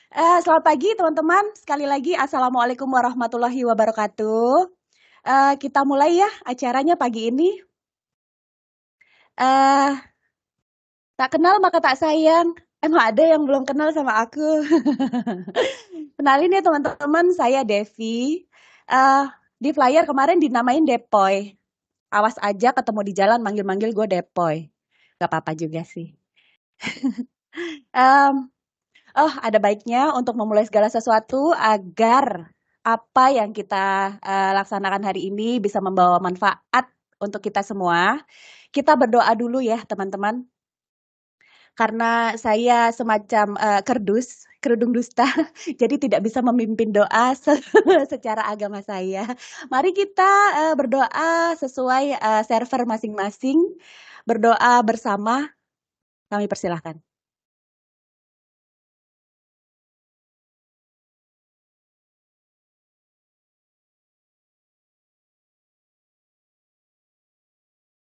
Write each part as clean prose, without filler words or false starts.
Selamat pagi teman-teman. Sekali lagi Assalamualaikum warahmatullahi wabarakatuh. Kita mulai ya acaranya pagi ini. Eh, tak kenal maka tak sayang. Emang ada yang belum kenal sama aku. Kenalin ya teman-teman, saya Devi. Eh, di flyer kemarin dinamain Depoy. Awas aja ketemu di jalan manggil-manggil gue Depoy. Gak apa-apa juga sih. Em, ada baiknya untuk memulai segala sesuatu agar apa yang kita laksanakan hari ini bisa membawa manfaat untuk kita semua. Kita berdoa dulu ya, teman-teman. Karena saya semacam kerudung dusta, jadi tidak bisa memimpin doa secara agama saya. Mari kita berdoa sesuai server masing-masing. Berdoa bersama, kami persilahkan.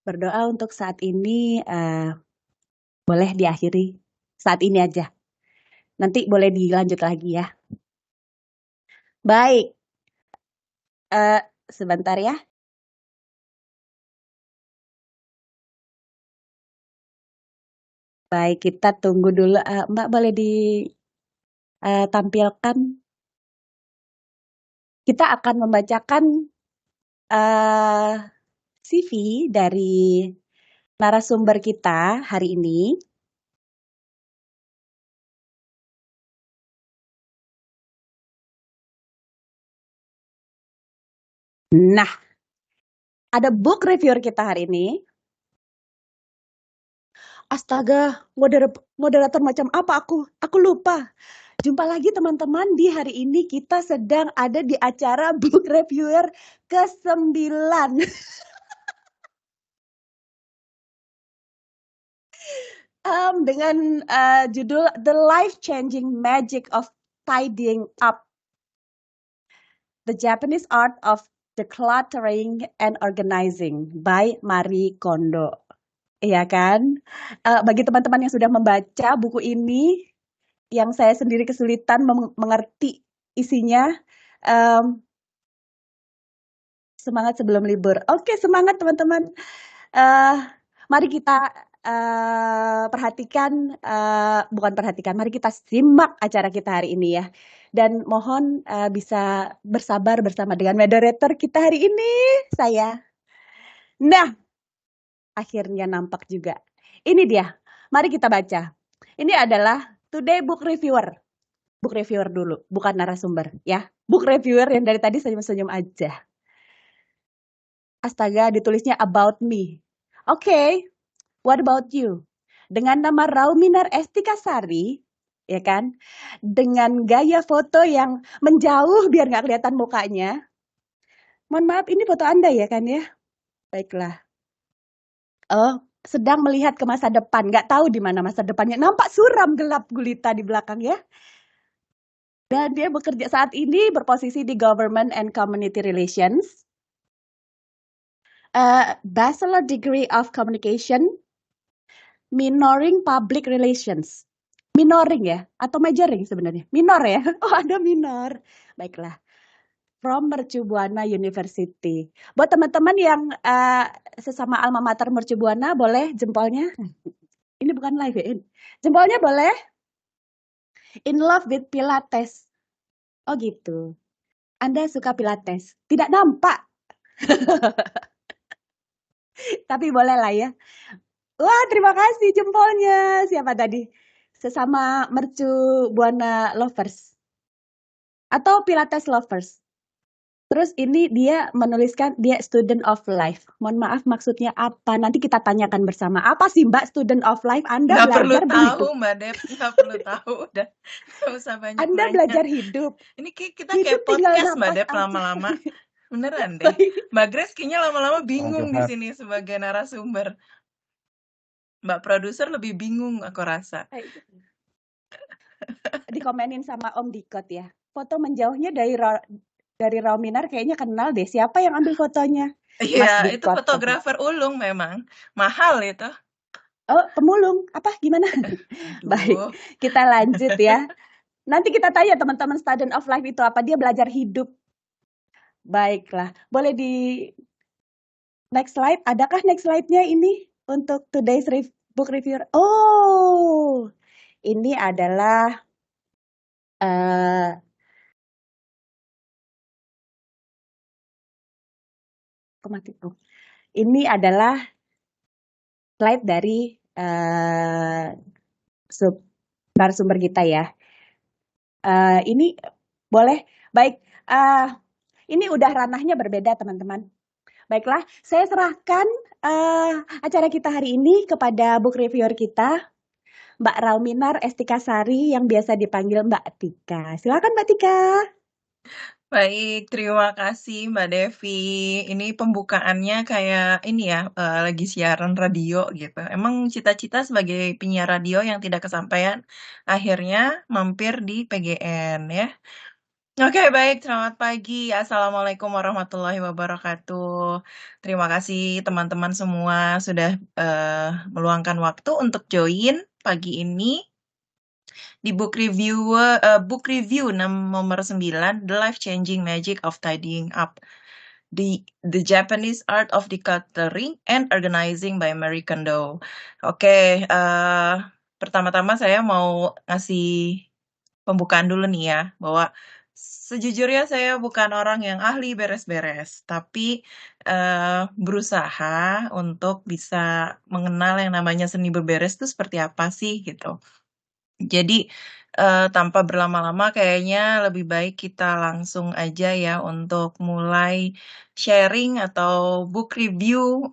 Berdoa untuk saat ini boleh diakhiri saat ini aja. Nanti boleh dilanjut lagi ya. Baik, sebentar ya. Baik, kita tunggu dulu. Mbak boleh ditampilkan. Kita akan membacakan CV dari narasumber kita hari ini. Nah, ada book reviewer kita hari ini. Astaga, moderator macam apa aku? Aku lupa. Jumpa lagi teman-teman, di hari ini kita sedang ada di acara book reviewer ke-9. Dengan judul The Life-Changing Magic of Tidying Up. The Japanese Art of Decluttering and Organizing by Marie Kondo. Iya kan? Bagi teman-teman yang sudah membaca buku ini, yang saya sendiri kesulitan mengerti isinya, semangat sebelum libur. Oke, semangat teman-teman. Mari kita mari kita simak acara kita hari ini ya. Dan mohon bisa bersabar bersama dengan moderator kita hari ini, saya. Nah, akhirnya nampak juga. Ini dia, mari kita baca. Ini adalah Today Book Reviewer. Book reviewer dulu, bukan narasumber ya. Book reviewer yang dari tadi senyum-senyum aja. Astaga, ditulisnya about me. Oke, what about you? Dengan nama Rauminar Estikasari, ya kan? Dengan gaya foto yang menjauh biar nggak kelihatan mukanya. Mohon maaf, ini foto Anda ya kan ya? Baiklah. Oh, sedang melihat ke masa depan. Nggak tahu di mana masa depannya. Nampak suram gelap gulita di belakang ya. Dan dia bekerja saat ini berposisi di Government and Community Relations. Bachelor Degree of Communication, minoring Public Relations. Minoring ya? Atau majoring sebenarnya? Minor ya? Oh, ada minor. Baiklah. From Mercu Buana University. Buat teman-teman yang sesama alma mater Mercu Buana, boleh jempolnya? Ini bukan live ya? Jempolnya boleh? In love with Pilates. Oh gitu. Anda suka Pilates? Tidak nampak. Tapi boleh lah ya. Wah, terima kasih jempolnya. Siapa tadi? Sesama Mercu Buana Lovers. Atau Pilates Lovers. Terus ini dia menuliskan dia student of life. Mohon maaf maksudnya apa? Nanti kita tanyakan bersama. Apa sih Mbak student of life? Anda Nggak perlu belajar tahu begitu? Mbak Dep, nggak perlu tahu. Udah, nggak usah banyak Anda nanya. belajar hidup. Ini kita Hidup kayak tinggal podcast Mbak napas Dep aja. lama-lama. Beneran deh. Mbak Grace kayaknya lama-lama bingung di Johan. sini sebagai narasumber. Mbak produser lebih bingung aku rasa. Dikomenin sama Om Dikot ya. Foto menjauhnya dari Rauminar kayaknya kenal deh. Siapa yang ambil fotonya? Iya, itu Dikot. fotografer ulung memang. Mahal itu. Oh, pemulung. Apa? Gimana? Baik, kita lanjut ya. Nanti kita tanya teman-teman student of life itu apa, dia belajar hidup. Baiklah, boleh di next slide. Adakah next slide-nya ini untuk today's book review? Oh, ini adalah ini adalah slide dari narasumber kita ya. Ini boleh, baik. Ini udah ranahnya berbeda teman-teman. Baiklah, saya serahkan acara kita hari ini kepada book reviewer kita, Mbak Rauminar Estikasari yang biasa dipanggil Mbak Tika. Silakan Mbak Tika. Baik, terima kasih Mbak Devi. Ini pembukaannya kayak ini ya, lagi siaran radio gitu. Emang cita-cita sebagai penyiar radio yang tidak kesampaian, akhirnya mampir di PGN ya. Oke, baik. Selamat pagi. Assalamualaikum warahmatullahi wabarakatuh. Terima kasih teman-teman semua sudah meluangkan waktu untuk join pagi ini di book review nomor 9, The Life Changing Magic of Tidying Up. The Japanese Art of Decluttering and Organizing by Marie Kondo. Oke, pertama-tama saya mau ngasih pembukaan dulu nih ya, bahwa sejujurnya saya bukan orang yang ahli beres-beres, tapi berusaha untuk bisa mengenal yang namanya seni beberes itu seperti apa sih gitu. Jadi tanpa berlama-lama kayaknya lebih baik kita langsung aja ya untuk mulai sharing atau book review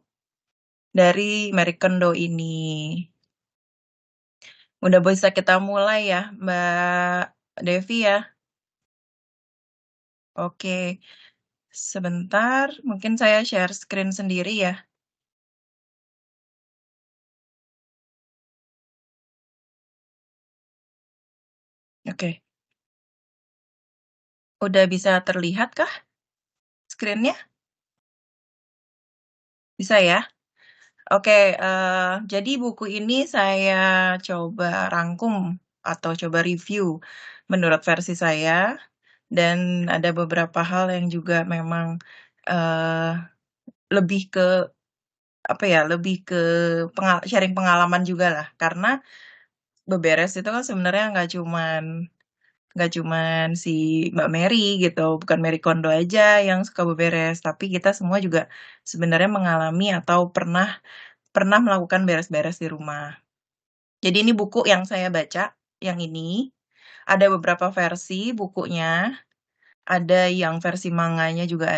dari Marie Kondo ini. Udah bisa kita mulai ya, Mbak Devi ya. Oke, sebentar, mungkin saya share screen sendiri ya. Oke. Udah bisa terlihat kah screen-nya? Bisa ya? Oke, jadi buku ini saya coba rangkum atau coba review menurut versi saya, dan ada beberapa hal yang juga memang lebih ke apa ya, lebih ke sharing pengalaman juga lah, karena beberes itu kan sebenarnya nggak cuman si Mbak Mary gitu, bukan Marie Kondo aja yang suka beberes, tapi kita semua juga sebenarnya mengalami atau pernah melakukan beres-beres di rumah. Jadi ini buku yang saya baca, yang ini. Ada beberapa versi bukunya, ada yang versi manganya juga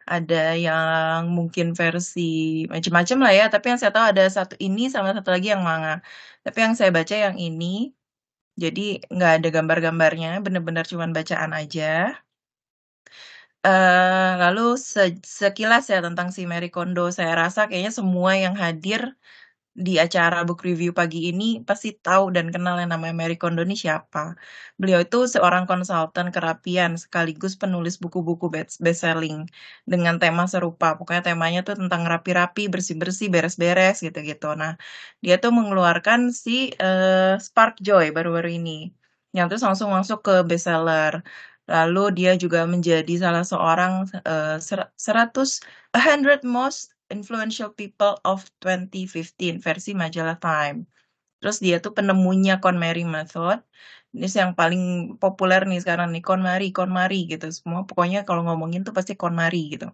ada yang mungkin versi macam-macam lah ya, tapi yang saya tahu ada satu ini sama satu lagi yang manga. Tapi yang saya baca yang ini, jadi nggak ada gambar-gambarnya, bener-bener cuman bacaan aja. Lalu sekilas ya tentang si Marie Kondo, saya rasa kayaknya semua yang hadir di acara book review pagi ini pasti tahu dan kenal yang namanya Marie Kondo ini siapa. Beliau itu seorang konsultan kerapian sekaligus penulis buku-buku best-selling dengan tema serupa. Pokoknya temanya tuh tentang rapi-rapi, bersih-bersih, beres-beres gitu-gitu. Nah, dia tuh mengeluarkan si Spark Joy baru-baru ini, yang terus langsung masuk ke bestseller. Lalu dia juga menjadi salah seorang 100 most influential people of 2015 versi majalah Time. Terus dia tuh penemunya KonMari method. Ini yang paling populer nih sekarang nih, KonMari gitu. Semua pokoknya kalau ngomongin tuh pasti KonMari gitu.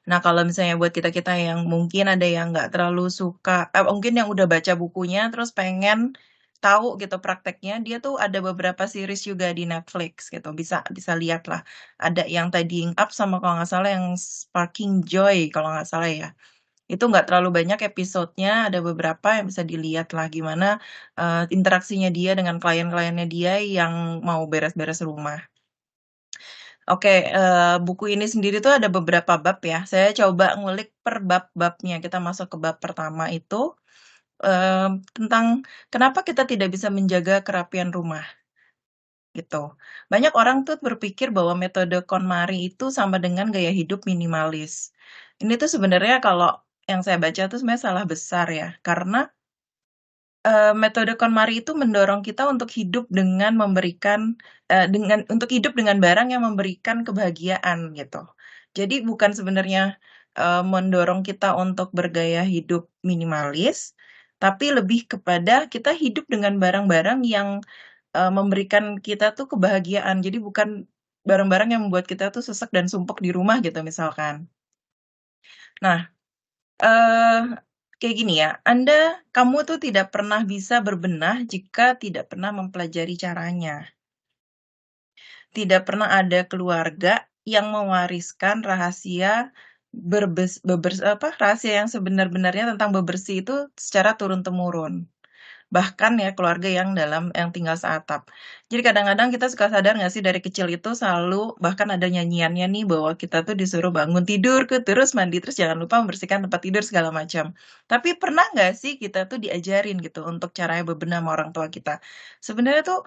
Nah, kalau misalnya buat kita-kita yang mungkin ada yang nggak terlalu suka, mungkin yang udah baca bukunya terus pengen tahu gitu prakteknya, dia tuh ada beberapa series juga di Netflix gitu. Bisa bisa lihat lah. Ada yang Tidying Up sama kalau nggak salah yang Sparking Joy kalau nggak salah ya. Itu nggak terlalu banyak episodenya, ada beberapa yang bisa dilihat lah gimana interaksinya dia dengan klien-kliennya dia yang mau beres-beres rumah. Oke, buku ini sendiri tuh ada beberapa bab ya. Saya coba ngulik per bab-babnya. Kita masuk ke bab pertama itu tentang kenapa kita tidak bisa menjaga kerapian rumah gitu. Banyak orang tuh berpikir bahwa metode KonMari itu sama dengan gaya hidup minimalis. Ini tuh sebenarnya kalau yang saya baca tuh sebenarnya salah besar ya, karena metode KonMari itu mendorong kita untuk hidup dengan memberikan untuk hidup dengan barang yang memberikan kebahagiaan gitu. Jadi bukan sebenarnya mendorong kita untuk bergaya hidup minimalis, tapi lebih kepada kita hidup dengan barang-barang yang memberikan kita tuh kebahagiaan. Jadi bukan barang-barang yang membuat kita tuh sesek dan sumpek di rumah gitu misalkan. Nah, eh kayak gini ya, kamu tuh tidak pernah bisa berbenah jika tidak pernah mempelajari caranya. Tidak pernah ada keluarga yang mewariskan rahasia rahasia yang sebenar-benarnya tentang bebersih itu secara turun-temurun. Bahkan ya keluarga yang tinggal seatap. Jadi kadang-kadang kita suka sadar nggak sih dari kecil itu selalu bahkan ada nyanyiannya nih bahwa kita tuh disuruh bangun tidur terus mandi terus jangan lupa membersihkan tempat tidur segala macam. Tapi pernah nggak sih kita tuh diajarin gitu untuk caranya bebenah sama orang tua kita? Sebenarnya tuh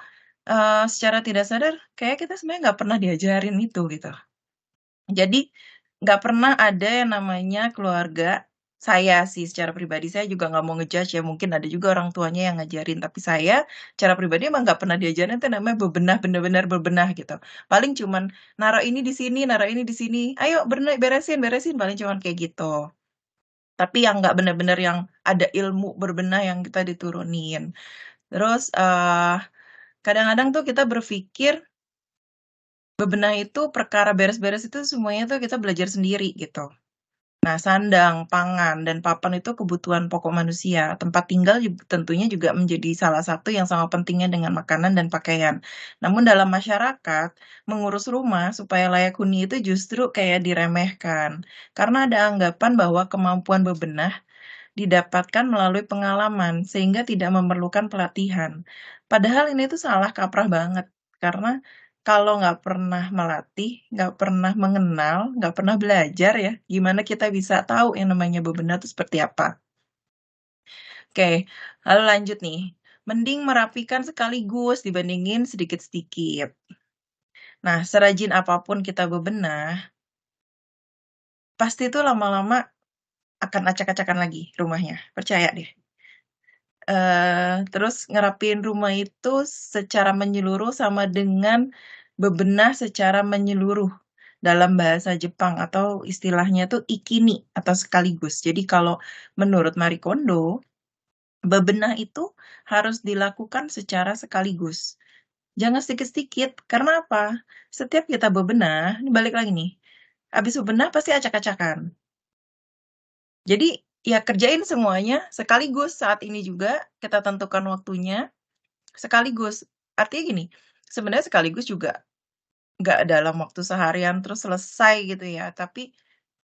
secara tidak sadar kayak kita sebenarnya nggak pernah diajarin itu gitu. Jadi nggak pernah ada yang namanya keluarga saya sih secara pribadi saya juga nggak mau ngejudge ya mungkin ada juga orang tuanya yang ngajarin tapi saya secara pribadi emang nggak pernah diajarin itu namanya bebenah bener-bener bebenah gitu paling cuman naruh ini di sini naruh ini di sini ayo beresin beresin paling cuman kayak gitu tapi yang nggak bener-bener yang ada ilmu berbenah yang kita diturunin terus kadang-kadang tuh kita berpikir bebenah itu perkara beres-beres itu semuanya tuh kita belajar sendiri gitu. Nah, sandang, pangan, dan papan itu kebutuhan pokok manusia. Tempat tinggal tentunya juga menjadi salah satu yang sama pentingnya dengan makanan dan pakaian. Namun dalam masyarakat, mengurus rumah supaya layak huni itu justru kayak diremehkan. Karena ada anggapan bahwa kemampuan bebenah didapatkan melalui pengalaman, sehingga tidak memerlukan pelatihan. Padahal ini tuh salah kaprah banget, karena kalau nggak pernah melatih, nggak pernah mengenal, nggak pernah belajar ya, gimana kita bisa tahu yang namanya bebenah itu seperti apa. Oke, lalu lanjut nih. Mending merapikan sekaligus dibandingin sedikit-sedikit. Nah, serajin apapun kita bebenah, pasti tuh lama-lama akan acak-acakan lagi rumahnya. Percaya deh. Terus ngerapiin rumah itu secara menyeluruh sama dengan bebenah secara menyeluruh dalam bahasa Jepang atau istilahnya tuh ikini atau sekaligus. Jadi kalau menurut Marie Kondo, bebenah itu harus dilakukan secara sekaligus. Jangan sedikit-sedikit, karena apa? Setiap kita bebenah, ini balik lagi nih, habis bebenah pasti acak-acakan. Jadi ya kerjain semuanya sekaligus saat ini juga kita tentukan waktunya sekaligus. Artinya gini, sebenarnya sekaligus juga nggak dalam waktu seharian terus selesai gitu ya, tapi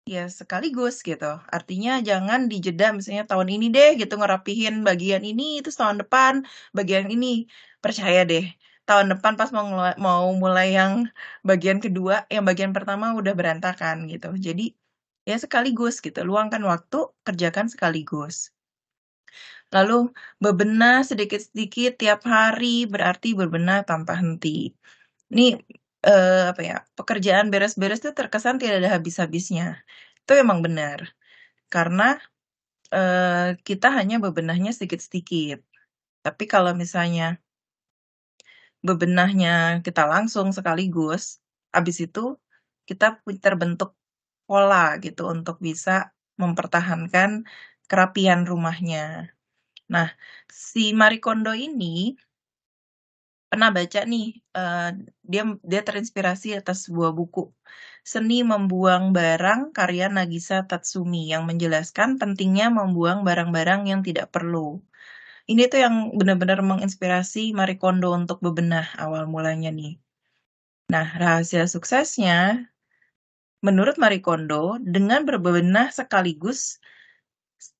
ya sekaligus gitu. Artinya jangan dijeda misalnya tahun ini deh gitu ngerapihin bagian ini, terus tahun depan bagian ini. Percaya deh, tahun depan pas mau mulai yang bagian kedua, yang bagian pertama udah berantakan gitu. Jadi ya sekaligus gitu, luangkan waktu, kerjakan sekaligus. Lalu bebenah sedikit-sedikit tiap hari berarti berbenah tanpa henti. Ini apa ya? Pekerjaan beres-beres itu terkesan tidak ada habis-habisnya. Itu emang benar. Karena kita hanya bebenahnya sedikit-sedikit. Tapi kalau misalnya bebenahnya kita langsung sekaligus, habis itu kita terbentuk pola gitu untuk bisa mempertahankan kerapian rumahnya. Nah, si Marie Kondo ini pernah baca nih, dia dia terinspirasi atas sebuah buku, Seni Membuang Barang karya Nagisa Tatsumi yang menjelaskan pentingnya membuang barang-barang yang tidak perlu. Ini tuh yang benar-benar menginspirasi Marie Kondo untuk bebenah awal mulanya nih. Nah, rahasia suksesnya menurut Marie Kondo dengan berbenah sekaligus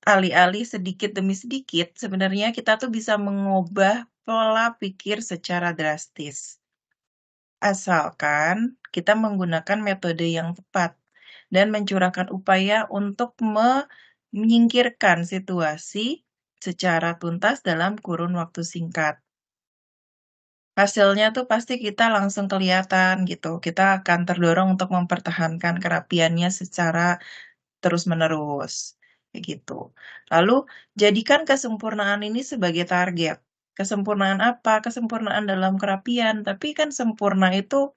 alih-alih sedikit demi sedikit, sebenarnya kita tuh bisa mengubah pola pikir secara drastis. Asalkan kita menggunakan metode yang tepat dan mencurahkan upaya untuk menyingkirkan situasi secara tuntas dalam kurun waktu singkat. Hasilnya tuh pasti kita langsung kelihatan gitu. Kita akan terdorong untuk mempertahankan kerapiannya secara terus-menerus. kayak gitu. Lalu jadikan kesempurnaan ini sebagai target. Kesempurnaan apa? Kesempurnaan dalam kerapian, tapi kan sempurna itu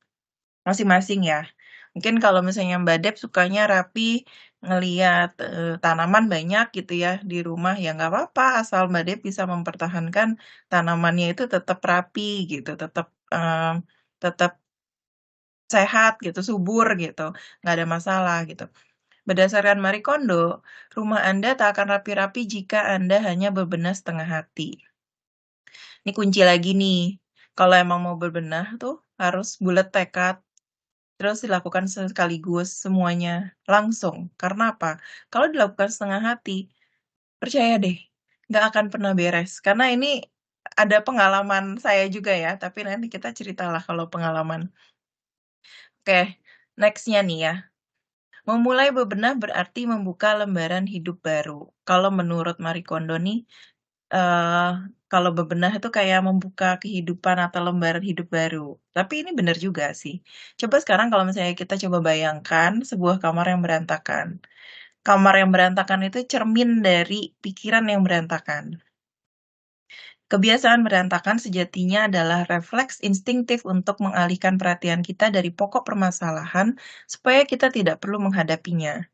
masing-masing ya. Mungkin kalau misalnya Mbak Dep sukanya rapi, ngeliat tanaman banyak gitu ya di rumah, ya nggak apa-apa, asal Mbak Dep bisa mempertahankan tanamannya itu tetap rapi gitu, tetap sehat gitu, subur gitu, nggak ada masalah gitu. Berdasarkan Marie Kondo, rumah Anda tak akan rapi-rapi jika Anda hanya berbenah setengah hati. Ini kunci lagi nih. Kalau emang mau berbenah tuh harus bulat tekad, terus dilakukan sekaligus semuanya langsung. Karena apa? Kalau dilakukan setengah hati, percaya deh, nggak akan pernah beres. Karena ini ada pengalaman saya juga ya, tapi nanti kita ceritalah kalau pengalaman. Oke, nextnya nih ya. Memulai bebenah berarti membuka lembaran hidup baru. Kalau menurut Marie Kondo nih, eh kalau bebenah itu kayak membuka kehidupan atau lembaran hidup baru. Tapi ini benar juga sih. Coba sekarang kalau misalnya kita coba bayangkan sebuah kamar yang berantakan. Kamar yang berantakan itu cermin dari pikiran yang berantakan. Kebiasaan berantakan sejatinya adalah refleks instinktif untuk mengalihkan perhatian kita dari pokok permasalahan supaya kita tidak perlu menghadapinya.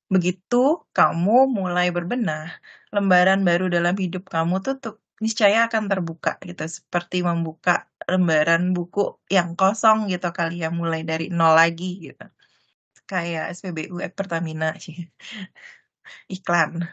Begitu kamu mulai berbenah, lembaran baru dalam hidup kamu tuh niscaya akan terbuka gitu, seperti membuka lembaran buku yang kosong gitu kali ya, mulai dari nol lagi gitu. Kayak SPBU Pertamina sih, iklan.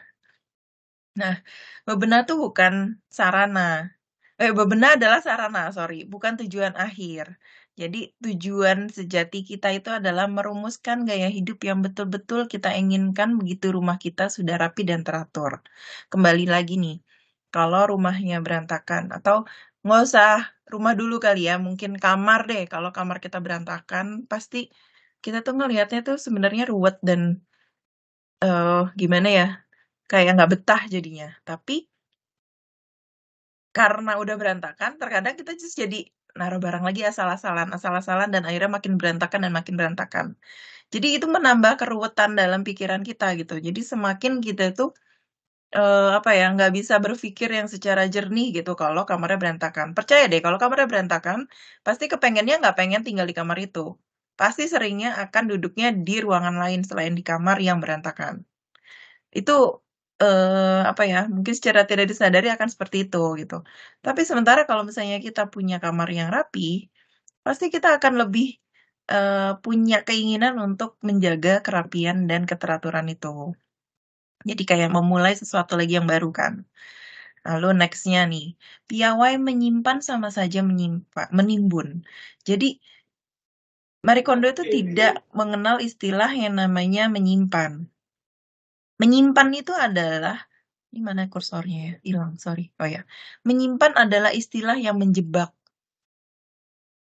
Nah, bebenah tuh bukan sarana. Bebenah adalah sarana, sorry, bukan tujuan akhir. Jadi tujuan sejati kita itu adalah merumuskan gaya hidup yang betul-betul kita inginkan begitu rumah kita sudah rapi dan teratur. Kembali lagi nih, kalau rumahnya berantakan atau nggak usah rumah dulu kali ya, mungkin kamar deh. Kalau kamar kita berantakan, pasti kita tuh ngelihatnya tuh sebenarnya ruwet dan gimana ya, kayak nggak betah jadinya. Tapi karena udah berantakan, terkadang kita just jadi naruh barang lagi asal-asalan, dan akhirnya makin berantakan dan makin berantakan. Jadi itu menambah keruwetan dalam pikiran kita gitu. Jadi semakin kita tuh apa ya, nggak bisa berpikir yang secara jernih gitu kalau kamarnya berantakan. Percaya deh, kalau kamarnya berantakan, pasti kepengennya nggak pengen tinggal di kamar itu. Pasti seringnya akan duduknya di ruangan lain selain di kamar yang berantakan. Itu apa ya, mungkin secara tidak disadari akan seperti itu gitu. Tapi sementara kalau misalnya kita punya kamar yang rapi, pasti kita akan lebih punya keinginan untuk menjaga kerapian dan keteraturan itu. Jadi kayak memulai sesuatu lagi yang baru kan. Lalu nextnya nih, piawai menyimpan sama saja menimbun. Jadi Marie Kondo itu tidak mengenal istilah yang namanya menyimpan. Menyimpan itu adalah di mana kursornya ya? Hilang, sorry. Oh ya. Menyimpan adalah istilah yang menjebak.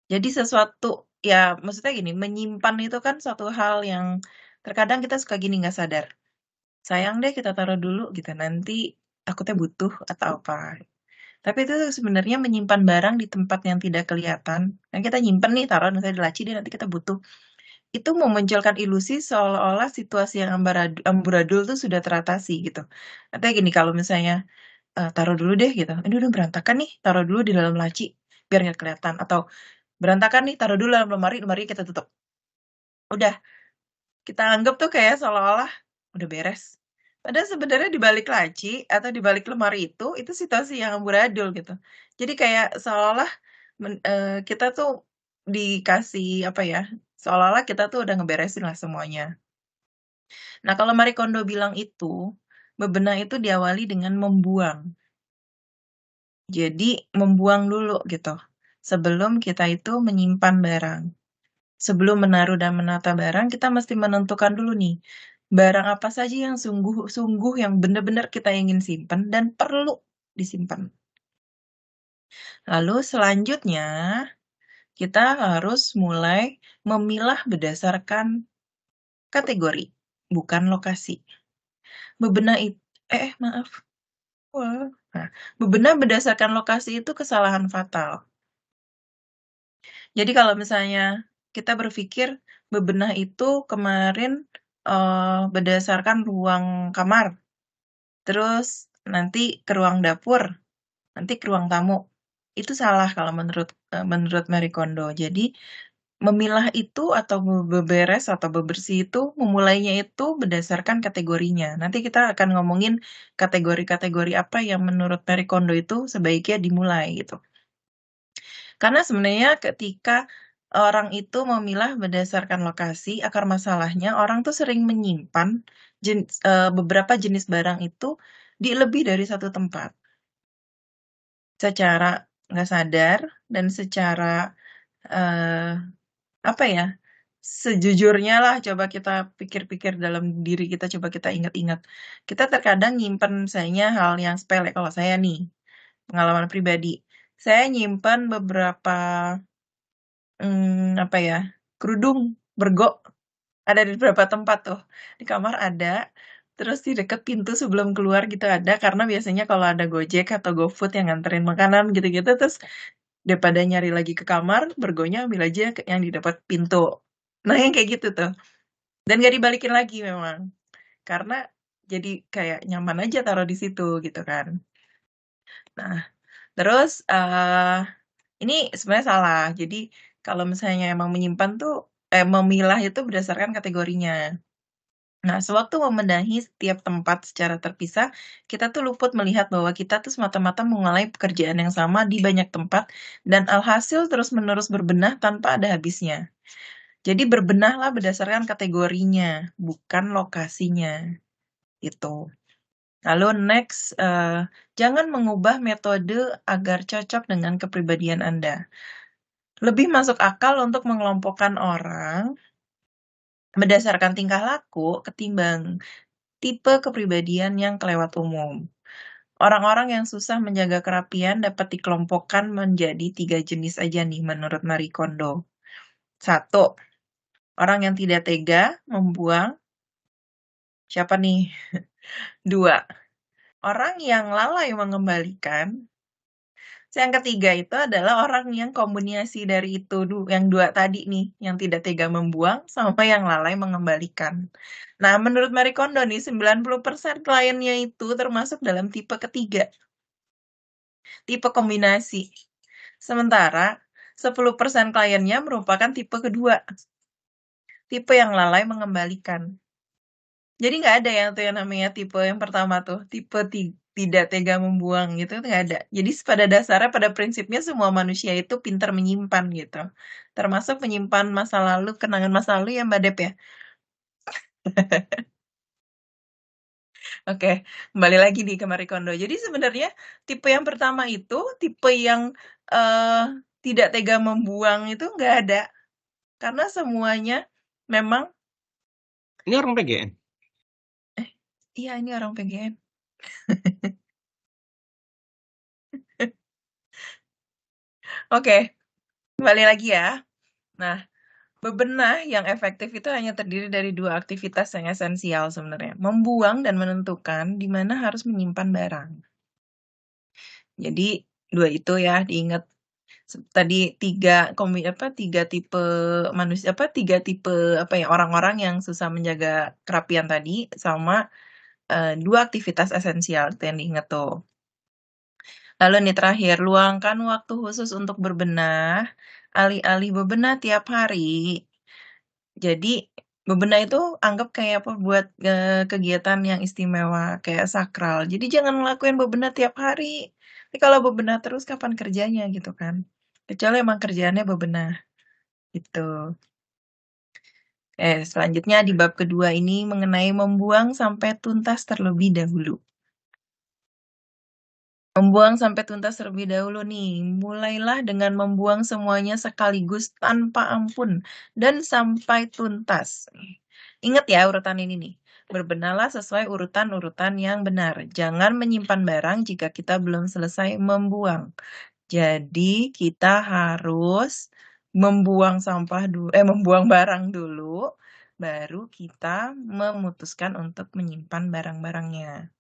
Jadi sesuatu, ya maksudnya gini, menyimpan itu kan suatu hal yang terkadang kita suka gini nggak sadar. Sayang deh kita taruh dulu gitu, nanti takutnya butuh atau apa. Tapi itu sebenarnya menyimpan barang di tempat yang tidak kelihatan. Yang kita nyimpen nih, taruh misalnya di laci deh, nanti kita butuh. Itu memunculkan ilusi seolah-olah situasi yang amburadul tuh sudah teratasi gitu. Artinya gini, kalau misalnya taruh dulu deh gitu. Ini udah berantakan nih, taruh dulu di dalam laci biar nggak kelihatan. Atau berantakan nih, taruh dulu dalam lemari, lemari kita tutup. Udah, kita anggap tuh kayak seolah-olah udah beres. Padahal sebenarnya di balik laci atau di balik lemari itu situasi yang amburadul gitu. Jadi kayak seolah kita tuh dikasih apa ya? Seolah-olah kita tuh udah ngeberesin lah semuanya. Nah, kalau Marie Kondo bilang itu, bebenah itu diawali dengan membuang. Jadi membuang dulu gitu. Sebelum kita itu menyimpan barang. Sebelum menaruh dan menata barang, kita mesti menentukan dulu nih. Barang apa saja yang sungguh-sungguh yang benar-benar kita ingin simpan dan perlu disimpan. Lalu selanjutnya, kita harus mulai memilah berdasarkan kategori, bukan lokasi. Bebenah itu, maaf. Wah. Nah, bebenah berdasarkan lokasi itu kesalahan fatal. Jadi kalau misalnya kita berpikir bebenah itu kemarin berdasarkan ruang kamar. terus nanti ke ruang dapur, nanti ke ruang tamu. Itu salah kalau menurut Marie Kondo. Jadi memilah itu atau beberes atau bebersih itu memulainya itu berdasarkan kategorinya. Nanti kita akan ngomongin kategori-kategori apa yang menurut Marie Kondo itu sebaiknya dimulai gitu. Karena sebenarnya ketika orang itu memilah berdasarkan lokasi, akar masalahnya orang tuh sering menyimpan beberapa jenis barang itu di lebih dari satu tempat. Secara nggak sadar dan secara eh, apa ya? Sejujurnya lah, coba kita pikir-pikir dalam diri kita, coba kita ingat-ingat. Kita terkadang nyimpen misalnya hal yang sepele. Kalau saya nih, pengalaman pribadi, saya nyimpen beberapa apa ya, kerudung, bergo, ada di beberapa tempat tuh. Di kamar ada, terus di dekat pintu sebelum keluar gitu ada, karena biasanya kalau ada Gojek atau GoFood yang nganterin makanan gitu-gitu, terus daripada nyari lagi ke kamar, bergonya ambil aja yang di depan pintu. Nah, yang kayak gitu tuh. Dan gak dibalikin lagi memang. Karena jadi kayak nyaman aja taruh di situ gitu kan. Nah, terus ini sebenarnya salah. Jadi kalau misalnya emang menyimpan tuh, memilah itu berdasarkan kategorinya. Nah, sewaktu membenahi setiap tempat secara terpisah, kita tuh luput melihat bahwa kita tuh semata-mata mengulangi pekerjaan yang sama di banyak tempat, dan alhasil terus-menerus berbenah tanpa ada habisnya. Jadi berbenahlah berdasarkan kategorinya, bukan lokasinya. Itu. Lalu next, jangan mengubah metode agar cocok dengan kepribadian Anda. Lebih masuk akal untuk mengelompokkan orang berdasarkan tingkah laku ketimbang tipe kepribadian yang kelewat umum. Orang-orang yang susah menjaga kerapian dapat dikelompokkan menjadi 3 jenis aja nih menurut Marie Kondo. 1, orang yang tidak tega membuang. Siapa nih? 2, orang yang lalai mengembalikan. Yang ketiga itu adalah orang yang kombinasi dari itu, yang 2 tadi nih, yang tidak tega membuang sama yang lalai mengembalikan. Nah, menurut Marie Kondo nih, 90% kliennya itu termasuk dalam tipe ketiga, tipe kombinasi. Sementara 10% kliennya merupakan tipe kedua, tipe yang lalai mengembalikan. Jadi nggak ada yang tuh yang namanya tipe yang pertama tuh, tipe tidak tega membuang gitu, nggak ada. Jadi pada dasarnya, pada prinsipnya semua manusia itu pintar menyimpan gitu. Termasuk menyimpan masa lalu, kenangan masa lalu ya Mbak Dep ya. Oke, kembali lagi nih ke Marie Kondo. Jadi sebenarnya tipe yang pertama itu, tipe yang eh, tidak tega membuang itu nggak ada. Karena semuanya memang, Ini orang PGN. iya ini orang PGN. Oke, kembali lagi ya. Nah, bebenah yang efektif itu hanya terdiri dari 2 aktivitas yang esensial sebenarnya. Membuang dan menentukan di mana harus menyimpan barang. Jadi 2 itu ya diingat. Tadi 3 tipe manusia, 3 tipe apa ya, orang-orang yang susah menjaga kerapian tadi, sama 2 aktivitas esensial itu yang diingat tuh. Lalu nih terakhir, luangkan waktu khusus untuk berbenah, alih-alih bebenah tiap hari. Jadi bebenah itu anggap kayak apa, buat kegiatan yang istimewa, kayak sakral. Jadi jangan ngelakuin bebenah tiap hari. Tapi kalau bebenah terus kapan kerjanya gitu kan? Kecuali emang kerjaannya bebenah gitu. Selanjutnya di bab kedua ini mengenai membuang sampai tuntas terlebih dahulu. Membuang sampai tuntas terlebih dahulu nih. Mulailah dengan membuang semuanya sekaligus tanpa ampun dan sampai tuntas. Ingat ya urutan ini nih. Berbenahlah sesuai urutan-urutan yang benar. Jangan menyimpan barang jika kita belum selesai membuang. Jadi kita harus membuang barang dulu, baru kita memutuskan untuk menyimpan barang-barangnya.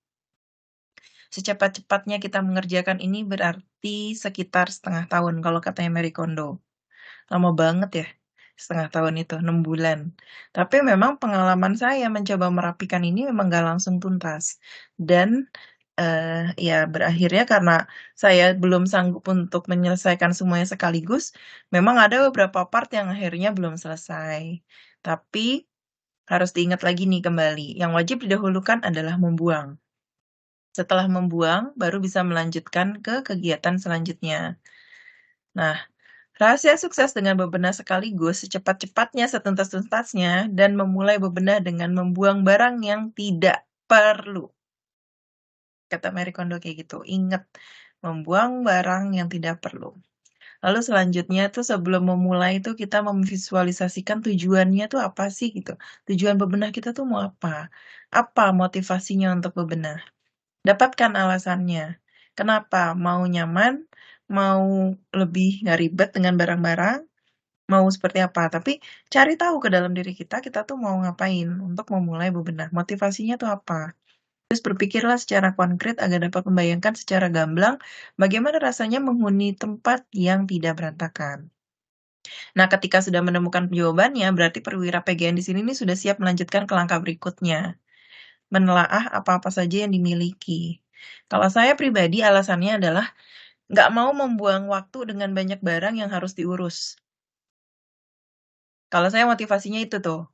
Secepat-cepatnya kita mengerjakan ini berarti sekitar setengah tahun kalau katanya Marie Kondo. Lama banget ya. setengah tahun itu, 6 bulan. Tapi memang pengalaman saya mencoba merapikan ini memang nggak langsung tuntas. Dan ya berakhirnya karena saya belum sanggup untuk menyelesaikan semuanya sekaligus, memang ada beberapa part yang akhirnya belum selesai. Tapi harus diingat lagi nih kembali, yang wajib didahulukan adalah membuang. Setelah membuang, baru bisa melanjutkan ke kegiatan selanjutnya. Nah, rahasia sukses dengan bebenah sekaligus, secepat-cepatnya, setuntas-tuntasnya, dan memulai bebenah dengan membuang barang yang tidak perlu. Kata Marie Kondo kayak gitu, ingat, membuang barang yang tidak perlu. Lalu selanjutnya tuh sebelum memulai itu kita memvisualisasikan tujuannya tuh apa sih gitu. Tujuan bebenah kita tuh mau apa? Apa motivasinya untuk bebenah? Dapatkan alasannya. Kenapa? Mau nyaman, mau lebih nggak ribet dengan barang-barang, mau seperti apa. Tapi cari tahu ke dalam diri kita tuh mau ngapain untuk memulai bebenah. Motivasinya tuh apa? Terus berpikirlah secara konkret agar dapat membayangkan secara gamblang bagaimana rasanya menghuni tempat yang tidak berantakan. Nah, ketika sudah menemukan jawabannya, berarti perwira PGN di sini nih sudah siap melanjutkan ke langkah berikutnya. Menelaah apa-apa saja yang dimiliki. Kalau saya pribadi alasannya adalah nggak mau membuang waktu dengan banyak barang yang harus diurus. Kalau saya motivasinya itu tuh.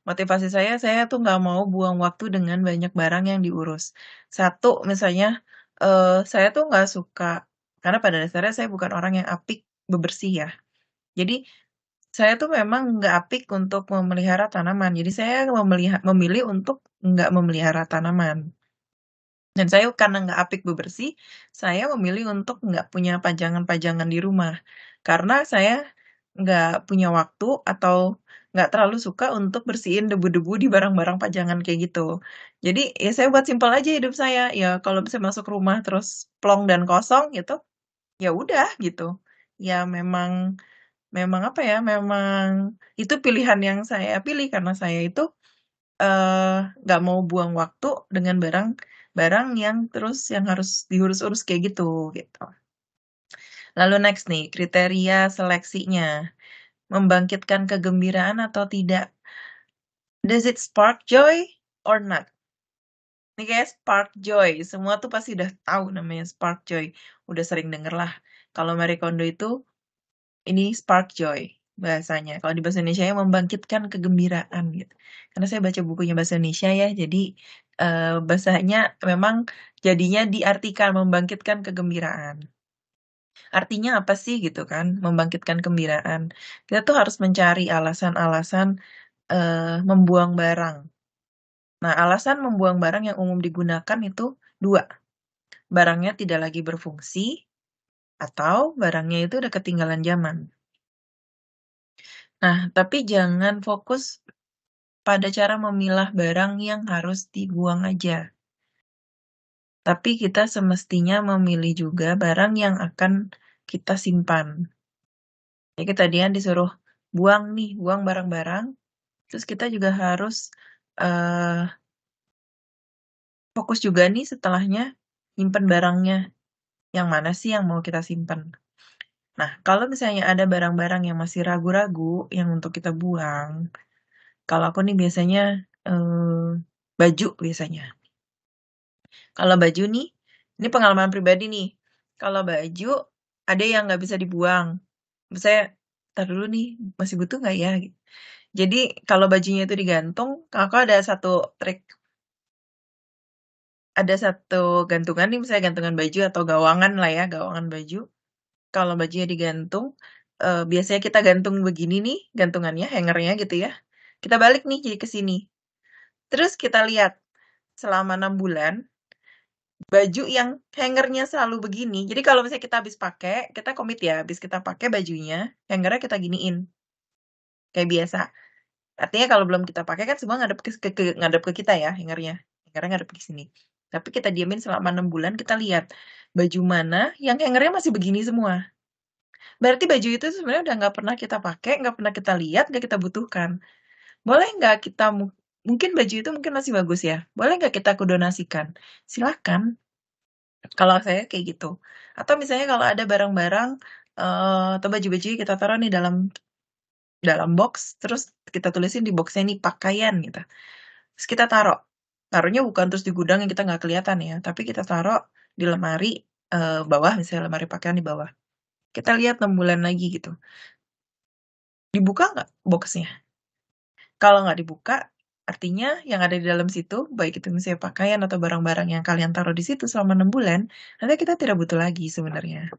Motivasi saya tuh nggak mau buang waktu dengan banyak barang yang diurus. Satu, misalnya, saya tuh nggak suka, karena pada dasarnya saya bukan orang yang apik bebersih ya. Jadi, saya tuh memang nggak apik untuk memelihara tanaman. Jadi saya memilih untuk nggak memelihara tanaman. Dan saya karena nggak apik bebersih, saya memilih untuk nggak punya pajangan-pajangan di rumah. Karena saya nggak punya waktu atau nggak terlalu suka untuk bersihin debu-debu di barang-barang pajangan kayak gitu. Jadi ya saya buat simpel aja hidup saya. Ya kalau bisa masuk rumah terus plong dan kosong gitu, ya udah gitu. Ya memang memang apa ya, memang itu pilihan yang saya pilih karena saya itu nggak mau buang waktu dengan barang yang terus yang harus diurus-urus kayak gitu, gitu. Lalu next nih, kriteria seleksinya. Membangkitkan kegembiraan atau tidak? Does it spark joy or not? Ini kayak spark joy, semua tuh pasti udah tahu namanya spark joy. Udah sering denger lah. Kalau Marie Kondo itu, ini spark joy bahasanya. Kalau di bahasa Indonesia ya membangkitkan kegembiraan gitu. Karena saya baca bukunya bahasa Indonesia ya, jadi bahasanya memang jadinya diartikan membangkitkan kegembiraan. Artinya apa sih gitu kan, membangkitkan kegembiraan. Kita tuh harus mencari alasan-alasan membuang barang. Nah, alasan membuang barang yang umum digunakan itu dua. Barangnya tidak lagi berfungsi, atau barangnya itu udah ketinggalan zaman. Nah, tapi jangan fokus pada cara memilah barang yang harus dibuang aja. Tapi kita semestinya memilih juga barang yang akan kita simpan. Ya, kita tadian disuruh buang nih, buang barang-barang. Terus kita juga harus fokus juga nih setelahnya nyimpen barangnya. Yang mana sih yang mau kita simpan. Nah, kalau misalnya ada barang-barang yang masih ragu-ragu yang untuk kita buang, kalau aku nih biasanya baju biasanya. Kalau baju nih, ini pengalaman pribadi nih. Kalau baju ada yang nggak bisa dibuang. Misalnya, ntar dulu nih masih butuh nggak ya? Jadi kalau bajunya itu digantung, aku ada satu trik. Ada satu gantungan nih, misalnya gantungan baju atau gawangan lah ya, gawangan baju. Kalau bajunya digantung, biasanya kita gantung begini nih, gantungannya, hangernya gitu ya. Kita balik nih jadi ke sini. Terus kita lihat, selama 6 bulan, baju yang hangernya selalu begini, jadi kalau misalnya kita habis pakai, kita komit ya, habis kita pakai bajunya, hangernya kita giniin. Kayak biasa. Artinya kalau belum kita pakai kan semua ngadep ngadep ke kita ya, hangernya. Hangernya ngadep ke sini. Tapi kita diamin selama 6 bulan, kita lihat baju mana yang hangernya masih begini semua. Berarti baju itu sebenarnya udah nggak pernah kita pakai, nggak pernah kita lihat, nggak kita butuhkan. Boleh nggak kita mungkin baju itu mungkin masih bagus ya, boleh nggak kita aku donasikan? Silakan. Kalau saya kayak gitu. Atau misalnya kalau ada barang-barang atau baju-baju kita taruh nih dalam box, terus kita tulisin di boxnya ini pakaian gitu. Terus kita taruhnya bukan terus di gudang yang kita nggak kelihatan ya, tapi kita taruh di lemari bawah, misalnya lemari pakaian di bawah. Kita lihat 6 bulan lagi gitu. Dibuka nggak boxnya? Kalau nggak dibuka, artinya yang ada di dalam situ, baik itu misalnya pakaian atau barang-barang yang kalian taruh di situ selama 6 bulan, nanti kita tidak butuh lagi sebenarnya.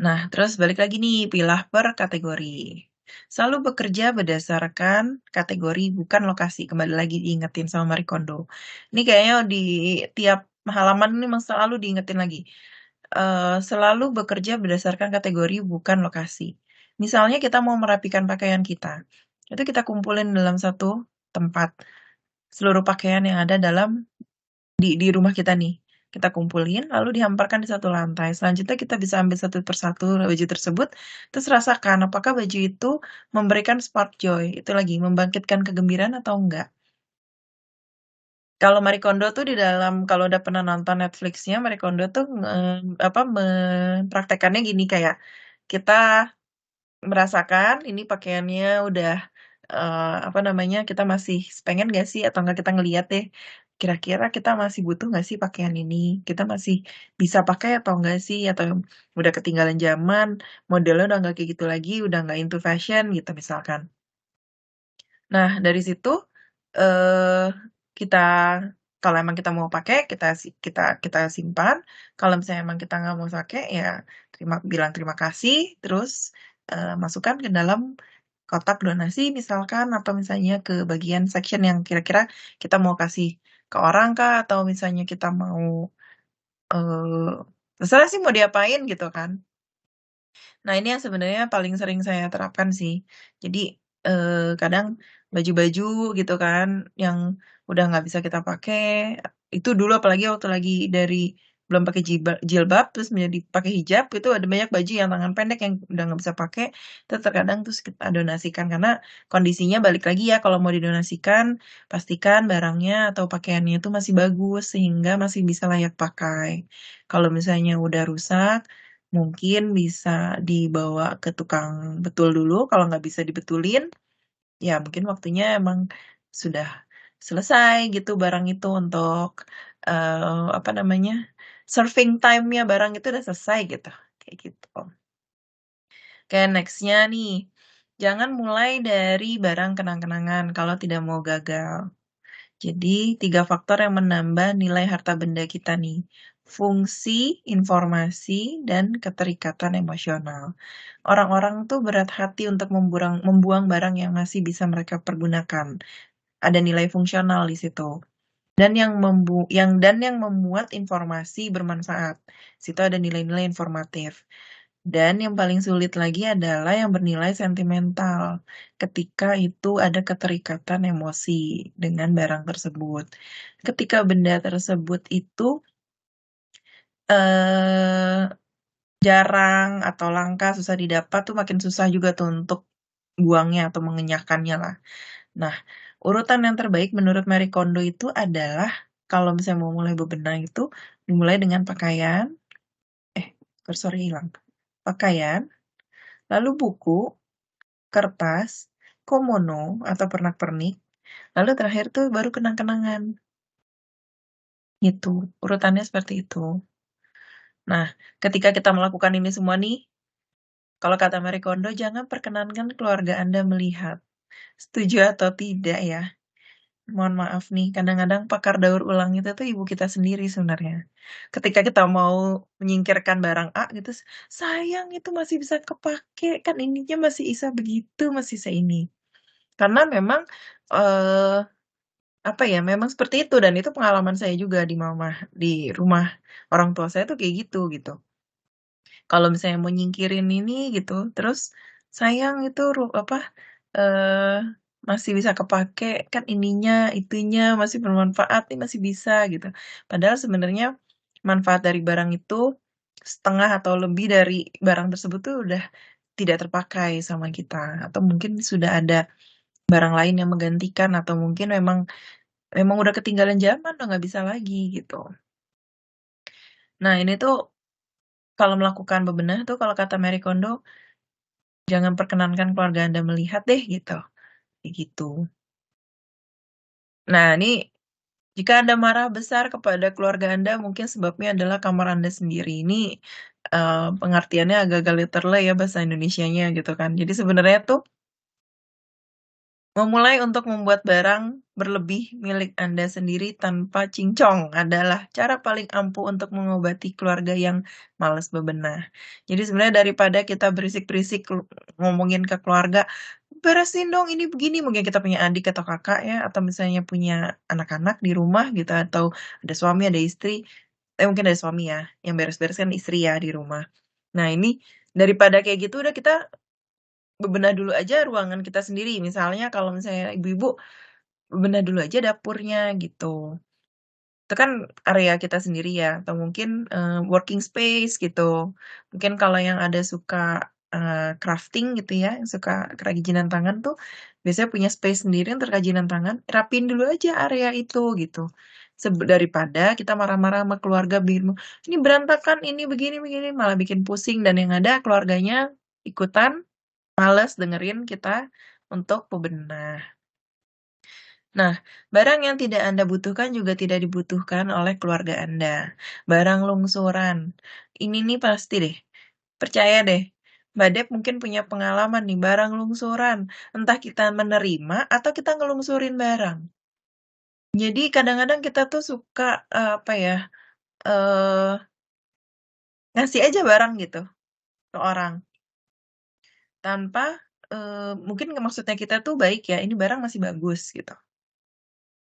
Nah, terus balik lagi nih, pilah per kategori. Selalu bekerja berdasarkan kategori, bukan lokasi. Kembali lagi diingetin sama Marie Kondo. Ini kayaknya di tiap halaman ini memang selalu diingetin lagi. Selalu bekerja berdasarkan kategori, bukan lokasi. Misalnya kita mau merapikan pakaian kita. Itu kita kumpulin dalam satu tempat. Seluruh pakaian yang ada di rumah kita nih. Kita kumpulin, lalu dihamparkan di satu lantai. Selanjutnya kita bisa ambil satu persatu baju tersebut, terus rasakan apakah baju itu memberikan spark joy. Itu lagi, membangkitkan kegembiraan atau enggak. Kalau Marie Kondo tuh di dalam, kalau udah pernah nonton Netflix-nya, Marie Kondo tuh mempraktekannya gini, kayak kita merasakan ini pakaiannya udah apa namanya, kita masih pengen gak sih, atau enggak kita ngeliat deh kira-kira kita masih butuh gak sih pakaian ini, kita masih bisa pakai atau enggak sih, atau udah ketinggalan zaman, modelnya udah nggak kayak gitu lagi, udah nggak into fashion gitu misalkan. Nah, dari situ eh kita, kalau emang kita mau pakai, kita simpan. Kalau misalnya emang kita nggak mau pakai, ya bilang terima kasih, terus masukkan ke dalam kotak donasi misalkan, atau misalnya ke bagian section yang kira-kira kita mau kasih ke orang kah, atau misalnya kita mau terserah sih mau diapain gitu kan. Nah, ini yang sebenarnya paling sering saya terapkan sih. Jadi, kadang baju-baju gitu kan, yang udah nggak bisa kita pakai, itu dulu apalagi waktu lagi belum pakai jilbab, terus menjadi pakai hijab, itu ada banyak baju yang tangan pendek yang udah nggak bisa pakai, itu terkadang terus kita donasikan. Karena kondisinya balik lagi ya, kalau mau didonasikan, pastikan barangnya atau pakaiannya itu masih bagus, sehingga masih bisa layak pakai. Kalau misalnya udah rusak, mungkin bisa dibawa ke tukang betul dulu, kalau nggak bisa dibetulin, ya mungkin waktunya emang sudah selesai gitu barang itu untuk, apa namanya, serving time-nya barang itu udah selesai gitu, kayak gitu. Oke, next-nya nih, jangan mulai dari barang kenang-kenangan kalau tidak mau gagal. Jadi, 3 faktor yang menambah nilai harta benda kita nih. Fungsi, informasi, dan keterikatan emosional. Orang-orang tuh berat hati untuk membuang barang yang masih bisa mereka pergunakan. Ada nilai fungsional di situ. Dan yang memuat informasi bermanfaat. Situ ada nilai-nilai informatif. Dan yang paling sulit lagi adalah yang bernilai sentimental. Ketika itu ada keterikatan emosi dengan barang tersebut. Ketika benda tersebut itu eh, jarang atau langka, susah didapat, tuh makin susah juga tuh untuk buangnya atau mengenyahkannya lah. Nah, urutan yang terbaik menurut Marie Kondo itu adalah, kalau misalnya mau mulai bebenah itu, dimulai dengan pakaian, sorry hilang. Pakaian, lalu buku, kertas, komono atau pernak-pernik, lalu terakhir tuh baru kenang-kenangan. Gitu, urutannya seperti itu. Nah, ketika kita melakukan ini semua nih, kalau kata Marie Kondo, jangan perkenankan keluarga Anda melihat. Setuju atau tidak ya? Mohon maaf nih, kadang-kadang pakar daur ulang itu tuh ibu kita sendiri sebenarnya. Ketika kita mau menyingkirkan barang A gitu, sayang itu masih bisa kepake, kan ininya masih bisa begitu, masih bisa ini. Karena memang eh apa ya, memang seperti itu, dan itu pengalaman saya juga di rumah orang tua saya tuh kayak gitu gitu. Kalau misalnya mau nyingkirin ini gitu, terus sayang itu apa eh masih bisa kepake, kan ininya, itunya masih bermanfaat nih, masih bisa gitu. Padahal sebenarnya manfaat dari barang itu setengah atau lebih dari barang tersebut tuh udah tidak terpakai sama kita, atau mungkin sudah ada barang lain yang menggantikan, atau mungkin memang udah ketinggalan zaman, udah nggak bisa lagi gitu. Nah, ini tuh kalau melakukan bebenah tuh, kalau kata Marie Kondo, Jangan perkenankan keluarga Anda melihat deh gitu. Kayak gitu. Nah, ini jika Anda marah besar kepada keluarga Anda, mungkin sebabnya adalah kamar Anda sendiri. Ini pengertiannya agak-agak literally ya bahasa Indonesianya gitu kan. Jadi sebenarnya tuh memulai untuk membuat barang berlebih milik Anda sendiri tanpa cincong adalah cara paling ampuh untuk mengobati keluarga yang malas bebenah. Jadi sebenarnya daripada kita berisik-berisik ngomongin ke keluarga, beresin dong ini begini, mungkin kita punya adik atau kakak ya, atau misalnya punya anak-anak di rumah gitu, atau ada suami, ada istri, mungkin ada suami ya, yang beres-beres kan istri ya di rumah. Nah ini daripada kayak gitu udah kita bebenah dulu aja ruangan kita sendiri. Misalnya kalau misalnya ibu-ibu, bebenah dulu aja dapurnya gitu. Itu kan area kita sendiri ya, atau mungkin working space gitu. Mungkin kalau yang ada suka crafting gitu ya, yang suka kerajinan tangan tuh, biasanya punya space sendiri untuk kerajinan tangan, rapiin dulu aja area itu gitu. Daripada kita marah-marah sama keluarga, bingung, ini berantakan, ini begini-begini, malah bikin pusing, dan yang ada keluarganya ikutan males dengerin kita untuk bebenah. Nah, barang yang tidak Anda butuhkan juga tidak dibutuhkan oleh keluarga Anda. Barang lungsuran. Ini nih pasti deh. Percaya deh. Mbak Dep mungkin punya pengalaman nih, barang lungsuran. Entah kita menerima atau kita ngelungsurin barang. Jadi kadang-kadang kita tuh suka, apa ya, eh ngasih aja barang gitu ke orang. Tanpa, mungkin maksudnya kita tuh baik ya, ini barang masih bagus gitu.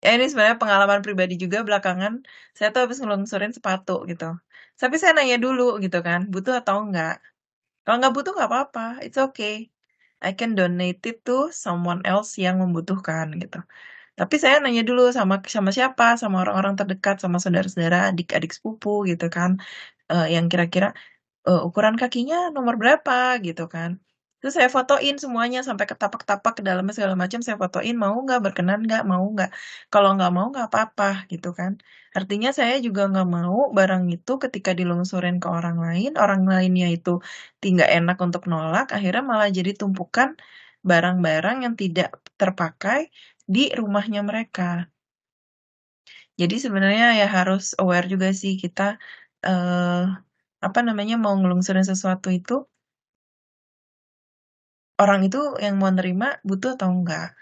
Ya ini sebenarnya pengalaman pribadi juga belakangan, saya tuh habis ngelungsurin sepatu gitu. Tapi saya nanya dulu gitu kan, butuh atau enggak. Kalau nggak butuh nggak apa-apa, it's okay. I can donate it to someone else yang membutuhkan gitu. Tapi saya nanya dulu sama sama siapa, sama orang-orang terdekat, sama saudara-saudara, adik-adik sepupu gitu kan, yang kira-kira ukuran kakinya nomor berapa gitu kan. Terus saya fotoin semuanya sampai ketapak-tapak ke dalamnya segala macam saya fotoin, mau nggak, berkenan nggak, mau nggak. Kalau nggak mau nggak apa-apa gitu kan. Artinya saya juga nggak mau barang itu ketika dilungsurin ke orang lainnya itu tidak enak untuk nolak, akhirnya malah jadi tumpukan barang-barang yang tidak terpakai di rumahnya mereka. Jadi sebenarnya ya harus aware juga sih kita eh apa namanya mau ngelungsurin sesuatu itu orang itu yang mau nerima butuh atau enggak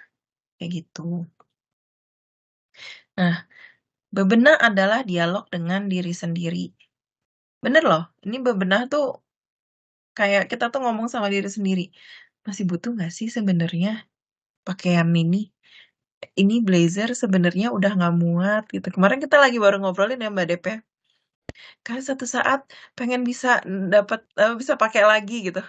kayak gitu. Nah, bebenah adalah dialog dengan diri sendiri. Bener loh, ini bebenah tuh kayak kita tuh ngomong sama diri sendiri. Masih butuh nggak sih sebenarnya pakaian ini? Ini blazer sebenarnya udah nggak muat gitu. Kemarin kita lagi baru ngobrolin ya Mbak Dep ya. Kan satu saat pengen bisa dapat bisa pakai lagi gitu.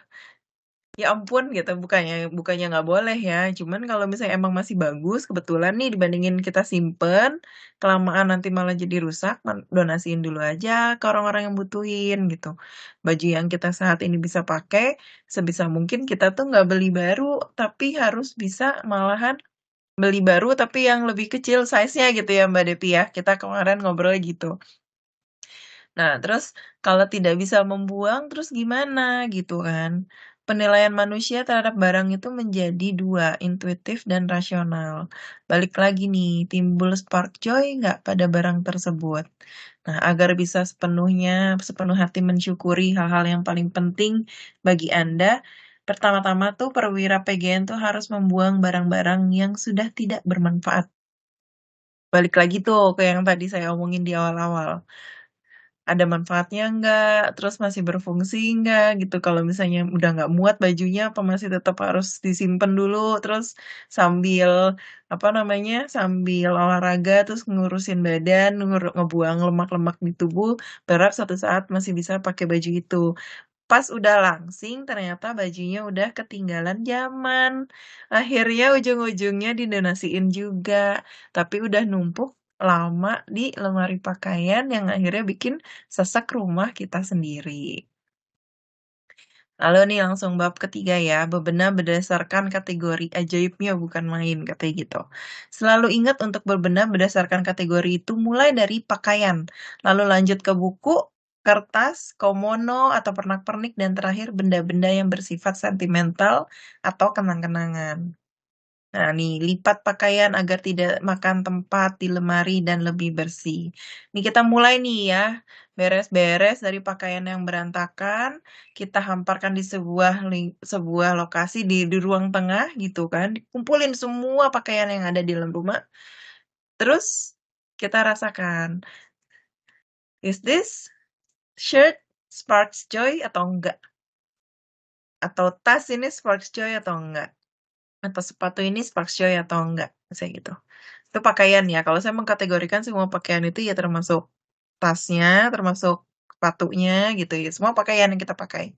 Ya ampun gitu, bukannya bukannya nggak boleh ya, cuman kalau misalnya emang masih bagus, kebetulan nih dibandingin kita simpen, kelamaan nanti malah jadi rusak, donasiin dulu aja ke orang-orang yang butuhin gitu. Baju yang kita saat ini bisa pakai, sebisa mungkin kita tuh nggak beli baru, tapi harus bisa malahan beli baru tapi yang lebih kecil size-nya gitu ya Mbak Depi ya. Kita kemarin ngobrol gitu. Nah, terus kalau tidak bisa membuang, terus gimana gitu kan? Penilaian manusia terhadap barang itu menjadi dua, intuitif dan rasional. Balik lagi nih, timbul spark joy nggak pada barang tersebut? Nah, agar bisa sepenuh hati mensyukuri hal-hal yang paling penting bagi Anda, pertama-tama tuh perwira PGN tuh harus membuang barang-barang yang sudah tidak bermanfaat. Balik lagi tuh ke yang tadi saya omongin di awal-awal. Ada manfaatnya nggak, terus masih berfungsi nggak gitu. Kalau misalnya udah nggak muat bajunya, apa masih tetap harus disimpan dulu, terus sambil apa namanya, sambil olahraga, terus ngurusin badan, ngebuang lemak-lemak di tubuh, berharap suatu saat masih bisa pakai baju itu. Pas udah langsing, ternyata bajunya udah ketinggalan zaman. Akhirnya ujung-ujungnya didonasiin juga, tapi udah numpuk lama di lemari pakaian yang akhirnya bikin sesek rumah kita sendiri. Lalu nih langsung bab ketiga ya, bebenah berdasarkan kategori ajaibnya bukan main, katanya gitu. Selalu ingat untuk berbenah berdasarkan kategori itu mulai dari pakaian, lalu lanjut ke buku, kertas, komono, atau pernak-pernik, dan terakhir benda-benda yang bersifat sentimental atau kenang-kenangan. Nah, nih, lipat pakaian agar tidak makan tempat di lemari dan lebih bersih. Nih, kita mulai nih ya. Beres-beres dari pakaian yang berantakan, kita hamparkan di sebuah lokasi di ruang tengah gitu kan. Kumpulin semua pakaian yang ada di dalam rumah. Terus kita rasakan, is this shirt sparks joy atau enggak? Atau tas ini sparks joy atau enggak? Atau sepatu ini sparks joy atau enggak? Misalnya gitu. Itu pakaian ya. Kalau saya mengkategorikan semua pakaian itu ya termasuk tasnya, termasuk sepatunya gitu ya. Semua pakaian yang kita pakai.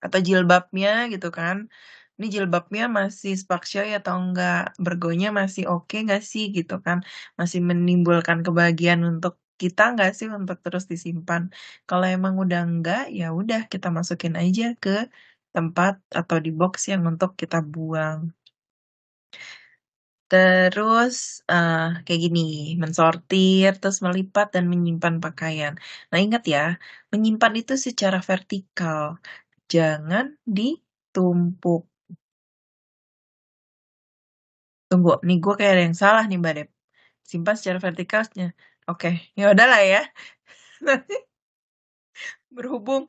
Atau jilbabnya gitu kan. Ini jilbabnya masih spark joy atau enggak? Bergonya masih oke nggak sih gitu kan? Masih menimbulkan kebahagiaan untuk kita nggak sih untuk terus disimpan? Kalau emang udah enggak, ya udah kita masukin aja ke tempat atau di box yang untuk kita buang. Terus, kayak gini, mensortir, terus melipat dan menyimpan pakaian. Nah, ingat ya, menyimpan itu secara vertikal, jangan ditumpuk. Tunggu, nih gue kayak ada yang salah nih, Mbak Dep. Simpan secara vertikalnya. Oke, ya udahlah ya. Nanti berhubung,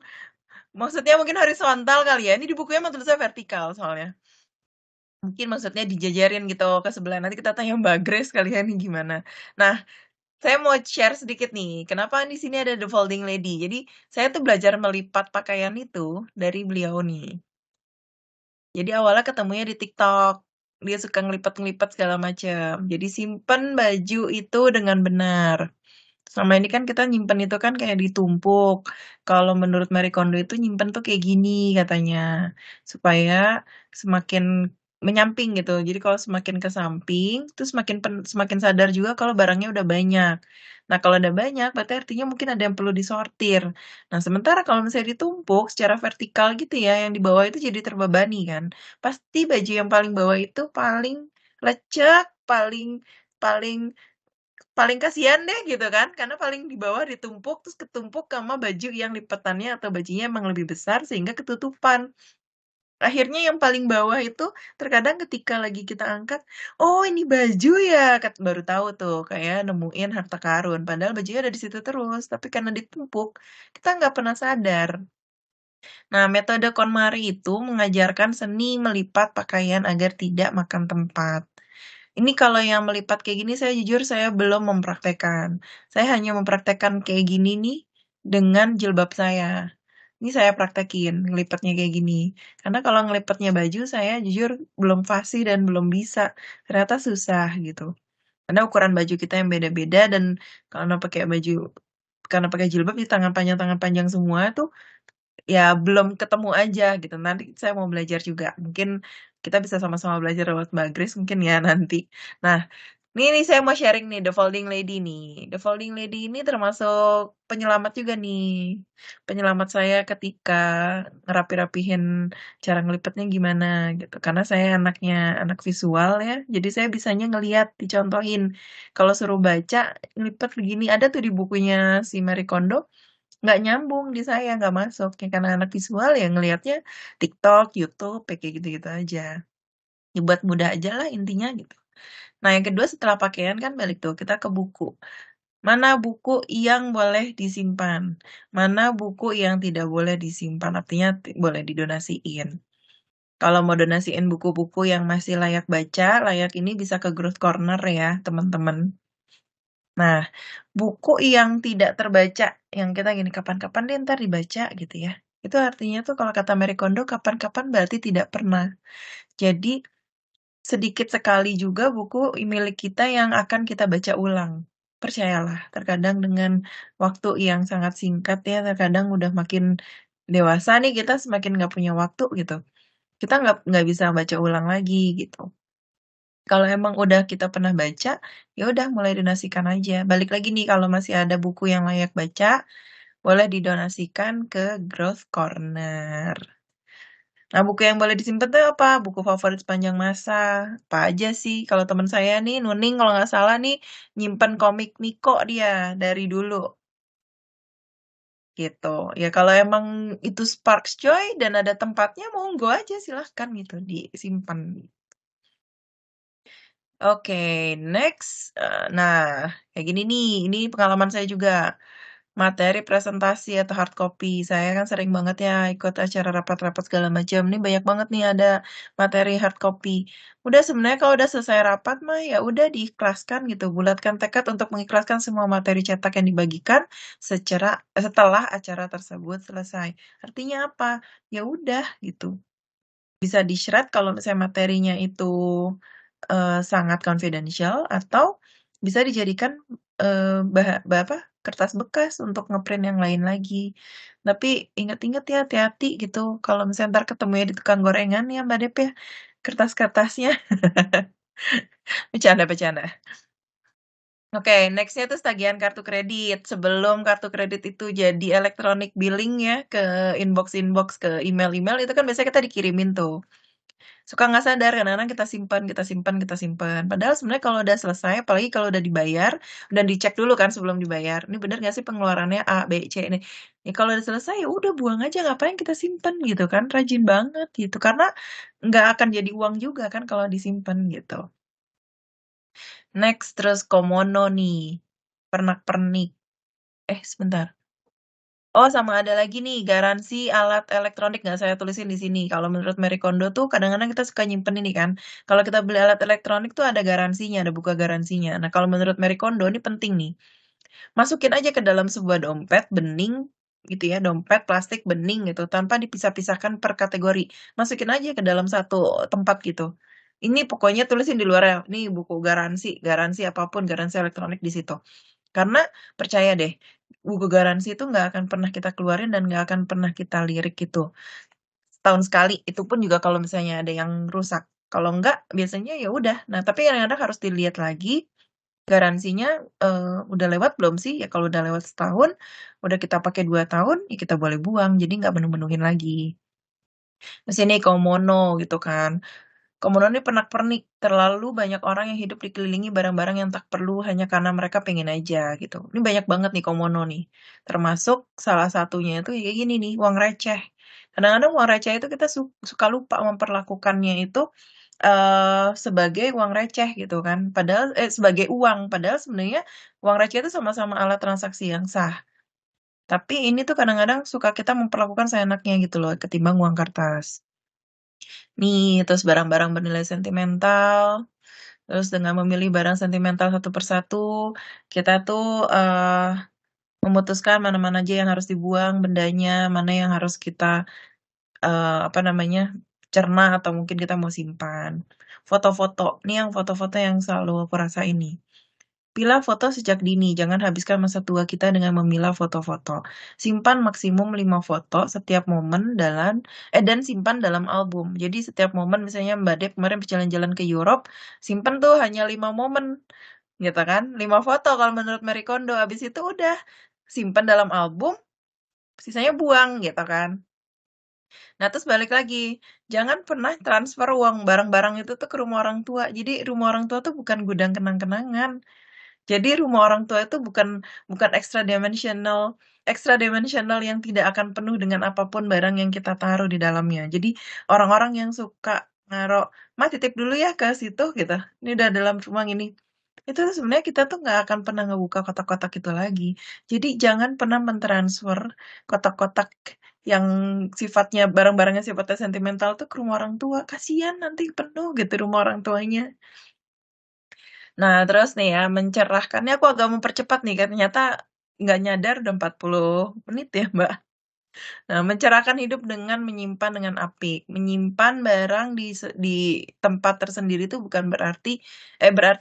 maksudnya mungkin horizontal kali ya. Ini di bukunya emang tulisnya vertikal soalnya. Mungkin maksudnya dijajarin gitu ke sebelah. Nanti kita tanya Mbak Grace kali ya nih gimana. Nah, saya mau share sedikit nih, kenapa di sini ada The Folding Lady. Jadi, saya tuh belajar melipat pakaian itu dari beliau nih. Jadi awalnya ketemunya di TikTok. Dia suka ngelipet-ngelipet segala macam. Jadi simpen baju itu dengan benar. Selama ini kan kita nyimpen itu kan kayak ditumpuk. Kalau menurut Marie Kondo itu nyimpen tuh kayak gini katanya. Supaya semakin menyamping gitu. Jadi kalau semakin ke samping, terus semakin sadar juga kalau barangnya udah banyak. Nah, kalau udah banyak, berarti artinya mungkin ada yang perlu disortir. Nah, sementara kalau misalnya ditumpuk secara vertikal gitu ya, yang di bawah itu jadi terbebani kan. Pasti baju yang paling bawah itu paling lecek, paling paling paling kasihan deh gitu kan, karena paling di bawah ditumpuk, terus ketumpuk sama baju yang lipatannya atau bajunya emang lebih besar sehingga ketutupan. Akhirnya yang paling bawah itu terkadang ketika lagi kita angkat, "Oh ini baju ya?" Baru tahu tuh kayak nemuin harta karun, padahal bajunya ada di situ terus, tapi karena ditumpuk, kita nggak pernah sadar. Nah, metode KonMari itu mengajarkan seni melipat pakaian agar tidak makan tempat. Ini kalau yang melipat kayak gini saya jujur saya belum mempraktekkan. Saya hanya mempraktekkan kayak gini nih dengan jilbab saya. Ini saya praktekin ngelipatnya kayak gini. Karena kalau ngelipatnya baju saya jujur belum fasih dan belum bisa. Ternyata susah gitu. Karena ukuran baju kita yang beda-beda dan karena pakai jilbab di tangan panjang semua tuh ya belum ketemu aja gitu. Nanti saya mau belajar juga. Mungkin kita bisa sama-sama belajar lewat Mbak Grace mungkin ya nanti. Nah, nih saya mau sharing nih The Folding Lady nih. The Folding Lady ini termasuk penyelamat juga nih. Penyelamat saya ketika ngerapi-rapihin cara ngelipetnya gimana gitu. Karena saya anak visual ya. Jadi saya bisanya ngeliat, dicontohin. Kalau suruh baca, ngelipet begini. Ada tuh di bukunya si Marie Kondo nggak nyambung di saya, nggak masuk. Ya karena anak visual ya ngelihatnya TikTok, YouTube, ya kayak gitu-gitu aja. Ya buat mudah aja lah intinya gitu. Nah yang kedua setelah pakaian kan balik tuh, kita ke buku. Mana buku yang boleh disimpan? Mana buku yang tidak boleh disimpan? Artinya boleh didonasiin. Kalau mau donasiin buku-buku yang masih layak baca, layak ini bisa ke Growth Corner ya, teman-teman. Nah, buku yang tidak terbaca, yang kita gini, kapan-kapan deh ntar dibaca gitu ya. Itu artinya tuh kalau kata Marie Kondo, kapan-kapan berarti tidak pernah. Jadi, sedikit sekali juga buku milik kita yang akan kita baca ulang. Percayalah, terkadang dengan waktu yang sangat singkat ya, terkadang udah makin dewasa nih kita semakin nggak punya waktu gitu. Kita nggak bisa baca ulang lagi gitu. Kalau emang udah kita pernah baca, ya udah mulai donasikan aja. Balik lagi nih kalau masih ada buku yang layak baca, boleh didonasikan ke Growth Corner. Nah, buku yang boleh disimpan tuh apa? Buku favorit sepanjang masa. Apa aja sih? Kalau teman saya nih, Nuning kalau nggak salah nih, nyimpen komik Niko dia dari dulu. gitu. Ya kalau emang itu sparks joy dan ada tempatnya, monggo aja silahkan gitu disimpan. Oke, next. Nah, kayak gini nih, ini pengalaman saya juga. Materi presentasi atau hard copy. Saya kan sering banget ya ikut acara rapat-rapat segala macam. Ini banyak banget nih ada materi hard copy. Udah sebenarnya kalau udah selesai rapat mah ya udah diikhlaskan gitu. Bulatkan tekad untuk mengikhlaskan semua materi cetak yang dibagikan setelah acara tersebut selesai. Artinya apa? Ya udah gitu. Bisa di-shred kalau misalnya materinya itu sangat confidential atau bisa dijadikan apa kertas bekas untuk ngeprint yang lain lagi. Tapi ingat-ingat ya hati-hati gitu kalau misalnya ntar ketemu ya di tukang gorengan ya Mbak Dep ya kertas-kertasnya. Bercanda-bercanda. Oke, nextnya tuh tagihan kartu kredit. Sebelum kartu kredit itu jadi electronic billing ya ke inbox-inbox, ke email-email itu kan biasanya kita dikirimin tuh. Suka nggak sadar kadang-kadang kita simpan kita simpan kita simpan. Padahal sebenarnya kalau udah selesai, apalagi kalau udah dibayar dan dicek dulu kan sebelum dibayar. Ini bener nggak sih pengeluarannya A, B, C ini? Ya kalau udah selesai ya udah buang aja ngapain kita simpan gitu kan? Rajin banget gitu. Karena nggak akan jadi uang juga kan kalau disimpan gitu. Next terus komono nih. Pernak-pernik. Sebentar. Oh, sama ada lagi nih, garansi alat elektronik nggak saya tulisin di sini. Kalau menurut Marie Kondo tuh kadang-kadang kita suka nyimpen ini kan. Kalau kita beli alat elektronik tuh ada garansinya, ada buka garansinya. Nah, kalau menurut Marie Kondo ini penting nih. Masukin aja ke dalam sebuah dompet bening gitu ya, dompet plastik bening gitu, tanpa dipisah-pisahkan per kategori. Masukin aja ke dalam satu tempat gitu. Ini pokoknya tulisin di luarnya, nih buku garansi, garansi apapun, garansi elektronik di situ. Karena percaya deh, buku garansi itu nggak akan pernah kita keluarin dan nggak akan pernah kita lirik gitu. Setahun sekali, itu pun juga kalau misalnya ada yang rusak. Kalau nggak, biasanya ya udah. Nah, tapi kadang-kadang harus dilihat lagi, garansinya udah lewat belum sih? Ya kalau udah lewat setahun, udah kita pakai 2 tahun, ya kita boleh buang. Jadi nggak menu-menuhin lagi. Terus ini komono gitu kan. Komodo ini pernak-pernik, terlalu banyak orang yang hidup dikelilingi barang-barang yang tak perlu hanya karena mereka pengen aja gitu. Ini banyak banget nih komodo nih. Termasuk salah satunya itu kayak gini nih, uang receh. Kadang-kadang uang receh itu kita suka lupa memperlakukannya itu sebagai uang receh gitu kan. Padahal sebagai uang, padahal sebenarnya uang receh itu sama-sama alat transaksi yang sah. Tapi ini tuh kadang-kadang suka kita memperlakukan seenaknya gitu loh ketimbang uang kertas. Nih, terus barang-barang bernilai sentimental. Terus dengan memilih barang sentimental satu persatu, kita tuh memutuskan mana-mana aja yang harus dibuang bendanya, mana yang harus kita apa namanya cerna atau mungkin kita mau simpan. Foto-foto, nih yang foto-foto yang selalu aku rasa ini. Pilah foto sejak dini, jangan habiskan masa tua kita dengan memilah foto-foto. Simpan maksimum 5 foto setiap momen dan simpan dalam album. Jadi setiap momen misalnya Mbak Dep kemarin berjalan-jalan ke Europe, simpan tuh hanya 5 momen, gitu kan? 5 foto kalau menurut Marie Kondo. Habis itu udah simpan dalam album, sisanya buang gitu kan. Nah, terus balik lagi, jangan pernah transfer uang barang-barang itu tuh ke rumah orang tua. Jadi rumah orang tua tuh bukan gudang kenang-kenangan. Jadi rumah orang tua itu bukan bukan extra dimensional yang tidak akan penuh dengan apapun barang yang kita taruh di dalamnya. Jadi orang-orang yang suka naruh, "Ma titip dulu ya ke situ," gitu. "Ini udah dalam rumah ini." Itu tuh sebenarnya kita tuh nggak akan pernah ngebuka kotak-kotak itu lagi. Jadi jangan pernah mentransfer kotak-kotak yang sifatnya barang-barangnya sifatnya sentimental tuh ke rumah orang tua. Kasihan nanti penuh gitu rumah orang tuanya. Nah, terus nih ya, mencerahkannya aku agak mempercepat nih, kan ternyata nggak nyadar udah 40 menit ya, Mbak. Nah, mencerahkan hidup dengan menyimpan dengan apik. Menyimpan barang di tempat tersendiri itu bukan berarti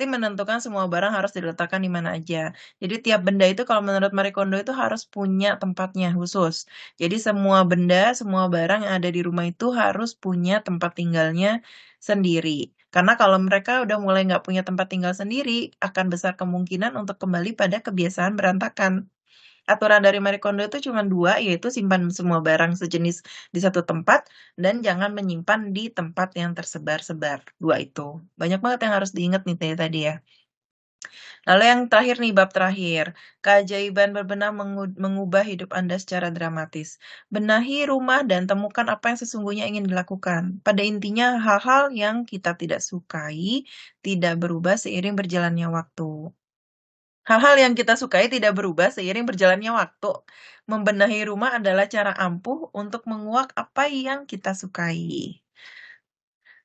menentukan semua barang harus diletakkan di mana aja. Jadi tiap benda itu kalau menurut Marie Kondo itu harus punya tempatnya khusus. Jadi semua benda, semua barang yang ada di rumah itu harus punya tempat tinggalnya sendiri. Karena kalau mereka udah mulai nggak punya tempat tinggal sendiri, akan besar kemungkinan untuk kembali pada kebiasaan berantakan. Aturan dari Marie Kondo itu cuma 2, yaitu simpan semua barang sejenis di satu tempat dan jangan menyimpan di tempat yang tersebar-sebar. 2 itu. Banyak banget yang harus diingat nih tadi ya. Lalu yang terakhir nih, bab terakhir. Keajaiban berbenah mengubah hidup Anda secara dramatis. Benahi rumah dan temukan apa yang sesungguhnya ingin dilakukan. Pada intinya, hal-hal yang kita tidak sukai tidak berubah seiring berjalannya waktu. Hal-hal yang kita sukai tidak berubah seiring berjalannya waktu. Membenahi rumah adalah cara ampuh untuk menguak apa yang kita sukai.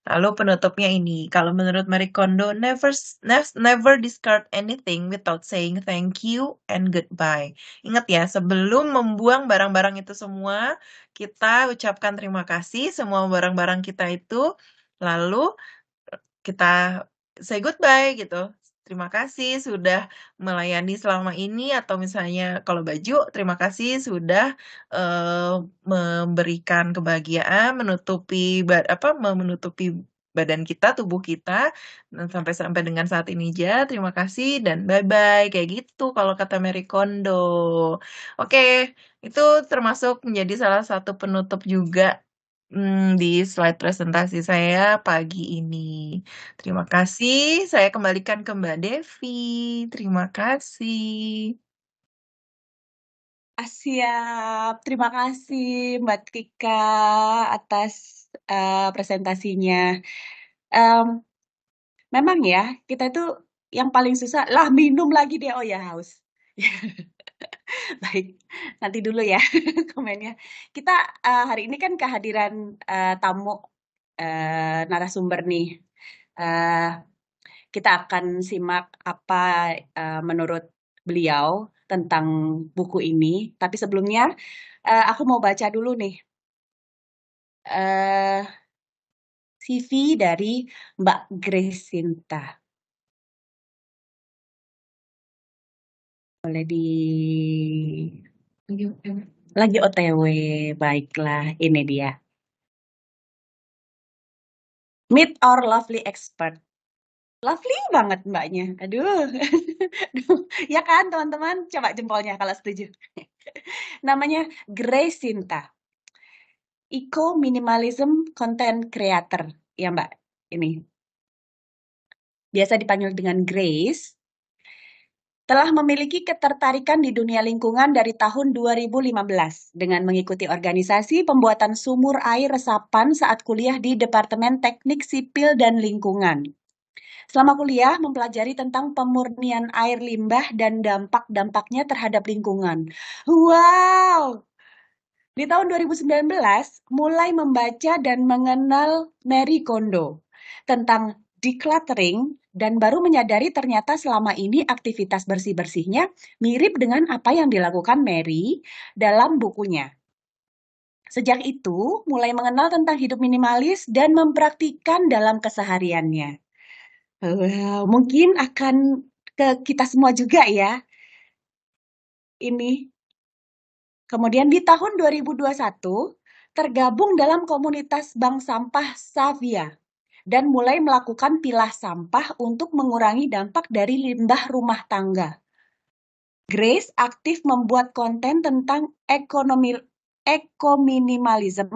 Lalu penutupnya ini, kalau menurut Marie Kondo, never discard anything without saying thank you and goodbye. Ingat ya, sebelum membuang barang-barang itu semua, kita ucapkan terima kasih semua barang-barang kita itu, lalu kita say goodbye gitu. Terima kasih sudah melayani selama ini, atau misalnya kalau baju, terima kasih sudah memberikan kebahagiaan, menutupi menutupi badan kita, tubuh kita, dan sampai dengan saat ini aja. Terima kasih dan bye bye kayak gitu kalau kata Marie Kondo. Oke, itu termasuk menjadi salah satu penutup juga di slide presentasi saya pagi ini. Terima kasih, saya kembalikan ke Mbak Devi. Terima kasih. Siap, terima kasih Mbak Tika atas presentasinya. Memang ya, kita itu yang paling susah lah minum lagi deh. Oh ya, haus. Baik, nanti dulu ya komennya. Kita hari ini kan kehadiran tamu narasumber nih. Kita akan simak apa menurut beliau tentang buku ini. Tapi sebelumnya aku mau baca dulu nih CV dari Mbak Gracinta. Boleh lagi OTW, baiklah, ini dia. Meet our lovely expert. Lovely banget mbaknya, aduh. Ya kan teman-teman, coba jempolnya kalau setuju. Namanya Gracinta, Eco Minimalism Content Creator, ya mbak, ini. Biasa dipanggil dengan Grace. Telah memiliki ketertarikan di dunia lingkungan dari tahun 2015 dengan mengikuti organisasi pembuatan sumur air resapan saat kuliah di Departemen Teknik Sipil dan Lingkungan. Selama kuliah mempelajari tentang pemurnian air limbah dan dampak-dampaknya terhadap lingkungan. Wow! Di tahun 2019 mulai membaca dan mengenal Marie Kondo tentang decluttering dan baru menyadari ternyata selama ini aktivitas bersih-bersihnya mirip dengan apa yang dilakukan Mary dalam bukunya. Sejak itu, mulai mengenal tentang hidup minimalis dan mempraktikkan dalam kesehariannya. Wow, mungkin akan ke kita semua juga ya. Ini. Kemudian di tahun 2021, tergabung dalam komunitas bank sampah Savia dan mulai melakukan pilah sampah untuk mengurangi dampak dari limbah rumah tangga. Grace aktif membuat konten tentang ekominimalism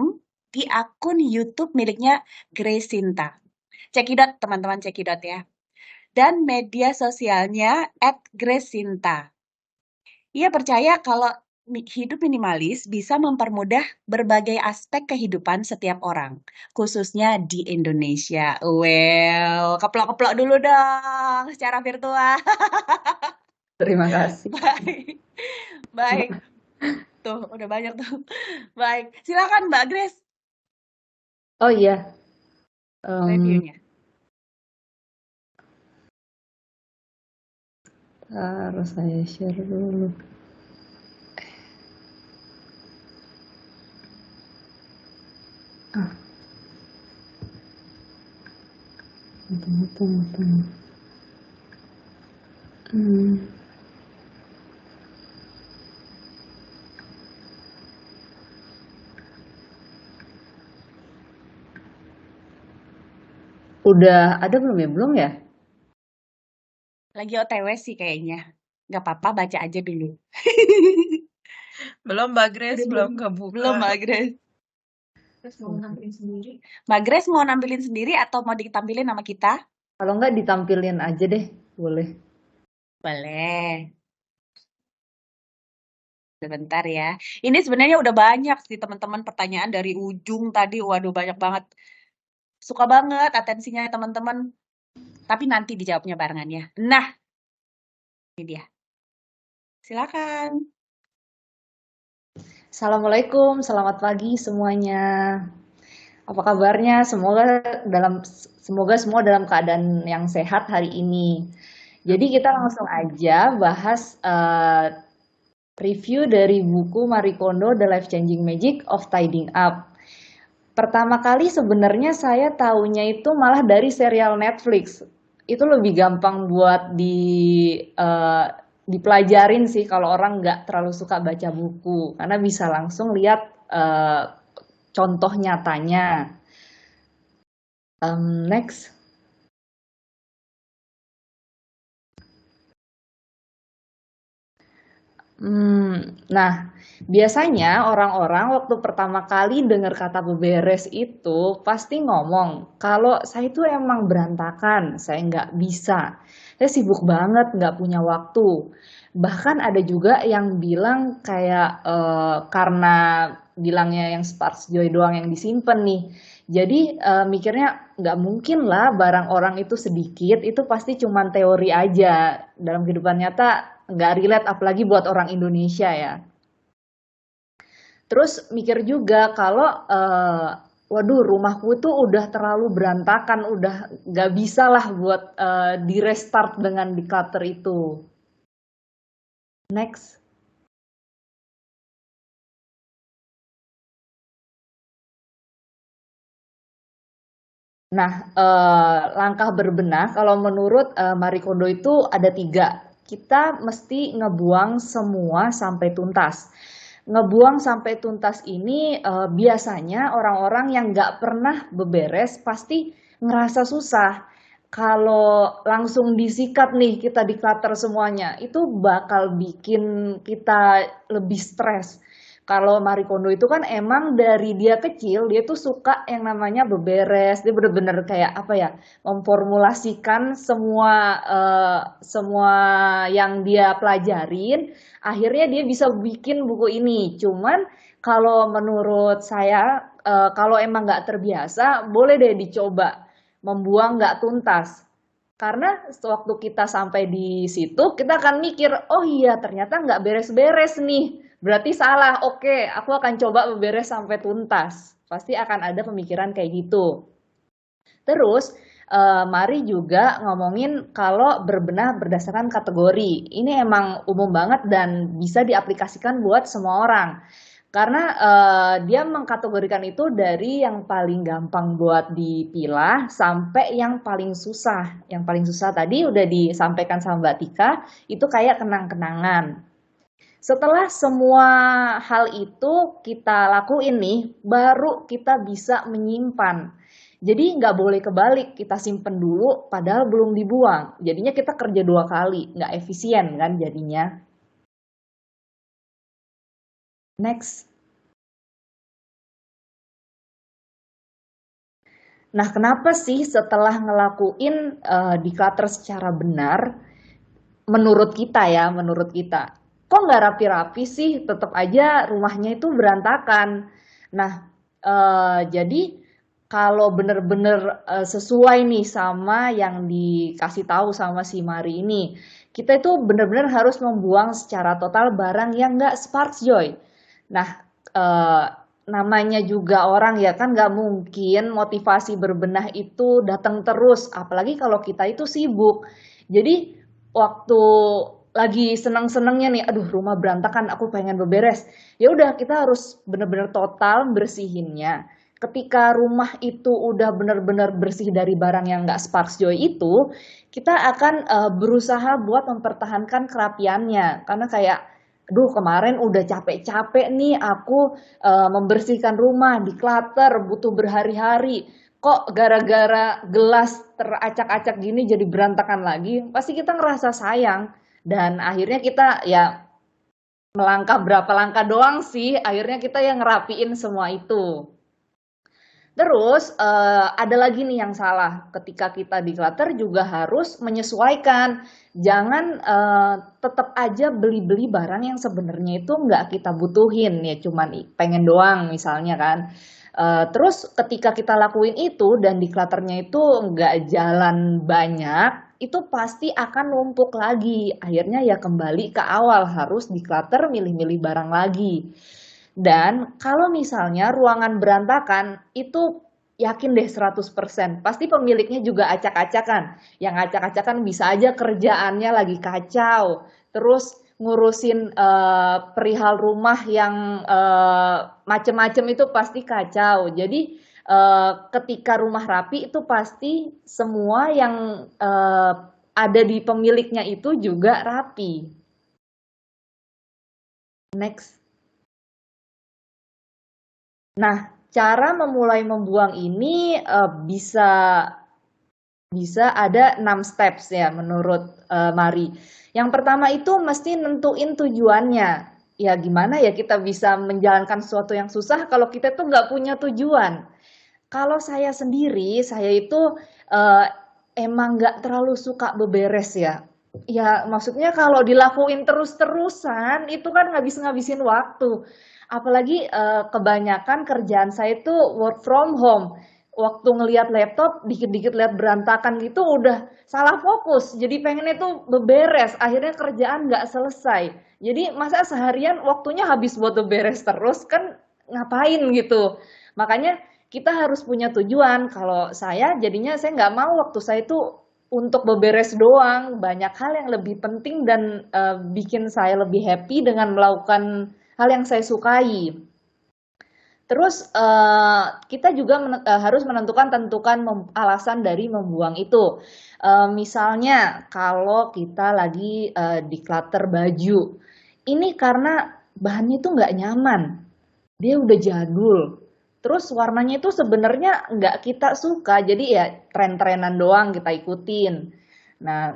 di akun YouTube miliknya Gracinta. Cekidot teman-teman, cekidot ya. Dan media sosialnya @Gracinta. Ia percaya kalau hidup minimalis bisa mempermudah berbagai aspek kehidupan setiap orang, khususnya di Indonesia. Well, keplok-keplok dulu dong secara virtual. Terima kasih. Baik, baik. Tuh, udah banyak tuh. Baik, silakan Mbak Grace. Oh iya, Reviewnya. harus saya share dulu. Tunggu. Udah ada belum ya? Belum ya? Lagi OTW sih kayaknya. Nggak apa-apa, baca aja dulu. Belum Mbak Grace, belum kebuka. Belum Mbak Grace. Mau nampilin sendiri. Mbak Grace mau nampilin sendiri atau mau ditampilin sama kita? Kalau nggak ditampilin aja deh, boleh. Boleh. Sebentar ya. Ini sebenarnya udah banyak sih teman-teman pertanyaan dari ujung tadi. Waduh, banyak banget. Suka banget atensinya teman-teman. Tapi nanti dijawabnya barengan ya. Nah, ini dia. Silakan. Assalamualaikum, selamat pagi semuanya. Apa kabarnya? Semoga semua dalam keadaan yang sehat hari ini. Jadi kita langsung aja bahas review dari buku Marie Kondo The Life Changing Magic of Tidying Up. Pertama kali sebenarnya saya taunya itu malah dari serial Netflix. Itu lebih gampang buat dipelajarin sih kalau orang nggak terlalu suka baca buku, karena bisa langsung lihat contoh nyatanya. Next. Nah, biasanya orang-orang waktu pertama kali dengar kata beberes itu pasti ngomong, kalau saya itu emang berantakan, saya nggak bisa. Saya sibuk banget, nggak punya waktu. Bahkan ada juga yang bilang kayak karena bilangnya yang Sparks Joy doang yang disimpan nih. Jadi mikirnya nggak mungkin lah barang orang itu sedikit, itu pasti cuman teori aja. Dalam kehidupan nyata nggak relate apalagi buat orang Indonesia ya. Terus mikir juga kalau waduh rumahku tuh udah terlalu berantakan, udah nggak bisa lah buat di restart dengan declutter itu. Next. Nah, langkah berbenah kalau menurut Marie Kondo itu ada 3. Kita mesti ngebuang semua sampai tuntas. Ngebuang sampai tuntas ini biasanya orang-orang yang nggak pernah beberes pasti ngerasa susah. Kalau langsung disikat nih kita declutter semuanya, itu bakal bikin kita lebih stres. Kalau Marie Kondo itu kan emang dari dia kecil dia tuh suka yang namanya beberes. Dia bener-bener kayak apa ya, memformulasikan semua yang dia pelajarin. Akhirnya dia bisa bikin buku ini. Cuman kalau menurut saya kalau emang nggak terbiasa, boleh deh dicoba membuang nggak tuntas. Karena waktu kita sampai di situ, kita akan mikir, oh iya ternyata nggak beres-beres nih. Berarti salah, oke aku akan coba beberes sampai tuntas. Pasti akan ada pemikiran kayak gitu. Terus, mari juga ngomongin kalau berbenah berdasarkan kategori. Ini emang umum banget dan bisa diaplikasikan buat semua orang. Karena dia mengkategorikan itu dari yang paling gampang buat dipilah sampai yang paling susah. Yang paling susah tadi udah disampaikan sama Mbak Tika, itu kayak kenang-kenangan. Setelah semua hal itu kita lakuin nih, baru kita bisa menyimpan. Jadi nggak boleh kebalik, kita simpen dulu padahal belum dibuang. Jadinya kita kerja 2 kali, nggak efisien kan jadinya. Next. Nah, kenapa sih setelah ngelakuin declutter secara benar, menurut kita, kok nggak rapi-rapi sih, tetap aja rumahnya itu berantakan. Nah, jadi kalau bener-bener sesuai nih sama yang dikasih tahu sama si Mari ini, kita itu bener-bener harus membuang secara total barang yang nggak sparks joy. Nah, namanya juga orang ya kan nggak mungkin motivasi berbenah itu datang terus, apalagi kalau kita itu sibuk. Jadi waktu lagi senang-senangnya nih, aduh rumah berantakan, aku pengen beberes. Ya udah kita harus bener-bener total bersihinnya. Ketika rumah itu udah bener-bener bersih dari barang yang nggak sparks joy itu, kita akan berusaha buat mempertahankan kerapiannya. Karena kayak aduh kemarin udah capek-capek nih aku membersihkan rumah, declutter, butuh berhari-hari. Kok gara-gara gelas teracak-acak gini jadi berantakan lagi? Pasti kita ngerasa sayang. Dan akhirnya kita ya melangkah berapa langkah doang sih, akhirnya kita yang ngerapiin semua itu. Terus ada lagi nih yang salah, ketika kita declutter juga harus menyesuaikan. Jangan tetap aja beli-beli barang yang sebenarnya itu nggak kita butuhin, ya cuman pengen doang misalnya kan. Terus ketika kita lakuin itu dan declutternya itu nggak jalan banyak, itu pasti akan numpuk lagi. Akhirnya ya kembali ke awal, harus declutter, milih-milih barang lagi. Dan kalau misalnya ruangan berantakan, itu yakin deh 100%. Pasti pemiliknya juga acak-acakan. Yang acak-acakan bisa aja kerjaannya lagi kacau. Terus ngurusin perihal rumah yang macem-macem itu pasti kacau. Jadi ketika rumah rapi itu pasti semua yang ada di pemiliknya itu juga rapi. Next. Nah, cara memulai membuang ini bisa ada 6 steps ya menurut Mari. Yang pertama itu mesti nentuin tujuannya. Ya gimana ya kita bisa menjalankan sesuatu yang susah kalau kita tuh nggak punya tujuan. Kalau saya sendiri, saya itu emang nggak terlalu suka beberes ya. Ya maksudnya kalau dilakuin terus-terusan itu kan ngabis-ngabisin waktu. Apalagi kebanyakan kerjaan saya itu work from home. Waktu ngelihat laptop, dikit-dikit lihat berantakan gitu udah salah fokus. Jadi pengennya tuh beberes, akhirnya kerjaan nggak selesai. Jadi masa seharian waktunya habis buat beberes terus kan ngapain gitu. Makanya kita harus punya tujuan. Kalau saya jadinya saya nggak mau waktu saya itu untuk beberes doang. Banyak hal yang lebih penting dan bikin saya lebih happy dengan melakukan hal yang saya sukai. Terus kita juga harus tentukan alasan dari membuang itu. Misalnya kalau kita lagi declutter baju, ini karena bahannya itu nggak nyaman, dia udah jadul. Terus warnanya itu sebenarnya nggak kita suka, jadi ya tren-trenan doang kita ikutin. Nah,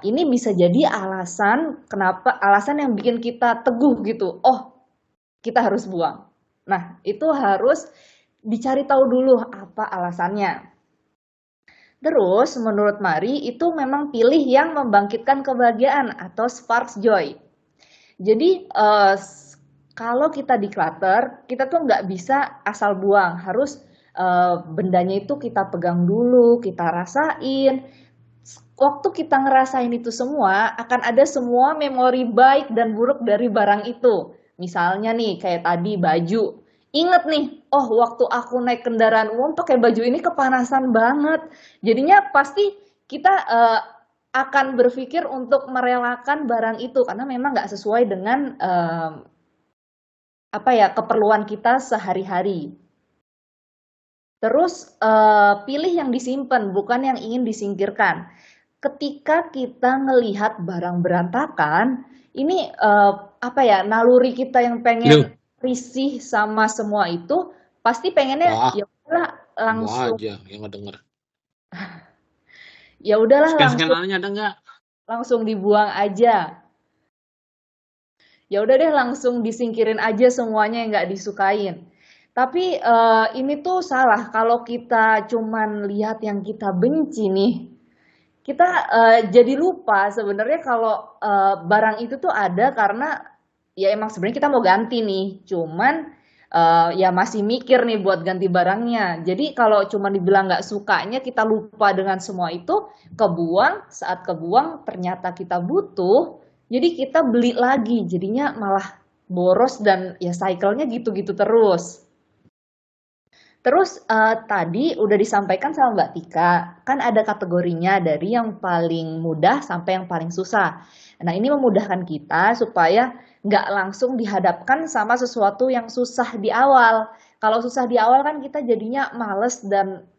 ini bisa jadi alasan yang bikin kita teguh gitu. Oh, kita harus buang. Nah, itu harus dicari tahu dulu apa alasannya. Terus, menurut Mari, itu memang pilih yang membangkitkan kebahagiaan atau sparks joy. Jadi, kalau kita declutter, kita tuh nggak bisa asal buang. Harus bendanya itu kita pegang dulu, kita rasain. Waktu kita ngerasain itu semua, akan ada semua memori baik dan buruk dari barang itu. Misalnya nih, kayak tadi baju. Ingat nih, oh waktu aku naik kendaraan umum pakai baju ini kepanasan banget. Jadinya pasti kita akan berpikir untuk merelakan barang itu karena memang nggak sesuai dengan keperluan kita sehari-hari. Terus pilih yang disimpan, bukan yang ingin disingkirkan. Ketika kita ngelihat barang berantakan, ini naluri kita yang pengen risih sama semua itu pasti pengennya ya udahlah langsung aja yang ngedenger. Ya udahlah langsung dibuang aja. Ya udah deh langsung disingkirin aja semuanya yang nggak disukain. Tapi ini tuh salah kalau kita cuman lihat yang kita benci nih. Kita jadi lupa sebenarnya kalau barang itu tuh ada karena ya emang sebenarnya kita mau ganti nih, cuman ya masih mikir nih buat ganti barangnya. Jadi kalau cuma dibilang nggak sukanya, kita lupa dengan semua itu, saat kebuang ternyata kita butuh, jadi kita beli lagi, jadinya malah boros dan ya cycle-nya gitu-gitu terus. Terus tadi udah disampaikan sama Mbak Tika, kan ada kategorinya dari yang paling mudah sampai yang paling susah. Nah ini memudahkan kita supaya nggak langsung dihadapkan sama sesuatu yang susah di awal. Kalau susah di awal kan kita jadinya males dan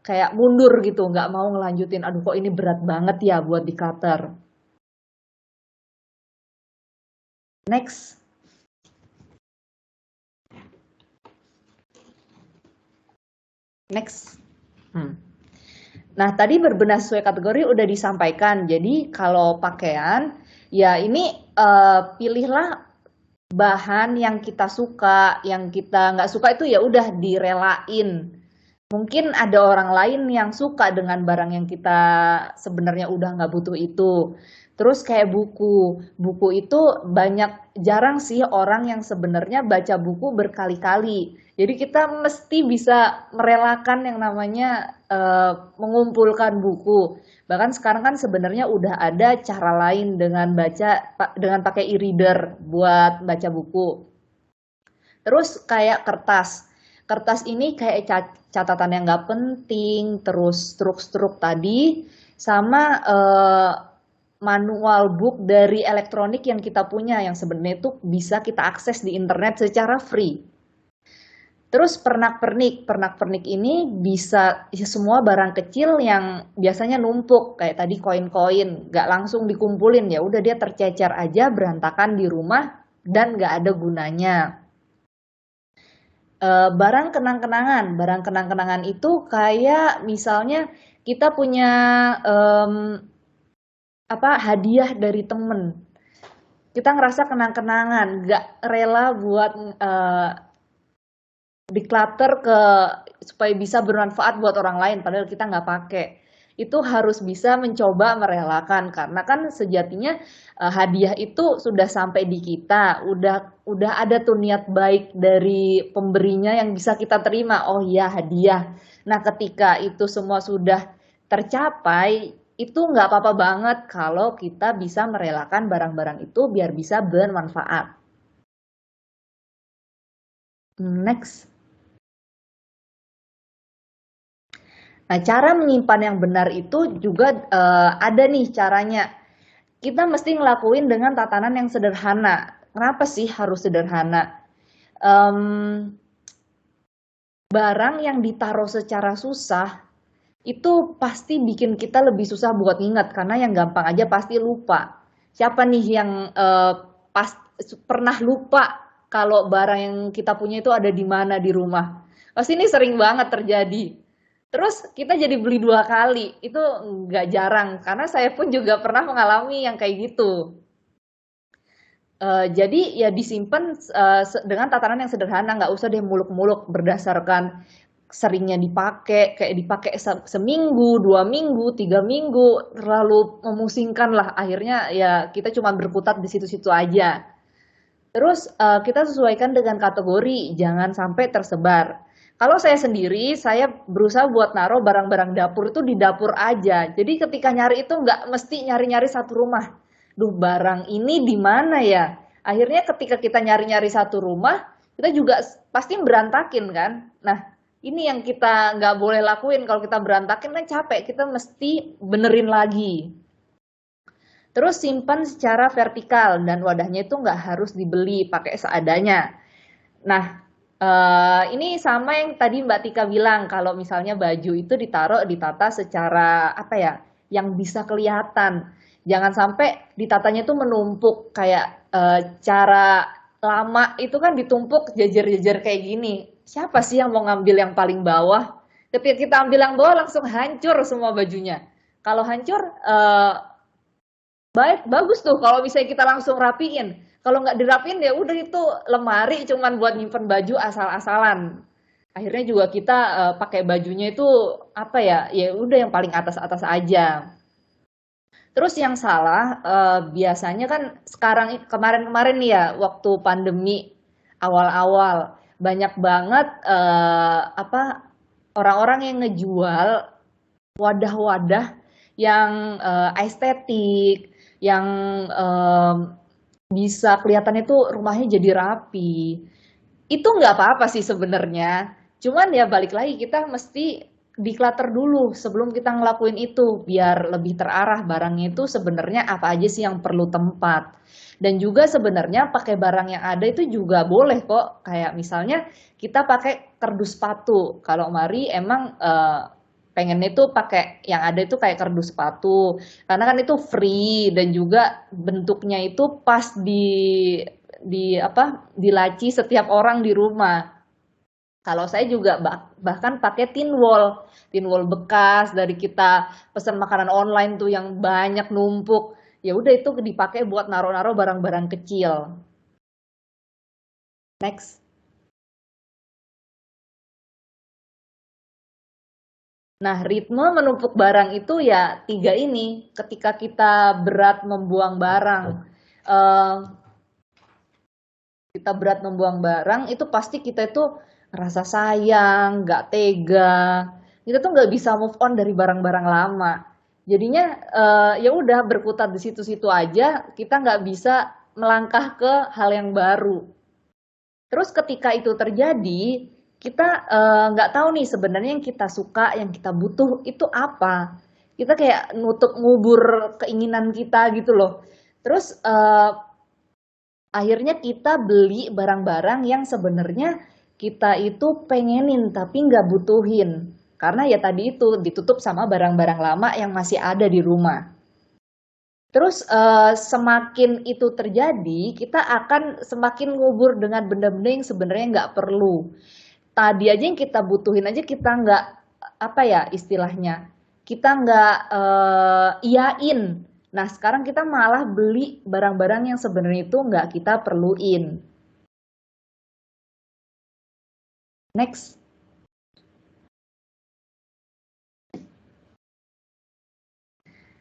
kayak mundur gitu, nggak mau ngelanjutin. Aduh kok ini berat banget ya buat declutter. Next. Nah, tadi berbenah sesuai kategori udah disampaikan. Jadi kalau pakaian, ya ini pilihlah bahan yang kita suka, yang kita nggak suka itu ya udah direlain. Mungkin ada orang lain yang suka dengan barang yang kita sebenarnya udah nggak butuh itu. Terus kayak buku, buku itu jarang sih orang yang sebenarnya baca buku berkali-kali. Jadi kita mesti bisa merelakan yang namanya mengumpulkan buku. Bahkan sekarang kan sebenarnya udah ada cara lain dengan pakai e-reader buat baca buku. Terus kayak kertas. Kertas ini kayak catatan yang nggak penting, terus struk-struk tadi, sama manual book dari elektronik yang kita punya, yang sebenarnya itu bisa kita akses di internet secara free. Terus pernak-pernik ini bisa ya semua barang kecil yang biasanya numpuk, kayak tadi koin-koin, nggak langsung dikumpulin, ya udah dia tercecer aja berantakan di rumah dan nggak ada gunanya. Barang kenang-kenangan itu kayak misalnya kita punya hadiah dari temen, kita ngerasa kenang-kenangan, nggak rela buat declutter supaya bisa bermanfaat buat orang lain, padahal kita nggak pakai. Itu harus bisa mencoba merelakan, karena kan sejatinya hadiah itu sudah sampai di kita, udah ada tuh niat baik dari pemberinya yang bisa kita terima. Oh iya, hadiah. Nah, ketika itu semua sudah tercapai, itu nggak apa-apa banget kalau kita bisa merelakan barang-barang itu biar bisa bermanfaat. Next. Nah, cara menyimpan yang benar itu juga ada nih caranya. Kita mesti ngelakuin dengan tatanan yang sederhana. Kenapa sih harus sederhana? Barang yang ditaruh secara susah itu pasti bikin kita lebih susah buat nginget, karena yang gampang aja pasti lupa. Siapa nih yang pernah lupa kalau barang yang kita punya itu ada di mana di rumah? Pasti ini sering banget terjadi. Terus kita jadi beli 2 kali, itu nggak jarang, karena saya pun juga pernah mengalami yang kayak gitu. Jadi ya disimpan dengan tatanan yang sederhana, nggak usah deh muluk-muluk berdasarkan seringnya dipakai, kayak dipakai seminggu, 2 minggu, 3 minggu, terlalu memusingkan lah. Akhirnya ya kita cuma berkutat di situ-situ aja. Terus kita sesuaikan dengan kategori, jangan sampai tersebar. Kalau saya sendiri, saya berusaha buat naruh barang-barang dapur itu di dapur aja. Jadi ketika nyari itu nggak mesti nyari-nyari satu rumah. Duh, barang ini di mana ya? Akhirnya ketika kita nyari-nyari satu rumah, kita juga pasti berantakin kan? Nah, ini yang kita nggak boleh lakuin. Kalau kita berantakin kan capek, kita mesti benerin lagi. Terus simpan secara vertikal dan wadahnya itu nggak harus dibeli, pakai seadanya. Nah, ini sama yang tadi Mbak Tika bilang, kalau misalnya baju itu ditata secara apa ya, yang bisa kelihatan. Jangan sampai ditatanya itu menumpuk kayak cara lama itu kan ditumpuk jejer-jejer kayak gini. Siapa sih yang mau ngambil yang paling bawah? Ketika kita ambil yang bawah langsung hancur semua bajunya. Kalau hancur bagus tuh kalau misalnya kita langsung rapiin. Kalau nggak dirapiin ya udah itu lemari cuman buat nyimpen baju asal-asalan. Akhirnya juga kita pakai bajunya itu apa ya? Ya udah yang paling atas-atas aja. Terus yang salah biasanya kan kemarin-kemarin nih ya, waktu pandemi awal-awal banyak banget orang-orang yang ngejual wadah-wadah yang estetik, yang bisa kelihatannya tuh rumahnya jadi rapi. Itu nggak apa-apa sih sebenarnya. Cuman ya balik lagi, kita mesti declutter dulu sebelum kita ngelakuin itu, biar lebih terarah barangnya itu sebenarnya apa aja sih yang perlu tempat. Dan juga sebenarnya pakai barang yang ada itu juga boleh kok. Kayak misalnya kita pakai kardus sepatu. Kalau Mari emang pengennya itu pakai yang ada itu kayak kardus sepatu, karena kan itu free dan juga bentuknya itu pas di laci setiap orang di rumah. Kalau saya juga bahkan pakai tin wall bekas dari kita pesan makanan online tuh yang banyak numpuk, ya udah itu dipakai buat naruh-naruh barang-barang kecil. Next. Nah, ritme menumpuk barang itu ya 3 ini. Ketika kita berat membuang barang, eh, itu pasti kita itu ngerasa sayang, nggak tega. Kita tuh nggak bisa move on dari barang-barang lama. Jadinya ya udah berkutat di situ-situ aja. Kita nggak bisa melangkah ke hal yang baru. Terus ketika itu terjadi, kita nggak tahu nih sebenarnya yang kita suka, yang kita butuh itu apa. Kita kayak nutup ngubur keinginan kita gitu loh. Terus akhirnya kita beli barang-barang yang sebenarnya kita itu pengenin tapi nggak butuhin. Karena ya tadi itu ditutup sama barang-barang lama yang masih ada di rumah. Terus semakin itu terjadi, kita akan semakin ngubur dengan benda-benda yang sebenarnya nggak perlu. Tadi aja yang kita butuhin aja kita nggak, apa ya istilahnya, kita nggak iyain. Nah sekarang kita malah beli barang-barang yang sebenarnya itu nggak kita perluin. Next.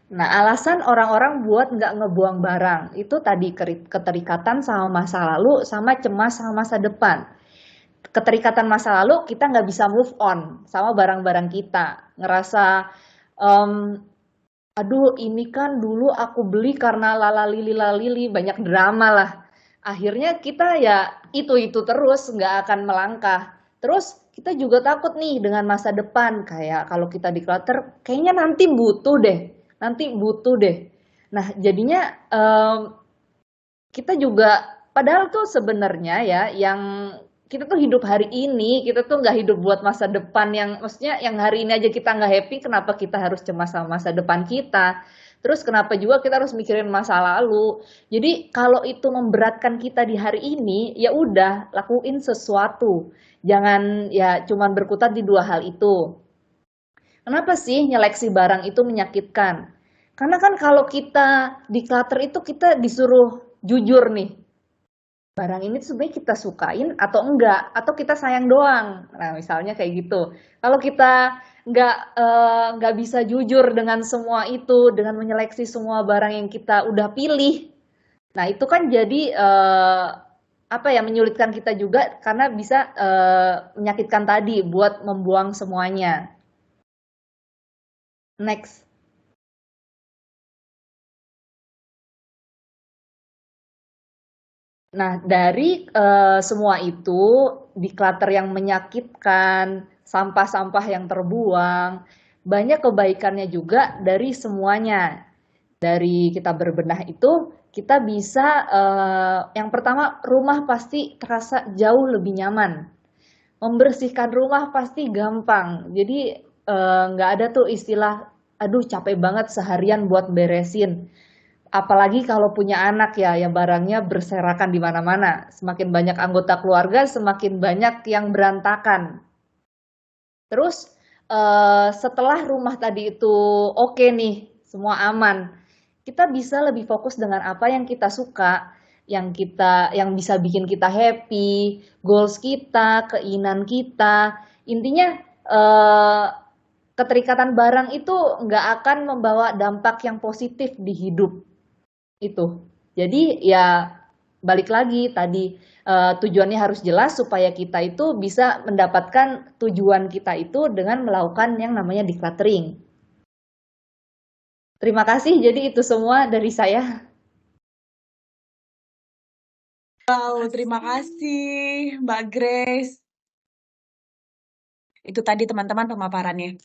Nah, alasan orang-orang buat nggak ngebuang barang itu tadi keterikatan sama masa lalu, sama cemas sama masa depan. Keterikatan masa lalu kita nggak bisa move on sama barang-barang kita. Ngerasa, aduh ini kan dulu aku beli karena lala lili, banyak drama lah. Akhirnya kita ya itu terus nggak akan melangkah. Terus kita juga takut nih dengan masa depan. Kayak kalau kita declutter, kayaknya nanti butuh deh. Nah, jadinya kita juga padahal tuh sebenarnya ya yang kita tuh hidup hari ini, kita tuh nggak hidup buat masa depan yang maksudnya yang hari ini aja kita nggak happy, kenapa kita harus cemas sama masa depan kita? Terus kenapa juga kita harus mikirin masa lalu? Jadi kalau itu memberatkan kita di hari ini, ya udah lakuin sesuatu. Jangan ya cuman berkutat di 2 hal itu. Kenapa sih nyeleksi barang itu menyakitkan? Karena kan kalau kita declutter itu kita disuruh jujur nih. Barang ini sebenarnya kita sukain atau enggak, atau kita sayang doang. Nah, misalnya kayak gitu. Kalau kita nggak bisa jujur dengan semua itu, dengan menyeleksi semua barang yang kita udah pilih. Nah, itu kan jadi apa ya menyulitkan kita juga karena bisa menyakitkan tadi buat membuang semuanya. Next. Nah, dari semua itu, declutter yang menyakitkan, sampah-sampah yang terbuang, banyak kebaikannya juga dari semuanya. Dari kita berbenah itu, kita bisa, yang pertama, rumah pasti terasa jauh lebih nyaman. Membersihkan rumah pasti gampang. Jadi, nggak ada tuh istilah, aduh capek banget seharian buat beresin. Apalagi kalau punya anak ya, yang barangnya berserakan di mana-mana. Semakin banyak anggota keluarga, semakin banyak yang berantakan. Terus setelah rumah tadi itu oke nih, semua aman, kita bisa lebih fokus dengan apa yang kita suka, yang bisa bikin kita happy, goals kita, keinginan kita. Intinya keterikatan barang itu nggak akan membawa dampak yang positif di hidup itu. Jadi ya balik lagi tadi tujuannya harus jelas supaya kita itu bisa mendapatkan tujuan kita itu dengan melakukan yang namanya decluttering. Terima kasih. Jadi itu semua dari saya. Wow, terima kasih Mbak Grace. Itu tadi teman-teman pemaparannya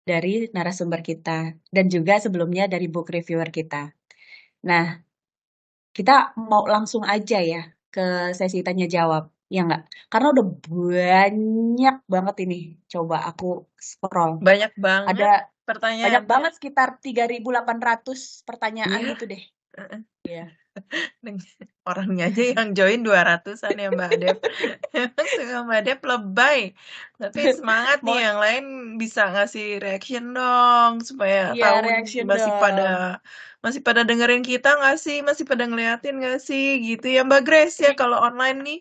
dari narasumber kita dan juga sebelumnya dari book reviewer kita. Nah, kita mau langsung aja ya ke sesi tanya jawab, ya nggak? Karena udah banyak banget ini. Coba aku scroll. Banyak banget Ada pertanyaan. banyak banget sekitar 3.800 pertanyaan Iya. gitu deh. Iya. Orangnya aja yang join 200-an ya Mbak Dev. Emang suka Mbak Dev lebay. Tapi semangat nih yang lain bisa ngasih reaction dong supaya Iya, tahu reaction masih pada dengerin kita nggak sih, masih pada ngeliatin nggak sih, gitu ya Mbak Grace ya kalau online nih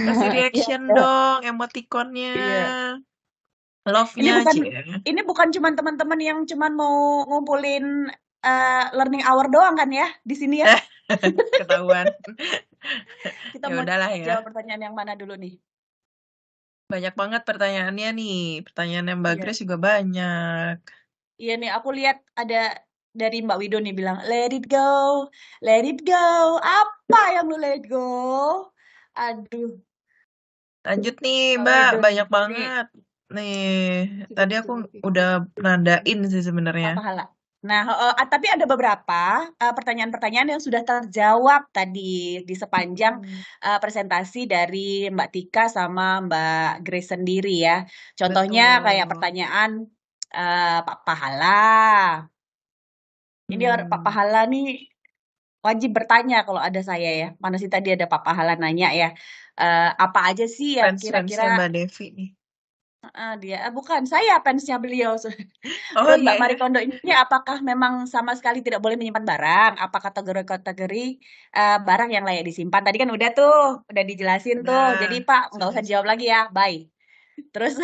kasih reaction dong emotikonnya. Iya. Ini Love-nya bukan Cie. ini bukan cuman teman-teman yang cuman mau ngumpulin learning hour doang kan ya di sini ya. Ketahuan. Kita Ya mau udahlah ya. jawab pertanyaan yang mana dulu nih? Banyak banget pertanyaannya nih. Pertanyaannya Mbak Iya. Grace juga banyak. Iya nih, aku lihat ada dari Mbak Wido nih bilang, let it go, let it go. Apa yang lu let go? Aduh, Lanjut nih Mbak Mbak, Wido nih. banyak Nih, banget. Nih, tadi aku udah nandain sih Pak sebenarnya. Pahala. Nah, tapi ada beberapa pertanyaan-pertanyaan yang sudah terjawab tadi di sepanjang presentasi dari Mbak Tika sama Mbak Grace sendiri ya. Contohnya kayak Betul. pertanyaan Pak Pahala. Ini Pak Hmm, Pahala nih wajib bertanya kalau ada saya ya. Mana sih tadi ada Pak Pahala nanya ya. Apa aja sih yang fans-fansnya kira-kira Mbak Devi nih. dia bukan saya fansnya beliau. Oh Terus Mbak iya. Marie Kondo ini apakah memang sama sekali tidak boleh menyimpan barang? Apa kategori-kategori barang yang layak disimpan? Tadi kan udah tuh, udah dijelasin tuh. Jadi Udah, Pak nggak usah sudah. dijawab lagi ya, bye. Terus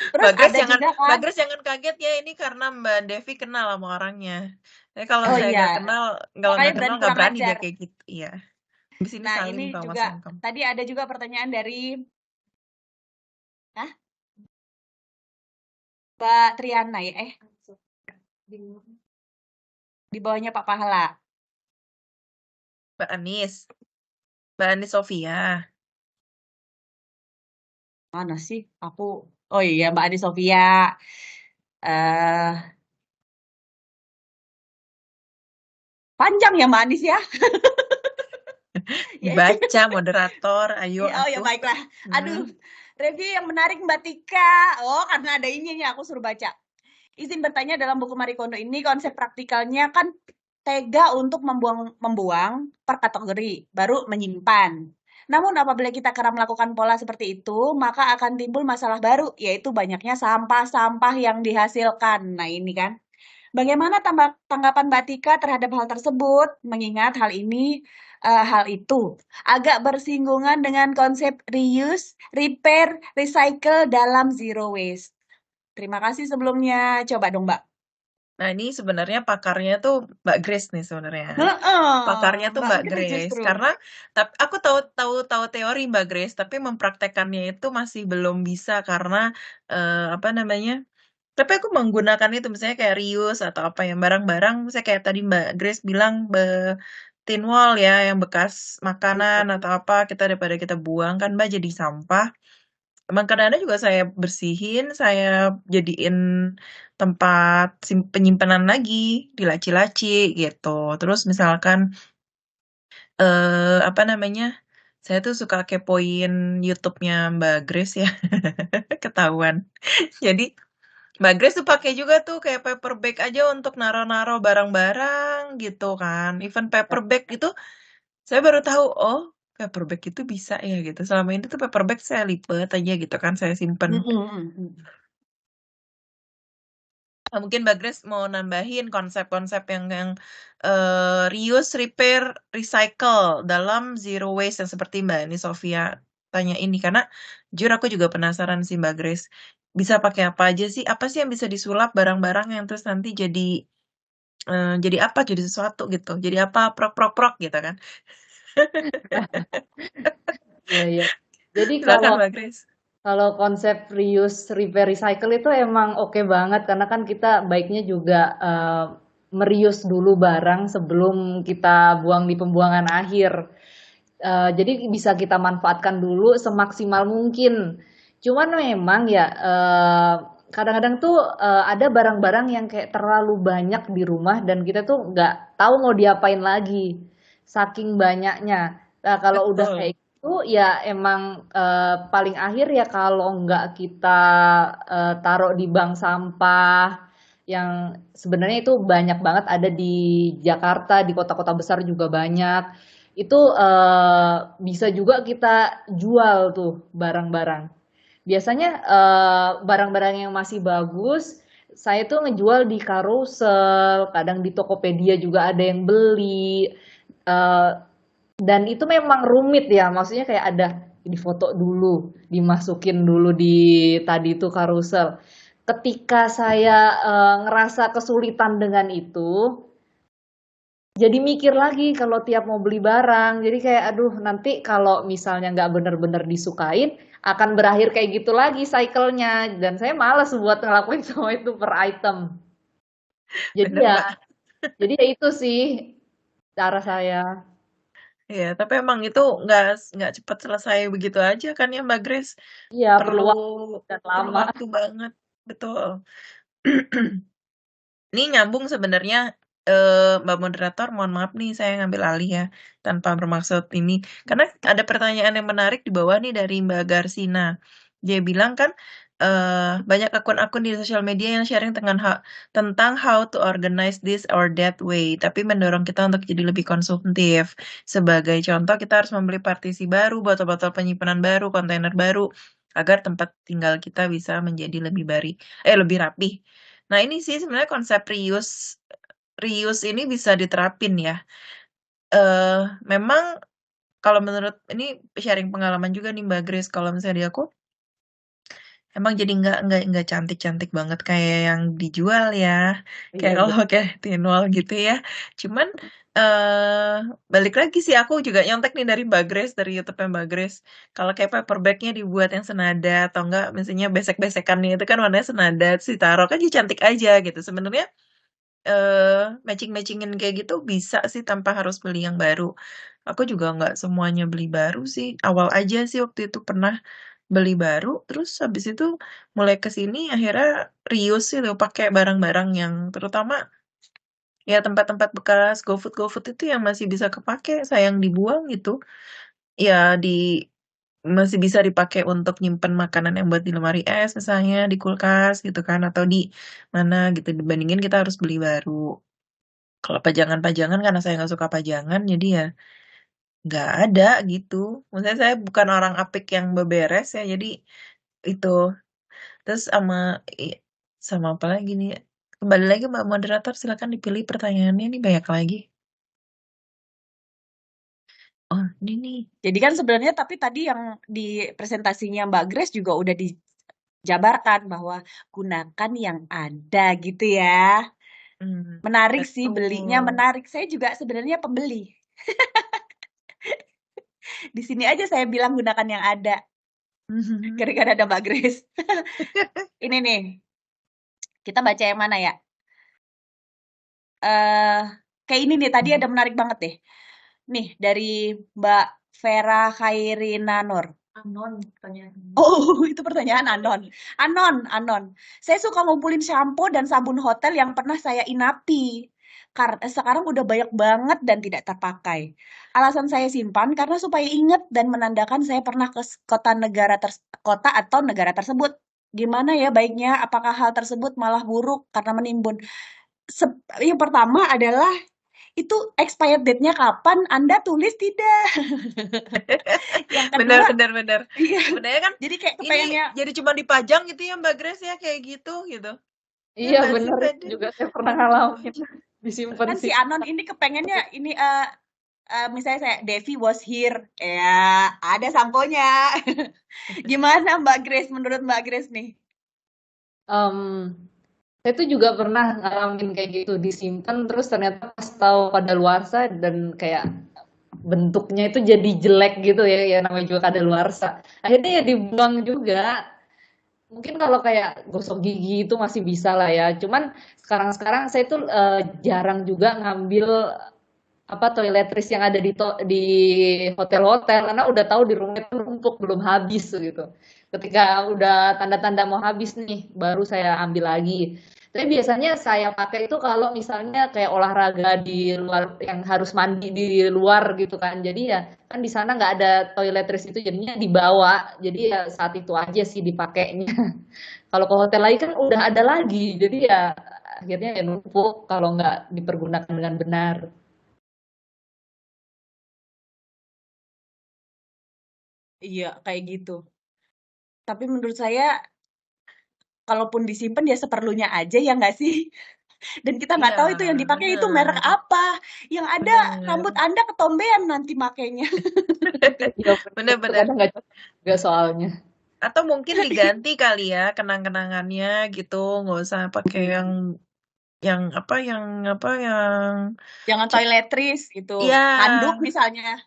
terus Mbak Grace ada jangan juga Mbak kan? Grace jangan kaget ya, ini karena Mbak Devi kenal sama orangnya. Tapi kalau Oh saya iya, nggak kenal, kalau makanya nggak kenal berani nggak kurang berani dia ajar. kayak gitu. Iya. Di sini Nah salim ini tau Mas juga Sungkem. tadi ada juga pertanyaan dari Hah? Mbak Triana ya, di bawahnya Pak Pahala. Mbak Anis. Mbak Anis Sofia. Mana sih? Oh iya Mbak Adi Sofia. eh Panjang ya Mbak Anis ya? Ya, Dibaca moderator, ayo oh ya atuh. baiklah. Aduh, review yang menarik Mbak Tika. Oh, karena ada ininya aku suruh baca. Izin bertanya, dalam buku Marie Kondo ini konsep praktikalnya kan tega untuk membuang per kategori, baru menyimpan. Namun apabila kita kerap melakukan pola seperti itu, maka akan timbul masalah baru, yaitu banyaknya sampah-sampah yang dihasilkan. Nah ini kan. Bagaimana tanggapan Mbak Tika terhadap hal tersebut? Mengingat hal itu agak bersinggungan dengan konsep reuse, repair, recycle dalam zero waste. Terima kasih sebelumnya. Coba dong, Mbak. Nah, ini sebenarnya pakarnya tuh Mbak Grace nih sebenarnya. Pakarnya tuh Mbak Mbak Grace Grace. justru. Karena aku tahu teori Mbak Grace, tapi mempraktekannya itu masih belum bisa karena apa namanya? Tapi aku menggunakan itu misalnya kayak reuse atau apa yang barang-barang, misalnya kayak tadi Mbak Grace bilang tin wall ya yang bekas makanan atau apa kita daripada kita buang kan Mbak jadi sampah. Emang kadang-kadang juga saya bersihin, saya jadiin tempat penyimpanan lagi di laci-laci gitu. Terus misalkan apa namanya? Saya tuh suka kepoin YouTube-nya Mbak Grace ya. Ketahuan. Jadi Mbak Grace tuh pakai juga tuh kayak paper bag aja untuk naro-naro barang-barang gitu kan. Even paper bag itu saya baru tahu, oh paper bag itu bisa ya gitu. Selama ini tuh paper bag saya lipet aja gitu kan, saya simpen. Nah, mungkin Mbak Grace mau nambahin konsep-konsep yang reuse, repair, recycle dalam zero waste yang seperti Mbak Ani Sofia tanya ini karena jujur aku juga penasaran sih Mbak Grace bisa pakai apa aja sih? Apa sih yang bisa disulap barang-barang yang terus nanti jadi apa? Jadi sesuatu gitu. Jadi apa? Prok gitu kan? Iya, iya. Jadi Silakan Mbak Grace. kalau konsep reuse, repair, recycle itu emang oke banget karena kan kita baiknya juga merius dulu barang sebelum kita buang di pembuangan akhir. Jadi bisa kita manfaatkan dulu semaksimal mungkin. Cuman memang ya kadang-kadang tuh ada barang-barang yang kayak terlalu banyak di rumah dan kita tuh nggak tahu mau diapain lagi saking banyaknya. Nah kalau udah Betul. kayak gitu ya emang paling akhir ya kalau nggak kita taruh di bank sampah yang sebenarnya itu banyak banget ada di Jakarta, di kota-kota besar juga banyak itu bisa juga kita jual tuh barang-barang. Biasanya barang-barang yang masih bagus, saya tuh ngejual di carousel, kadang di Tokopedia juga ada yang beli. Dan itu memang rumit ya, maksudnya kayak ada difoto dulu, dimasukin dulu di tadi itu karusel. Ketika saya ngerasa kesulitan dengan itu, jadi mikir lagi kalau tiap mau beli barang. Jadi kayak aduh nanti kalau misalnya nggak bener-bener disukain, akan berakhir kayak gitu lagi cycle-nya. Dan saya males buat ngelakuin semua itu per item. Jadi Bener, ya, Mbak. jadi ya itu sih cara saya. Iya, tapi emang itu nggak cepat selesai begitu aja kan ya Mbak Grace. Iya, perlu Perlu waktu dan perlu lama. waktu banget, betul. Ini nyambung sebenarnya Mbak Moderator, mohon maaf nih saya ngambil alih ya tanpa bermaksud ini. Karena ada pertanyaan yang menarik di bawah nih dari Mbak Garsina. Dia bilang kan banyak akun-akun di sosial media yang sharing tentang how to organize this or that way, tapi mendorong kita untuk jadi lebih konsumtif. Sebagai contoh, kita harus membeli partisi baru, botol-botol penyimpanan baru, kontainer baru, agar tempat tinggal kita bisa menjadi lebih rapi. Nah, ini sih sebenarnya konsep reuse ini bisa diterapin ya. Memang kalau menurut ini sharing pengalaman juga nih Mbak Grace, kalau misalnya di aku emang jadi nggak cantik-cantik banget kayak yang dijual ya. Kayak Iya, kalau pakai Thinwall gitu ya. Cuman balik lagi sih aku juga nyontek nih dari Mbak Grace, dari YouTube Mbak Grace. Kalau kayak paper bag-nya dibuat yang senada atau enggak misalnya besek-besekannya itu kan warnanya senada, terus ditaruh kan jadi cantik aja gitu. Sebenarnya matching-matchingin kayak gitu bisa sih tanpa harus beli yang baru. Aku juga nggak semuanya beli baru sih. Awal aja sih waktu itu pernah beli baru, terus habis itu mulai ke sini akhirnya reuse itu pakai barang-barang yang terutama ya tempat-tempat bekas GoFood itu yang masih bisa kepake, sayang dibuang gitu. Ya masih bisa dipakai untuk nyimpen makanan yang buat di lemari es misalnya di kulkas gitu kan atau di mana gitu dibandingin kita harus beli baru. Kalau pajangan-pajangan karena saya nggak suka pajangan jadi ya nggak ada gitu. Maksudnya saya bukan orang apik yang beberes ya jadi itu. Terus sama apa lagi nih? Kembali lagi Mbak Moderator, silakan dipilih pertanyaannya nih banyak lagi. Oh, ini nih. Jadi kan sebenarnya tapi tadi yang di presentasinya Mbak Grace juga udah dijabarkan bahwa gunakan yang ada gitu ya. Menarik sih belinya, Betul. menarik. Saya juga sebenarnya pembeli. Di sini aja saya bilang gunakan yang ada. Gara-gara ada Mbak Grace. Ini nih. Kita baca yang mana ya? Kayak ini nih, tadi ada menarik banget deh. Nih, dari Mbak Vera Khairinanur. Anon pertanyaan. Oh, itu pertanyaan Anon. Anon. Saya suka ngumpulin shampoo dan sabun hotel yang pernah saya inapi. Karena sekarang udah banyak banget dan tidak terpakai. Alasan saya simpan karena supaya ingat dan menandakan saya pernah ke kota atau negara tersebut. Gimana ya baiknya? Apakah hal tersebut malah buruk karena menimbun? Yang pertama adalah itu expired date-nya kapan? Anda tulis tidak. Yang kedua, Benar. iya. Sebenarnya kan Jadi kayak ini kepengennya jadi cuma dipajang gitu ya Mbak Grace ya kayak gitu. Ya Iya nggak sih bener, tadi? juga saya pernah ngalamin. Disimpan kan si sih. Anon ini kepengennya ini misalnya saya Devi was here ya ada samponya. Gimana Mbak Grace menurut Mbak Grace nih? Saya tuh juga pernah ngalamin kayak gitu, disimpan terus ternyata pas tahu kadaluarsa dan kayak bentuknya itu jadi jelek gitu ya, ya namanya juga kadaluarsa. Akhirnya ya dibuang juga. Mungkin kalau kayak gosok gigi itu masih bisa lah ya. Cuman sekarang saya tuh jarang juga ngambil apa toiletries yang ada di hotel-hotel karena udah tahu di rumah itu numpuk belum habis gitu. Ketika udah tanda-tanda mau habis nih, baru saya ambil lagi. Tapi biasanya saya pakai itu kalau misalnya kayak olahraga di luar yang harus mandi di luar gitu kan. Jadi ya kan di sana nggak ada toiletries itu jadinya dibawa. Jadi ya saat itu aja sih dipakainya. Kalau ke hotel lagi kan udah ada lagi. Jadi ya akhirnya ya numpuk kalau nggak dipergunakan dengan benar. Iya kayak gitu. Tapi menurut saya kalaupun disimpan ya seperlunya aja ya nggak sih? Dan kita nggak Iya, tahu itu yang dipakai itu merek bener. apa. Yang ada Bener. rambut Anda ketombean nanti makainya. Iya bener, itu Bener-bener. kadang nggak cocok juga soalnya. Atau mungkin diganti kali ya kenang-kenangannya gitu, nggak usah pakai yang apa yang Jangan cek. toiletries gitu. Iya. Handuk misalnya.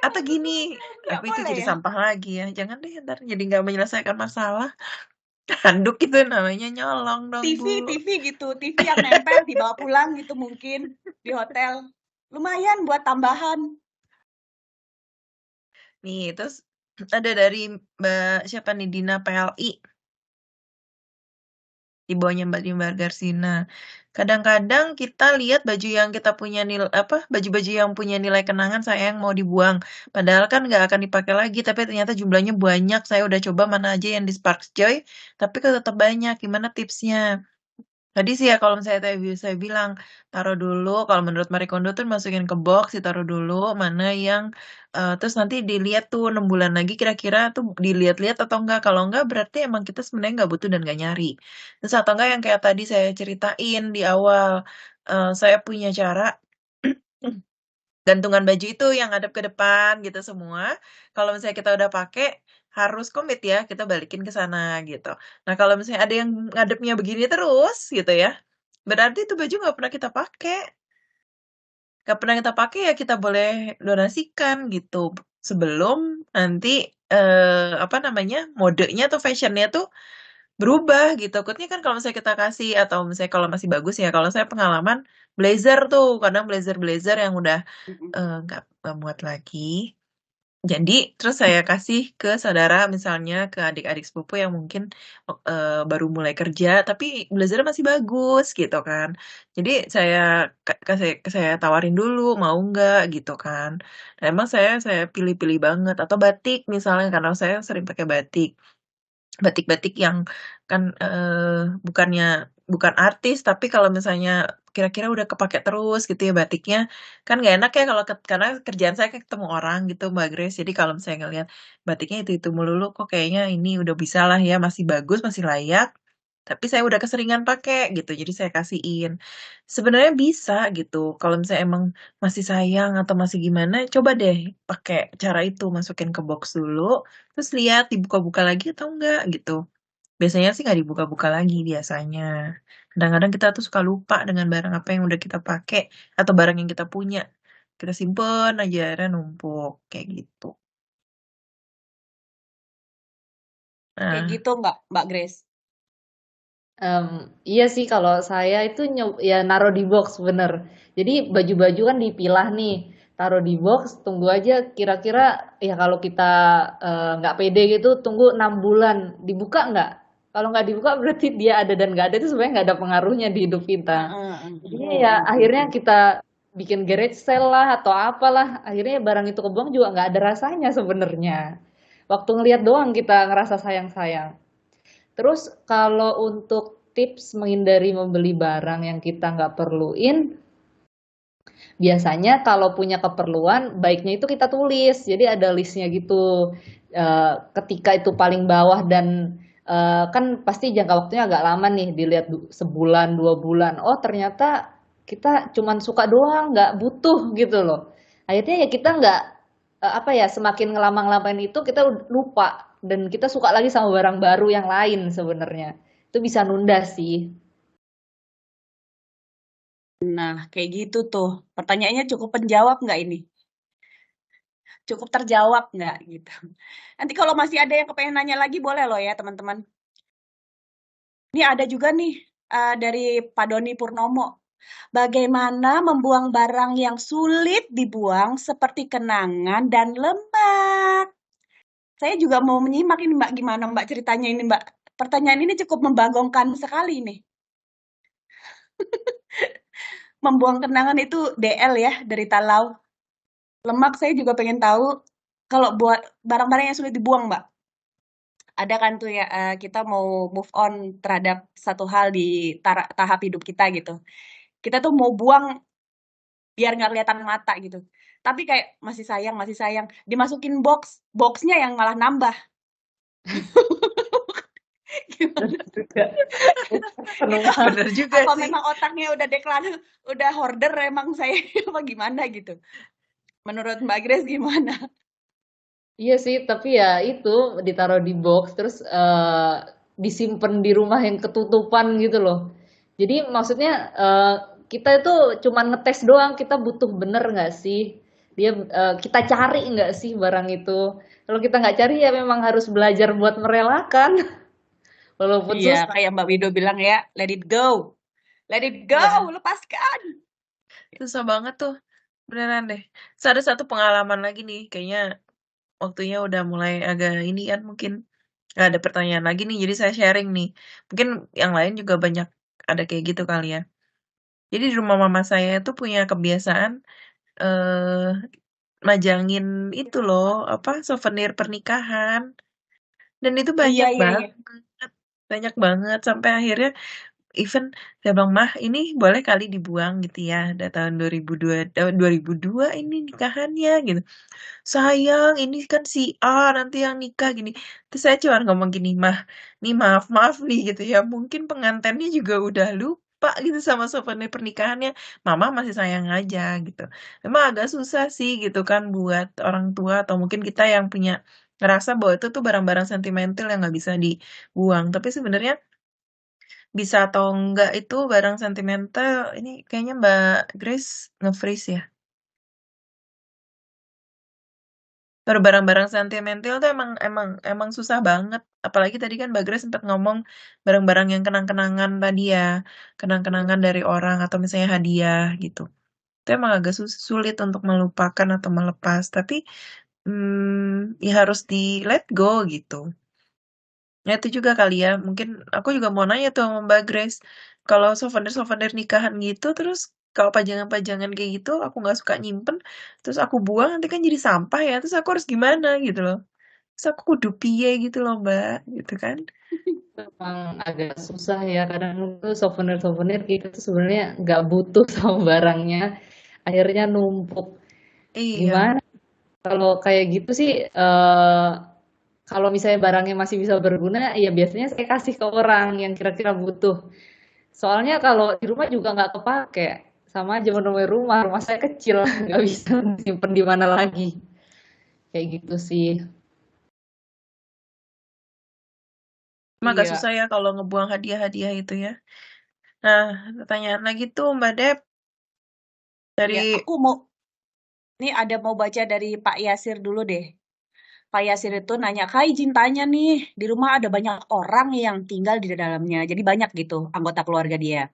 Atau gini, Nggak tapi itu boleh jadi ya. sampah lagi ya. Jangan deh, ntar jadi nggak menyelesaikan masalah. Handuk itu namanya nyolong dong, TV Bu. gitu. TV yang nempel dibawa pulang gitu mungkin di hotel. Lumayan buat tambahan. Nih, terus ada dari Mbak siapa nih, Dina PLI. Di bawahnya Mbak Limbar Garsina. Kadang-kadang kita lihat baju yang kita punya nilai baju-baju yang punya nilai kenangan sayang mau dibuang. Padahal kan nggak akan dipakai lagi, tapi ternyata jumlahnya banyak. Saya udah coba mana aja yang di Sparks Joy, tapi kok tetap banyak. Gimana tipsnya? Tadi sih ya kalau misalnya tadi saya bilang taruh dulu. Kalau menurut Marie Kondo tuh masukin ke box, ditaruh dulu. Mana yang terus nanti dilihat tuh 6 bulan lagi kira-kira tuh dilihat-lihat atau enggak. Kalau enggak berarti emang kita sebenarnya nggak butuh dan nggak nyari. Terus atau enggak yang kayak tadi saya ceritain di awal, saya punya cara gantungan baju itu yang ngadep ke depan gitu semua. Kalau misalnya kita udah pakai harus komit ya kita balikin ke sana gitu. Nah kalau misalnya ada yang ngadepnya begini terus gitu ya, berarti itu baju nggak pernah kita pakai. Nggak pernah kita pakai ya kita boleh donasikan gitu. Sebelum nanti apa namanya modenya atau fashionnya tuh berubah gitu. Takutnya kan kalau misalnya kita kasih atau misalnya kalau masih bagus ya. Kalau saya pengalaman blazer tuh kadang blazer yang udah nggak muat lagi. Jadi terus saya kasih ke saudara misalnya ke adik-adik sepupu yang mungkin baru mulai kerja tapi blazernya masih bagus gitu kan. Jadi saya tawarin dulu mau nggak gitu kan. Nah, emang saya pilih-pilih banget atau batik misalnya karena saya sering pakai batik. Batik-batik yang kan, bukan artis, tapi kalau misalnya kira-kira udah kepakai terus gitu ya batiknya, kan nggak enak ya kalau karena kerjaan saya kan ketemu orang gitu Mbak Grace, jadi kalau misalnya ngelihat batiknya itu melulu, kok kayaknya ini udah bisa lah ya, masih bagus, masih layak, tapi saya udah keseringan pakai gitu, jadi saya kasihin. Sebenarnya bisa gitu, kalau misalnya emang masih sayang atau masih gimana, coba deh pakai cara itu, masukin ke box dulu, terus lihat dibuka-buka lagi atau enggak gitu. Biasanya sih nggak dibuka-buka lagi biasanya. Kadang-kadang kita tuh suka lupa dengan barang apa yang udah kita pakai atau barang yang kita punya. Kita simpen aja akhirnya numpuk kayak gitu. Kayak Nah, gitu Mbak Grace. Iya sih kalau saya itu ya naruh di box bener. Jadi baju-baju kan dipilah nih, taruh di box, tunggu aja kira-kira ya kalau kita nggak pede gitu tunggu 6 bulan, dibuka nggak? Kalau nggak dibuka berarti dia ada dan nggak ada itu sebenarnya nggak ada pengaruhnya di hidup kita. Jadinya ya akhirnya kita bikin garage sale lah atau apalah, akhirnya barang itu kebuang juga nggak ada rasanya sebenarnya. Waktu ngelihat doang kita ngerasa sayang-sayang. Terus kalau untuk tips menghindari membeli barang yang kita nggak perluin, biasanya kalau punya keperluan, baiknya itu kita tulis. Jadi ada listnya gitu. Ketika itu paling bawah dan kan pasti jangka waktunya agak lama nih, dilihat sebulan, 2 bulan. Oh ternyata kita cuman suka doang, nggak butuh gitu loh. Akhirnya ya kita nggak apa ya semakin ngelama-ngelamain itu kita lupa dan kita suka lagi sama barang baru yang lain sebenarnya. Itu bisa nunda sih. Nah, kayak gitu tuh. Pertanyaannya cukup menjawab nggak ini? Cukup terjawab nggak gitu. Nanti kalau masih ada yang kepengen nanya lagi boleh loh ya teman-teman. Ini ada juga nih dari Pak Doni Purnomo. Bagaimana membuang barang yang sulit dibuang seperti kenangan dan lemak? Saya juga mau menyimak ini Mbak, gimana Mbak ceritanya ini Mbak? Pertanyaan ini cukup membanggongkan sekali nih. Membuang kenangan itu DL ya dari Talau. Lemak saya juga pengen tahu kalau buat barang-barang yang sulit dibuang Mbak. Ada kan tuh ya kita mau move on terhadap satu hal di tahap hidup kita gitu. Kita tuh mau buang biar nggak kelihatan mata gitu. Tapi kayak masih sayang, dimasukin box, boxnya yang malah nambah. Gimana? juga penuh. Bener juga Apa sih. memang otaknya udah hoarder emang saya apa gimana gitu? Menurut Mbak Grace gimana? Iya sih, tapi ya itu ditaruh di box terus disimpan di rumah yang ketutupan gitu loh. Jadi maksudnya kita itu cuma ngetes doang, kita butuh bener nggak sih? Kita cari nggak sih barang itu? Kalau kita nggak cari ya memang harus belajar buat merelakan, walaupun Iya, susah. kayak Mbak Wido bilang ya, let it go. Let it go, Iya. lepaskan. Susah banget tuh. Beneran deh. Terus ada satu pengalaman lagi nih. Kayaknya waktunya udah mulai agak ini kan mungkin. Nggak ada pertanyaan lagi nih. Jadi saya sharing nih. Mungkin yang lain juga banyak ada kayak gitu kali ya. Jadi di rumah mama saya tuh punya kebiasaan eh majangin itu loh, apa souvenir pernikahan. Dan itu Iya, banyak iya, iya. banget. Banyak banget. Sampai akhirnya even saya bilang, "Mah, ini boleh kali dibuang gitu ya. Udah tahun 2002 ini nikahannya," gitu. "Sayang, ini kan si A nanti yang nikah," gini. Terus saya cuma ngomong gini, "Mah, nih maaf-maaf nih," gitu ya, "mungkin pengantennya juga udah lupa gitu sama souvenir pernikahannya. Mama masih sayang aja," gitu. Memang agak susah sih gitu kan buat orang tua atau mungkin kita yang punya ngerasa bahwa itu tuh barang-barang sentimental yang nggak bisa dibuang. Tapi sebenarnya bisa atau enggak itu barang sentimental, ini kayaknya Mbak Grace nge-freeze ya. Kalau barang-barang sentimental tuh emang emang emang susah banget. Apalagi tadi kan Mbak Grace sempat ngomong barang-barang yang kenang-kenangan tadi ya, kenang-kenangan dari orang atau misalnya hadiah gitu. Itu emang agak sulit untuk melupakan atau melepas. Tapi ya harus di let go gitu. Ya itu juga kali ya. Mungkin aku juga mau nanya tuh sama Mbak Grace. Kalau souvenir-souvenir nikahan gitu, terus kalau pajangan-pajangan kayak gitu, aku nggak suka nyimpen. Terus aku buang, nanti kan jadi sampah ya. Terus aku harus gimana gitu loh. Terus aku kudu piye gitu loh Mbak. Gitu kan. Memang agak susah ya kadang tuh souvenir-souvenir gitu tuh sebenarnya nggak butuh sama barangnya, akhirnya numpuk. Iya. Gimana kalau kayak gitu sih? Kalau misalnya barangnya masih bisa berguna, ya biasanya saya kasih ke orang yang kira-kira butuh. Soalnya kalau di rumah juga nggak kepake, sama aja menemui rumah saya kecil, nggak bisa simpen di mana lagi. Kayak gitu sih. Emang agak Iya, susah ya kalau ngebuang hadiah-hadiah itu ya. Nah, pertanyaan lagi tuh Mbak Dep. Iya, Dari, aku mau baca dari Pak Yasir dulu deh. Pak Yasir itu nanya, Kak izin tanya nih, di rumah ada banyak orang yang tinggal di dalamnya. Jadi banyak gitu anggota keluarga dia.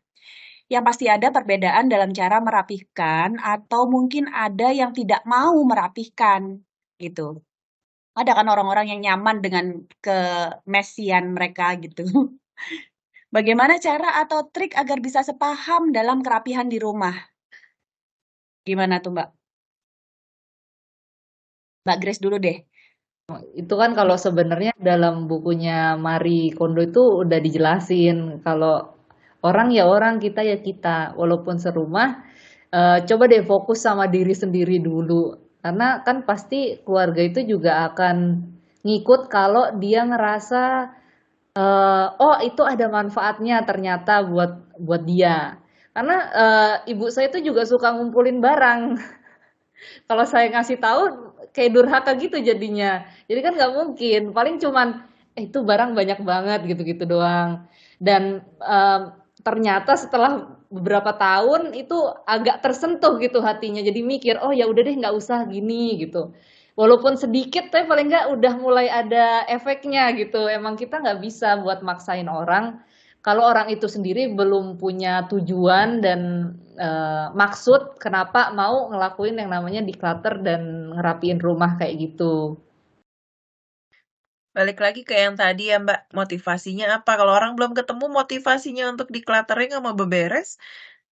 Yang pasti ada perbedaan dalam cara merapihkan atau mungkin ada yang tidak mau merapihkan gitu. Ada kan orang-orang yang nyaman dengan kemesian mereka gitu. Bagaimana cara atau trik agar bisa sepaham dalam kerapihan di rumah? Gimana tuh Mbak? Mbak Grace dulu deh. itu kan kalau sebenarnya dalam bukunya Marie Kondo itu udah dijelasin kalau orang ya orang, kita ya kita, walaupun serumah, coba deh fokus sama diri sendiri dulu. Karena kan pasti keluarga itu juga akan ngikut kalau dia ngerasa oh itu ada manfaatnya ternyata buat buat dia. Karena ibu saya itu juga suka ngumpulin barang. Kalau saya ngasih tahu kayak durhaka gitu jadinya. Jadi kan nggak mungkin. Paling cuman itu barang banyak banget gitu-gitu doang. Dan ternyata setelah beberapa tahun itu agak tersentuh gitu hatinya. Jadi mikir, oh ya udah deh nggak usah gini gitu. Walaupun sedikit, tapi paling nggak udah mulai ada efeknya gitu. Emang kita nggak bisa buat maksain orang kalau orang itu sendiri belum punya tujuan dan maksud kenapa mau ngelakuin yang namanya declutter dan ngerapiin rumah kayak gitu. balik lagi ke yang tadi ya Mbak, motivasinya apa? Kalau orang belum ketemu motivasinya untuk decluttering sama beberes,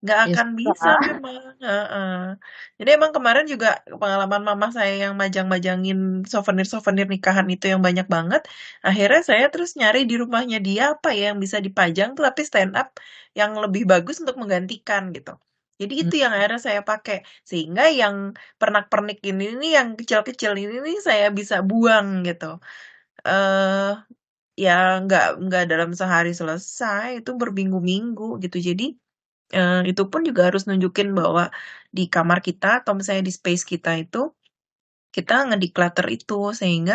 nggak Ya akan bisa susah. memang. Heeh. Jadi emang kemarin juga pengalaman mama saya yang majang-majangin souvenir-souvenir nikahan itu yang banyak banget. Akhirnya saya terus nyari di rumahnya dia apa ya yang bisa dipajang tuh tapi stand up yang lebih bagus untuk menggantikan gitu. Jadi itu yang akhirnya saya pakai. Sehingga yang pernak-pernik ini nih, yang kecil-kecil ini nih saya bisa buang gitu. eh ya nggak dalam sehari selesai, itu berminggu-minggu gitu. Jadi itu pun juga harus nunjukin bahwa di kamar kita atau misalnya di space kita itu kita ngedeclutter itu sehingga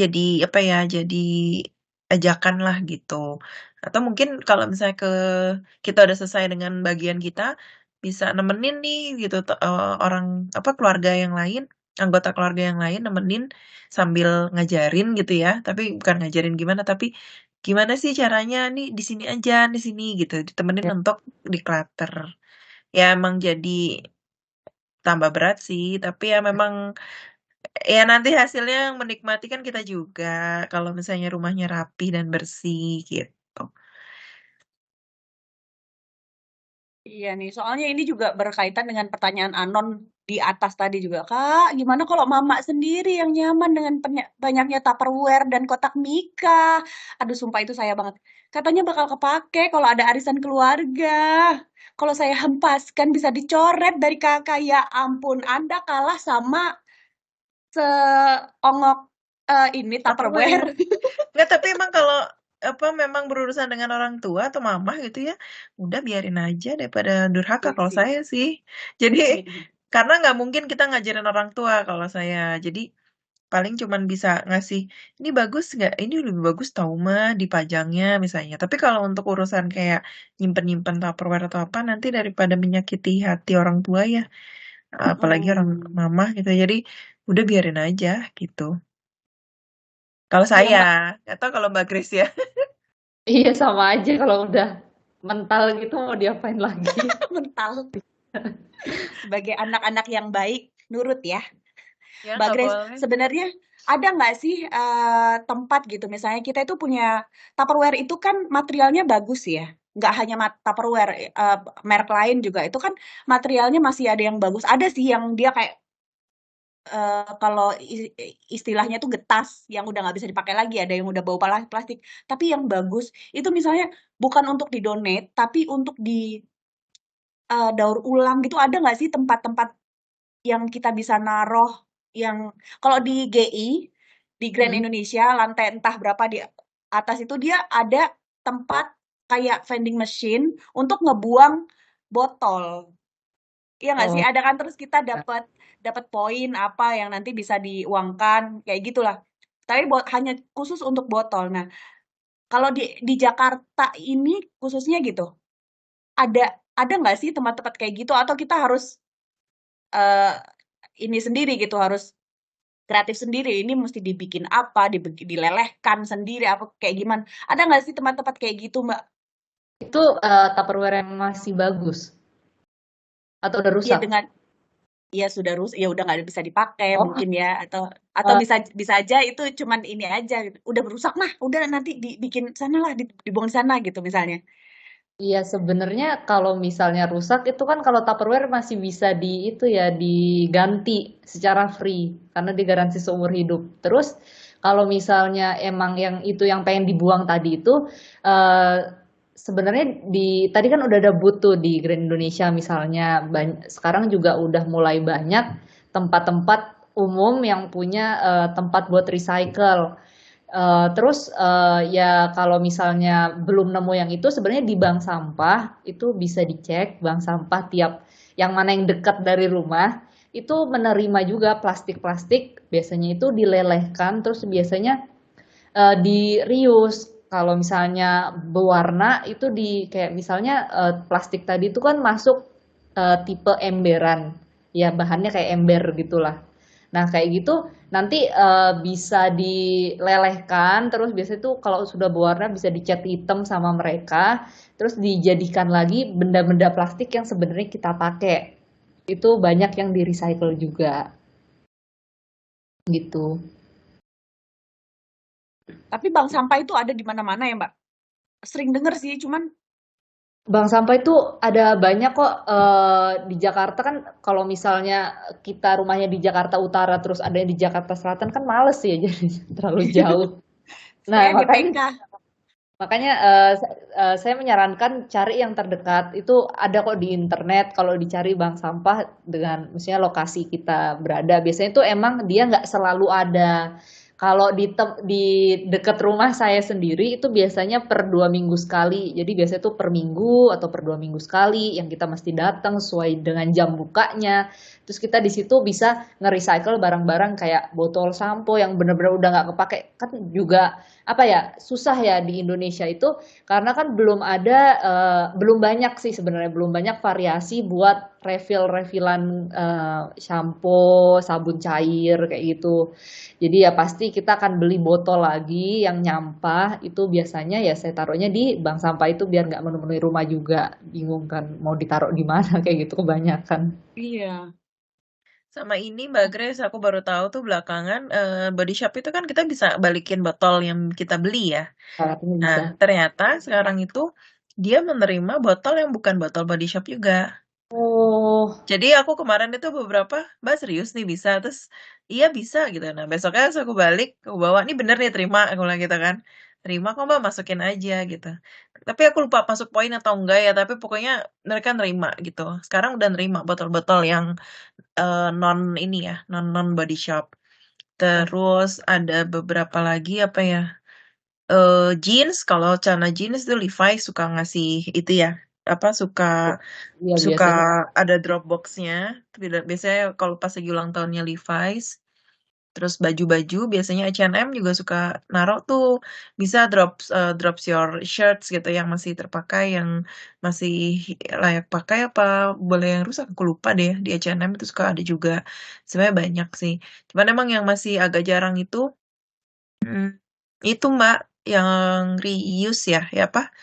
jadi apa ya, jadi ajakan lah gitu. Atau mungkin kalau misalnya kita udah selesai dengan bagian kita, bisa nemenin nih gitu orang apa keluarga yang lain, anggota keluarga yang lain nemenin sambil ngajarin gitu ya. Tapi bukan ngajarin gimana, tapi gimana sih caranya nih di sini aja, di sini gitu, ditemenin Ya. untuk declutter. Ya emang jadi tambah berat sih, tapi ya memang ya nanti hasilnya yang menikmati kan kita juga kalau misalnya rumahnya rapi dan bersih gitu. Iya nih, soalnya ini juga berkaitan dengan pertanyaan Anon di atas tadi juga. Kak, gimana kalau mama sendiri yang nyaman dengan banyaknya Tupperware dan kotak Mika? Aduh, sumpah itu saya banget. Katanya bakal kepake kalau ada arisan keluarga. Kalau saya hempaskan bisa dicoret dari kakak. Ya ampun, Anda kalah sama seongok ini Tupperware. Nggak, tapi emang kalau apa memang berurusan dengan orang tua atau mama gitu ya, udah biarin aja daripada durhaka Iya kalau sih. saya sih. Jadi Iya. karena nggak mungkin kita ngajarin orang tua kalau saya. Jadi paling cuman bisa ngasih, ini bagus nggak? Ini lebih bagus tau mah dipajangnya misalnya. Tapi kalau untuk urusan kayak nyimpen-nyimpen Tupperware atau apa, nanti daripada menyakiti hati orang tua ya, apalagi orang Mm-mm. mama gitu. Jadi udah biarin aja gitu. Kalau Iya, saya, Mbak. nggak tahu kalau Mbak Grace ya. Iya sama aja kalau udah mental gitu mau diapain lagi. Mental. Sebagai anak-anak yang baik, nurut ya. Ya Mbak nggak Grace, boleh. sebenarnya ada nggak sih tempat gitu, misalnya kita itu punya Tupperware itu kan materialnya bagus ya, nggak hanya Tupperware, merek lain juga itu kan materialnya masih ada yang bagus. Ada sih yang dia kayak kalau istilahnya tuh getas, yang udah nggak bisa dipakai lagi, ada yang udah bau plastik. Tapi yang bagus itu misalnya bukan untuk di-donate, tapi untuk di daur ulang gitu. Ada nggak sih tempat-tempat yang kita bisa naruh yang kalau di GI, di Grand Mm. Indonesia, lantai entah berapa di atas itu dia ada tempat kayak vending machine untuk ngebuang botol. Iya nggak sih? Oh, Ada kan terus kita ya. dapat dapat poin apa yang nanti bisa diuangkan kayak gitulah. Tapi hanya khusus untuk botol. Nah, kalau di Jakarta ini khususnya gitu, ada nggak sih tempat-tempat kayak gitu atau kita harus eh, ini sendiri gitu, harus kreatif sendiri, ini mesti dibikin apa, dilelehkan sendiri apa kayak gimana? Ada nggak sih tempat-tempat kayak gitu, Mbak? Itu Tupperware yang masih bagus atau udah Iya rusak? dengan ya sudah rusak, ya udah nggak bisa dipakai Oh, mungkin ya, atau eh, bisa bisa aja itu cuman ini aja gitu. Udah rusak mah, udah nanti dibikin sana lah, dibuang di sana gitu misalnya. iya sebenarnya kalau misalnya rusak itu kan kalau Tupperware masih bisa di itu ya diganti secara free karena digaransi seumur hidup. Terus kalau misalnya emang yang itu yang pengen dibuang tadi itu eh, sebenarnya tadi kan udah ada booth tuh di Grand Indonesia misalnya sekarang juga udah mulai banyak tempat-tempat umum yang punya tempat buat recycle. Terus ya kalau misalnya belum nemu yang itu sebenarnya di bank sampah itu bisa dicek bank sampah tiap yang mana yang dekat dari rumah itu menerima juga plastik-plastik biasanya itu dilelehkan terus biasanya di reuse kalau misalnya berwarna itu di kayak misalnya plastik tadi itu kan masuk tipe emberan ya bahannya kayak ember gitulah. Nah, kayak gitu nanti bisa dilelehkan, terus biasanya tuh kalau sudah berwarna bisa dicat hitam sama mereka, terus dijadikan lagi benda-benda plastik yang sebenarnya kita pakai. Itu banyak yang di recycle juga, gitu. Tapi bank sampah itu ada di mana-mana ya, Mbak? Sering denger sih, cuman Bank sampah itu ada banyak kok di Jakarta kan kalau misalnya kita rumahnya di Jakarta Utara terus ada yang di Jakarta Selatan kan males ya jadi terlalu jauh. Nah, saya makanya GPK. Makanya saya menyarankan cari yang terdekat. Itu ada kok di internet kalau dicari bank sampah dengan misalnya lokasi kita berada. Biasanya itu emang dia nggak selalu ada. Kalau di dekat rumah saya sendiri itu biasanya per 2 minggu sekali. Jadi biasanya tuh per minggu atau per 2 minggu sekali yang kita mesti datang sesuai dengan jam bukanya. Terus kita di situ bisa nge-recycle barang-barang kayak botol sampo yang bener-bener udah nggak kepake. Kan juga apa ya, susah ya di Indonesia itu karena kan belum banyak sih sebenarnya, belum banyak variasi buat refill-refillan shampoo, sabun cair kayak gitu. Jadi ya pasti kita akan beli botol lagi yang nyampah itu biasanya ya saya taruhnya di bank sampah itu biar nggak memenuhi rumah juga. Bingung kan mau ditaruh di mana kayak gitu kebanyakan. Iya. Sama ini Mbak Grace, aku baru tahu tuh belakangan Body Shop itu kan kita bisa balikin botol yang kita beli ya. Katanya bisa. Nah, ternyata sekarang itu dia menerima botol yang bukan botol Body Shop juga. Oh, Jadi aku kemarin itu beberapa, Mbak serius nih bisa, terus iya bisa gitu. Nah besoknya pas aku balik, aku bawa, ini bener nih terima, aku bilang gitu kan. Terima kok Mbak, masukin aja gitu. Tapi aku lupa masuk poin atau enggak ya, tapi pokoknya mereka nerima gitu. Sekarang udah nerima botol-botol yang non ini ya, non Body Shop. Terus ada beberapa lagi apa ya? Jeans, kalau celana jeans tuh Levi's suka ngasih itu ya, apa suka iya suka biasanya. ada Dropbox-nya. Biasanya kalau pas lagi ulang tahunnya Levi's. Terus baju-baju biasanya H&M juga suka naruh tuh, bisa drops your shirts gitu yang masih terpakai, yang masih layak pakai apa boleh yang rusak, aku lupa deh. Di H&M itu suka ada juga. Sebenarnya banyak sih. Cuman emang yang masih agak jarang mm, itu Mbak, yang reuse ya apa?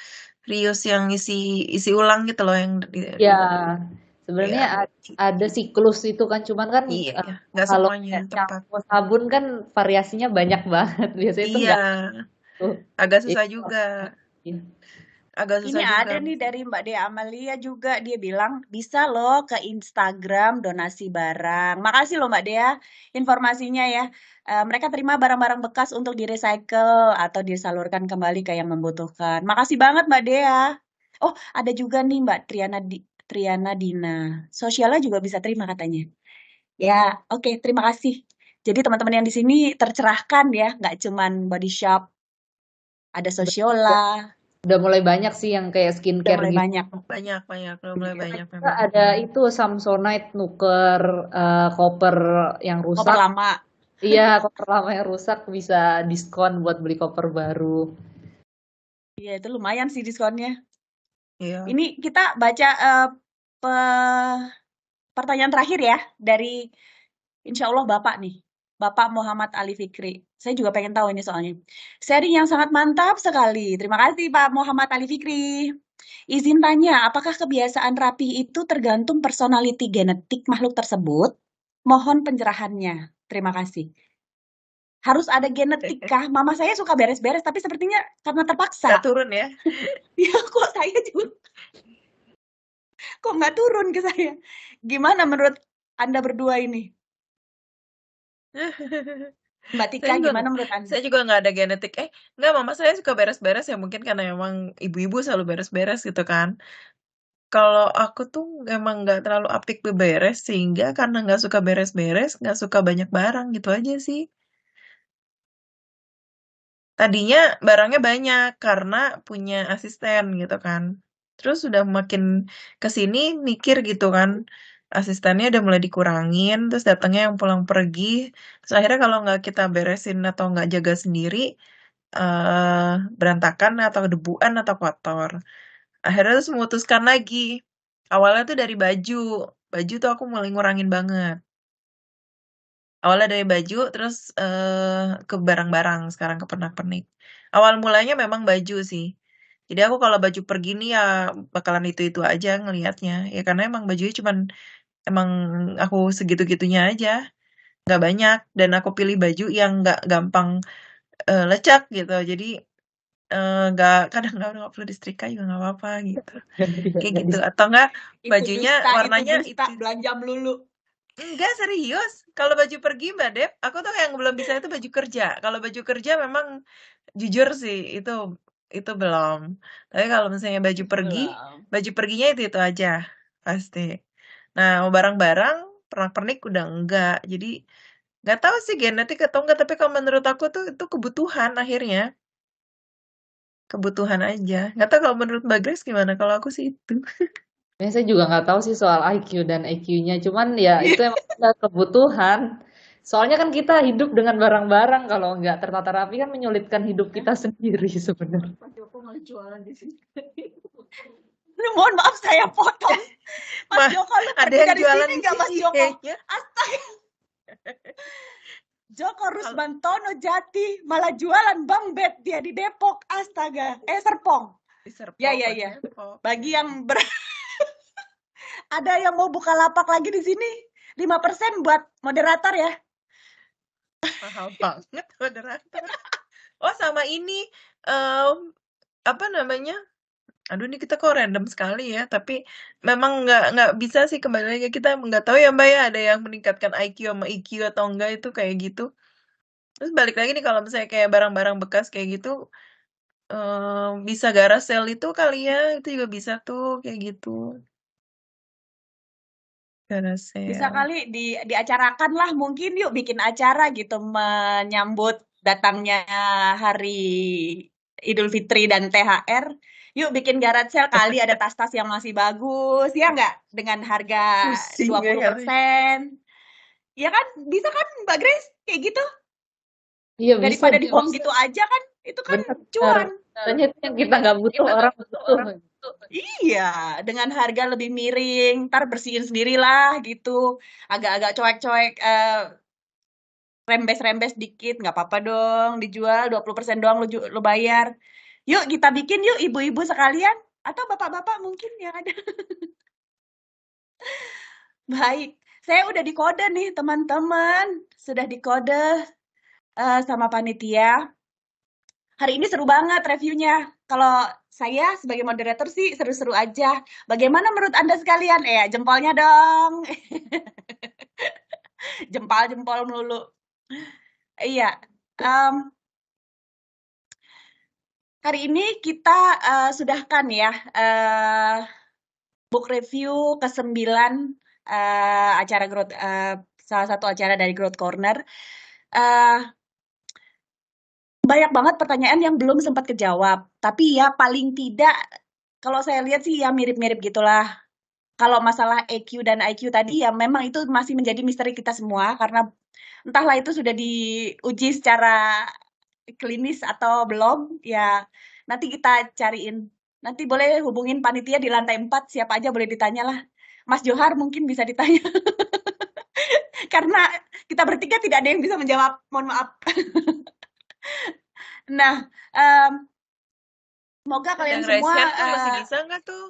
Reuse yang isi isi ulang gitu loh yang Ya, ya sebenarnya ada siklus itu kan, cuman kan iya ya, nggak kalau semuanya kayak tepat. shampoo sabun kan variasinya banyak banget. Biasanya itu Iya, nggak tuh. agak Jadi, susah juga. Agak Ini susah juga. ada nih dari Mbak Dea Amalia juga, dia bilang bisa loh ke Instagram donasi barang. Makasih loh Mbak Dea informasinya ya. Mereka terima barang-barang bekas untuk di-recycle atau disalurkan kembali ke yang membutuhkan. Makasih banget Mbak Dea. Oh, ada juga nih Mbak Triana Dina. Sosialnya juga bisa terima katanya. Ya, oke, terima kasih. Jadi teman-teman yang di sini tercerahkan ya, nggak cuman Body Shop, ada Sosiola, udah mulai banyak sih yang kayak udah skincare mulai gitu. banyak. Banyak, udah mulai banyak Kita memang. ada itu Samsonite nuker koper yang Koper rusak. lama. Iya, koper lama yang rusak bisa diskon buat beli koper baru. Iya, itu lumayan sih diskonnya. Iya. Ini kita baca pertanyaan terakhir ya dari Insya Allah Bapak nih. Bapak Muhammad Ali Fikri. Saya juga pengen tahu ini soalnya. Sharing yang sangat mantap sekali. Terima kasih Pak Muhammad Ali Fikri. Izin tanya, apakah kebiasaan rapih itu tergantung personality genetik makhluk tersebut? Mohon pencerahannya. Terima kasih. Harus ada genetik kah? Mama saya suka beres-beres, tapi sepertinya karena terpaksa. Nggak turun ya? Ya kok saya juga kok nggak turun ke saya. Gimana menurut Anda berdua ini? Mbak Tika, Saya juga, gimana menurut Anda? saya juga nggak ada genetik. Nggak, mama saya suka beres-beres ya. Mungkin karena emang ibu-ibu selalu beres-beres gitu kan. Kalau aku tuh emang nggak terlalu apik beberes, sehingga karena nggak suka beres-beres, nggak suka banyak barang gitu aja sih. Tadinya barangnya banyak karena punya asisten gitu kan. Terus udah makin kesini mikir gitu kan, asistennya udah mulai dikurangin, terus datangnya yang pulang pergi. Terus akhirnya kalau nggak kita beresin atau nggak jaga sendiri, berantakan atau debuan atau kotor. Akhirnya terus memutuskan lagi. Awalnya tuh dari baju. Baju tuh aku mulai ngurangin banget. Awalnya dari baju, terus ke barang-barang, sekarang ke pernak-pernik. Awal mulanya memang baju sih. Jadi aku kalau baju pergi nih ya bakalan itu-itu aja ngelihatnya. Ya karena emang bajunya cuman emang aku segitu-gitunya aja, nggak banyak. Dan aku pilih baju yang nggak gampang lecek gitu. Jadi nggak kadang nggak perlu disetrika juga nggak apa-apa gitu. Kayak Nggak gitu. dis- Atau enggak Itu bajunya dusta, warnanya itu dusta, itu. belanja melulu. Enggak, serius. Kalau baju pergi, Mbak Dep, aku tuh yang belum bisa itu baju kerja. Kalau baju kerja memang jujur sih, itu belum. Tapi kalau misalnya Belum. baju perginya itu aja pasti. Nah, mau barang-barang, pernak-pernik udah enggak. Jadi Nggak tahu sih genetik atau enggak, tapi kalau menurut aku tuh itu kebutuhan akhirnya. Kebutuhan aja. Nggak tahu kalau menurut Mbak Grace gimana, kalau aku sih itu. Saya juga nggak tahu sih soal IQ dan EQ-nya, cuman ya itu emang udah kebutuhan. Soalnya kan kita hidup dengan barang-barang, kalau nggak tertata rapi kan menyulitkan hidup kita sendiri sebenarnya. Pak Joko malah jualan di sini. Mohon maaf saya potong. Mas Mah, Joko, lu ada pergi yang dari jualan sini di nggak Mas sini Joko? kayaknya. Astaga. Joko Kalau Rusmantono Jati malah jualan Bang Bet dia di Depok. Astaga. Serpong. di Serpong, Ya, ya, oh, ya. Depok. Bagi yang ada yang mau buka lapak lagi di sini, 5% buat moderator ya. Mahal banget moderator. Oh, sama ini apa namanya? Aduh, ini kita kok random sekali ya. Tapi memang nggak bisa sih, kembali lagi kita nggak tahu ya Mbak ya, ada yang meningkatkan IQ sama EQ atau enggak itu kayak gitu. Terus balik lagi nih, kalau misalnya kayak barang-barang bekas kayak gitu, bisa garage sale itu kali ya, itu juga bisa tuh kayak gitu. Garage Bisa sale. kali diacarakan lah, mungkin yuk bikin acara gitu menyambut datangnya hari Idul Fitri dan THR. Yuk bikin garage sale kali, ada tas-tas yang masih bagus, ya nggak? Dengan harga Pusing ya kali. 20%. Ya kan? Bisa kan Mbak Grace? Kayak gitu. Iya bisa, Daripada dibuang gitu aja kan, itu kan benar. cuan. Soalnya itu yang kita nggak butuh, orang butuh. Iya, dengan harga lebih miring, ntar bersihin sendirilah gitu. Agak-agak coek-coek, rembes-rembes dikit, nggak apa-apa dong, dijual 20% doang lu bayar. Yuk kita bikin yuk ibu-ibu sekalian, atau bapak-bapak mungkin yang ada. Baik, saya udah dikode nih teman-teman, sudah dikode sama panitia. Hari ini seru banget reviewnya. Kalau saya sebagai moderator sih seru-seru aja. Bagaimana menurut Anda sekalian? Jempolnya dong. Jempol-jempol melulu. Iya. Hari ini kita sudahkan ya book review ke-9 acara growth, salah satu acara dari Growth Corner. Banyak banget pertanyaan yang belum sempat kejawab. Tapi ya paling tidak, kalau saya lihat sih ya mirip-mirip gitulah. Kalau masalah EQ dan IQ tadi ya memang itu masih menjadi misteri kita semua, karena entahlah itu sudah diuji secara klinis atau belum, ya nanti kita cariin. Nanti boleh hubungin panitia di lantai 4, siapa aja boleh ditanya lah. Mas Johar mungkin bisa ditanya. Karena kita bertiga tidak ada yang bisa menjawab, mohon maaf. Nah, semoga kalian Yang semua... raise hand tuh masih bisa nggak tuh?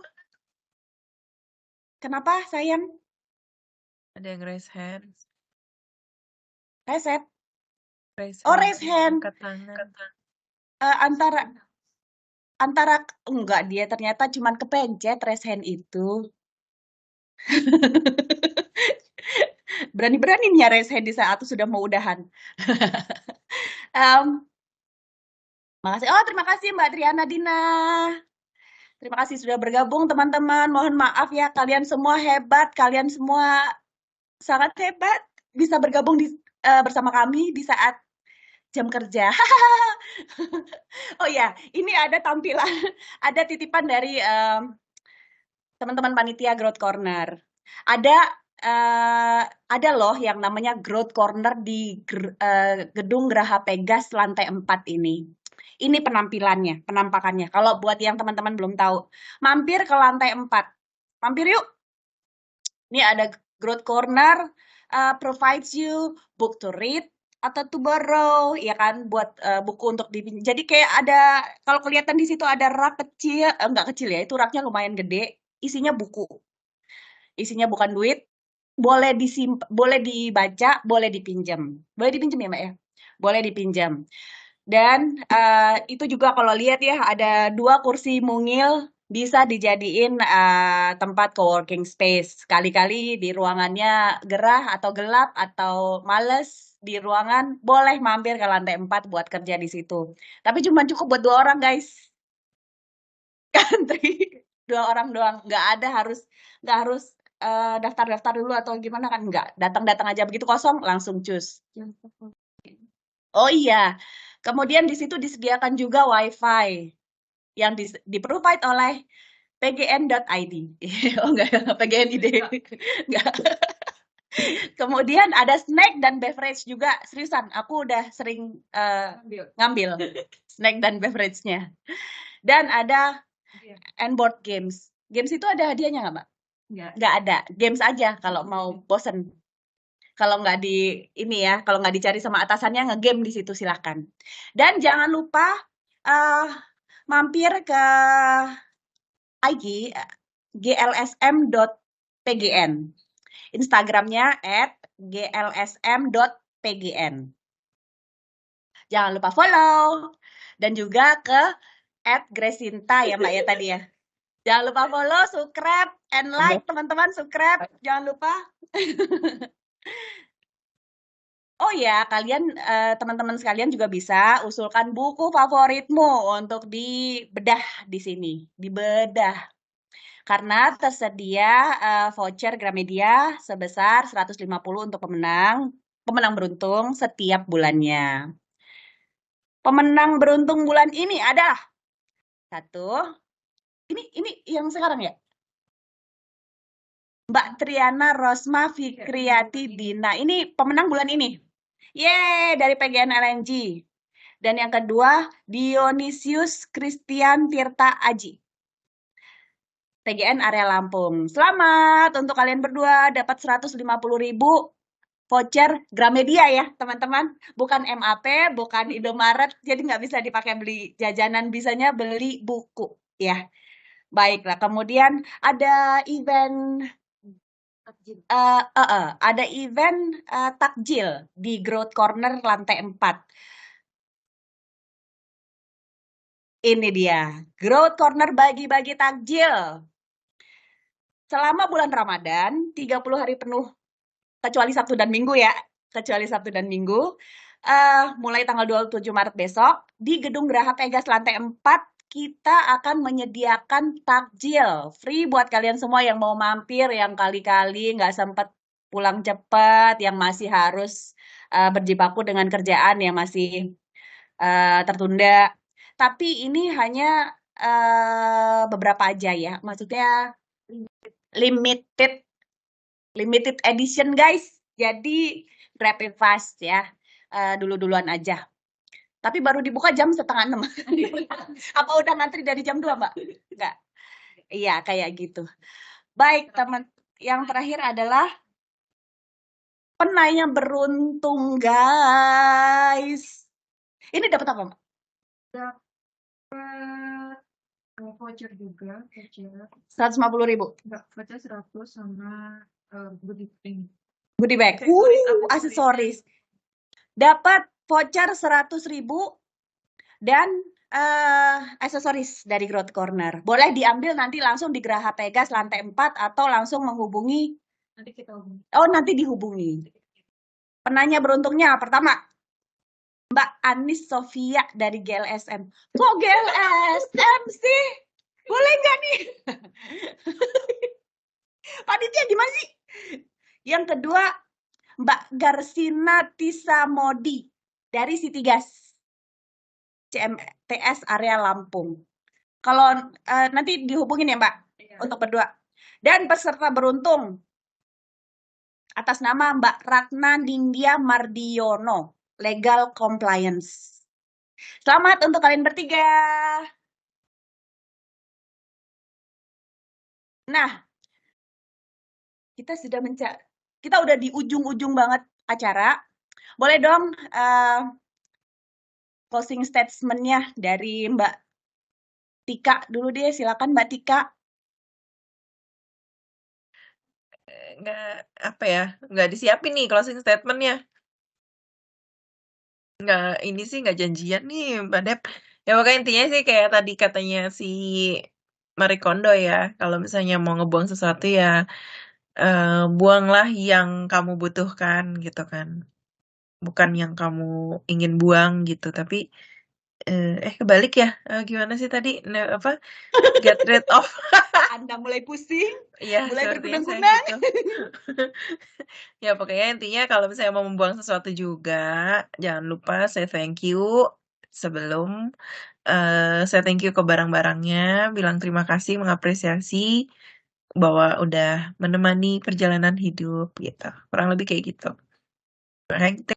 Kenapa, sayang? Ada yang raise hand. Reset. Raise Oh, hand. raise hand. Angkat tangan. Antara enggak, dia ternyata cuman kepencet raise hand itu. Berani-beraninya raise hand di saat itu sudah mau udahan. Makasih. Oh, terima kasih Mbak Triana Dina. Terima kasih sudah bergabung teman-teman. Mohon maaf ya, kalian semua hebat, kalian semua sangat hebat bisa bergabung bersama kami di saat jam kerja. Oh ya, ini ada tampilan, ada titipan dari teman-teman panitia Growth Corner. Ada loh yang namanya Growth Corner di gedung Geraha Pegas lantai 4 ini. Ini penampilannya, penampakannya. Kalau buat yang teman-teman belum tahu, mampir ke lantai 4. Mampir yuk. Ini ada Growth Corner, provides you book to read atau to borrow, ya kan, buat buku untuk dipinjam. Jadi kayak ada, kalau kelihatan di situ ada rak kecil, enggak kecil ya, itu raknya lumayan gede, isinya buku. Isinya bukan duit, boleh dibaca, boleh dipinjam. Boleh dipinjam ya, Mbak ya? Boleh dipinjam. Dan itu juga kalau lihat ya, ada 2 kursi mungil bisa dijadiin tempat coworking space. Kali-kali di ruangannya gerah atau gelap atau males di ruangan, boleh mampir ke lantai 4 buat kerja di situ. Tapi cuma cukup buat 2 orang, guys. Country 2 orang doang, nggak harus daftar-daftar dulu atau gimana kan? Enggak, datang-datang aja begitu kosong langsung cus. Oh iya, kemudian di situ disediakan juga WiFi yang di-provide oleh pgn.id. Oh enggak, PGNID. Enggak. Kemudian ada snack dan beverage juga. Seriusan, aku udah sering ngambil snack dan beverage-nya. Dan ada board games. Games itu ada hadiahnya nggak, Mbak? Nggak ada. Games aja kalau mau bosen. Kalau nggak kalau nggak dicari sama atasannya nge-game di situ silakan. Dan jangan lupa mampir ke IG glsm.pgn. Instagramnya @glsm.pgn. Jangan lupa follow. Dan juga ke @Gresinta ya Mbak ya tadi ya. Jangan lupa follow, subscribe, and like teman-teman, subscribe. Jangan lupa. Oh ya, kalian teman-teman sekalian juga bisa usulkan buku favoritmu untuk dibedah di sini, dibedah. Karena tersedia voucher Gramedia sebesar 150 untuk pemenang beruntung setiap bulannya. Pemenang beruntung bulan ini adalah ini yang sekarang ya? Mbak Triana Rosma Fikriati Dina. Ini pemenang bulan ini. Yeay, dari PGN LNG. Dan yang kedua, Dionysius Christian Tirta Aji. PGN area Lampung. Selamat untuk kalian berdua dapat 150.000 voucher Gramedia ya, teman-teman. Bukan MAP, bukan Indomaret, jadi nggak bisa dipakai beli jajanan, bisanya beli buku ya. Baiklah, kemudian ada event ada event takjil di Growth Corner lantai 4. Ini dia, Growth Corner bagi-bagi takjil. Selama bulan Ramadan, 30 hari penuh, kecuali Sabtu dan Minggu ya. Kecuali Sabtu dan Minggu. Mulai tanggal 27 Maret besok, di Gedung Geraha Pegas lantai 4, kita akan menyediakan takjil free buat kalian semua yang mau mampir, yang kali-kali nggak sempat pulang cepat, yang masih harus berjibaku dengan kerjaan yang masih tertunda. Tapi ini hanya beberapa aja ya, maksudnya limited edition guys. Jadi grab it fast ya, dulu-duluan aja. Tapi baru dibuka jam 5:30. Apa udah ngantri dari jam 2, Mbak? Enggak. Iya, kayak gitu. Baik, teman. Yang terakhir adalah penanya beruntung, guys. Ini dapat apa, Mbak? Dapat voucher juga, voucher. 150.000. Enggak, voucher 100 sama goodie bag. Goodie bag. Aksesoris. Dapat voucher 100.000 dan aksesoris dari Growth Corner. Boleh diambil nanti langsung di Geraha Pegas lantai 4 atau langsung menghubungi. Nanti kita hubungi. Oh, nanti dihubungi. Penanya beruntungnya pertama, Mbak Anis Sofia dari GLSM. Kok GLSM sih? Boleh nggak nih? Panitia gimana sih? Yang kedua, Mbak Garsina Tisamodi dari Citigas CMTS area Lampung. Kalau nanti dihubungin ya Mbak, untuk berdua. Dan peserta beruntung atas nama Mbak Ratna Nindya Mardiono, Legal Compliance. Selamat untuk kalian bertiga. Nah, kita udah di ujung-ujung banget acara. Boleh dong closing statement-nya dari Mbak Tika dulu deh, silakan Mbak Tika. Nggak disiapin nih closing statement-nya. Nggak janjian nih Mbak Dep. Ya pokoknya intinya sih kayak tadi katanya si Marie Kondo ya, kalau misalnya mau ngebuang sesuatu ya buanglah yang kamu butuhkan gitu kan. Bukan yang kamu ingin buang gitu, tapi kebalik ya. Gimana sih tadi? Get rid of Anda mulai pusing, Iya, mulai sepertinya saya berkunang-kunang. gitu. Ya, pokoknya intinya kalau misalnya mau membuang sesuatu juga, jangan lupa say thank you sebelum say thank you ke barang-barangnya, bilang terima kasih, mengapresiasi bahwa udah menemani perjalanan hidup gitu. Kurang lebih kayak gitu. Makanya kita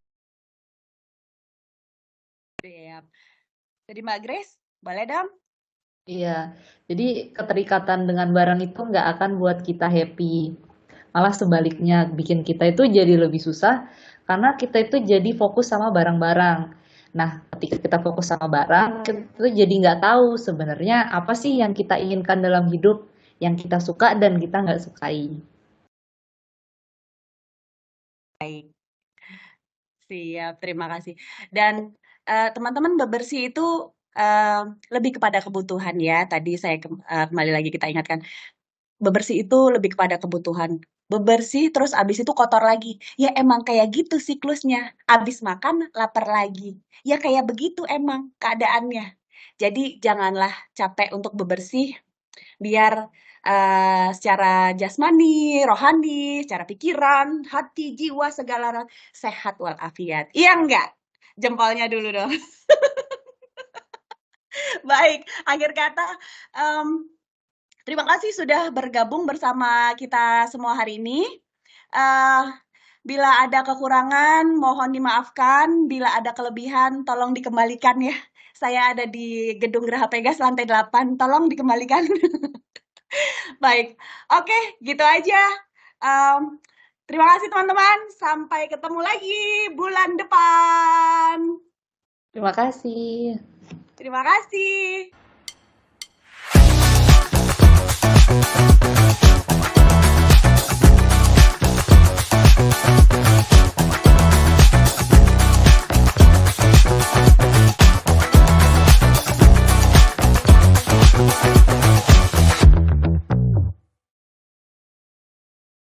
Siap. Jadi Mbak Grace, boleh dong? Iya, jadi keterikatan dengan barang itu nggak akan buat kita happy. Malah sebaliknya, bikin kita itu jadi lebih susah karena kita itu jadi fokus sama barang-barang. Nah, ketika kita fokus sama barang, kita tuh jadi nggak tahu sebenarnya apa sih yang kita inginkan dalam hidup, yang kita suka dan kita nggak sukai. Baik, siap. Terima kasih. Dan teman-teman, bebersih itu lebih kepada kebutuhan ya. Tadi saya kembali lagi kita ingatkan, bebersih itu lebih kepada kebutuhan. Bebersih terus abis itu kotor lagi. Ya emang kayak gitu siklusnya. Abis makan lapar lagi. Ya kayak begitu emang keadaannya. Jadi janganlah capek untuk bebersih, biar secara jasmani, rohani, secara pikiran, hati, jiwa, segala sehat walafiat. Iya enggak? Jempolnya dulu dong. Baik, akhir kata, terima kasih sudah bergabung bersama kita semua hari ini. Bila ada kekurangan, mohon dimaafkan. Bila ada kelebihan, tolong dikembalikan ya. Saya ada di Gedung Geraha Pegas lantai 8, tolong dikembalikan. Baik, oke, gitu aja. Terima kasih teman-teman. Sampai ketemu lagi bulan depan. Terima kasih. Terima kasih.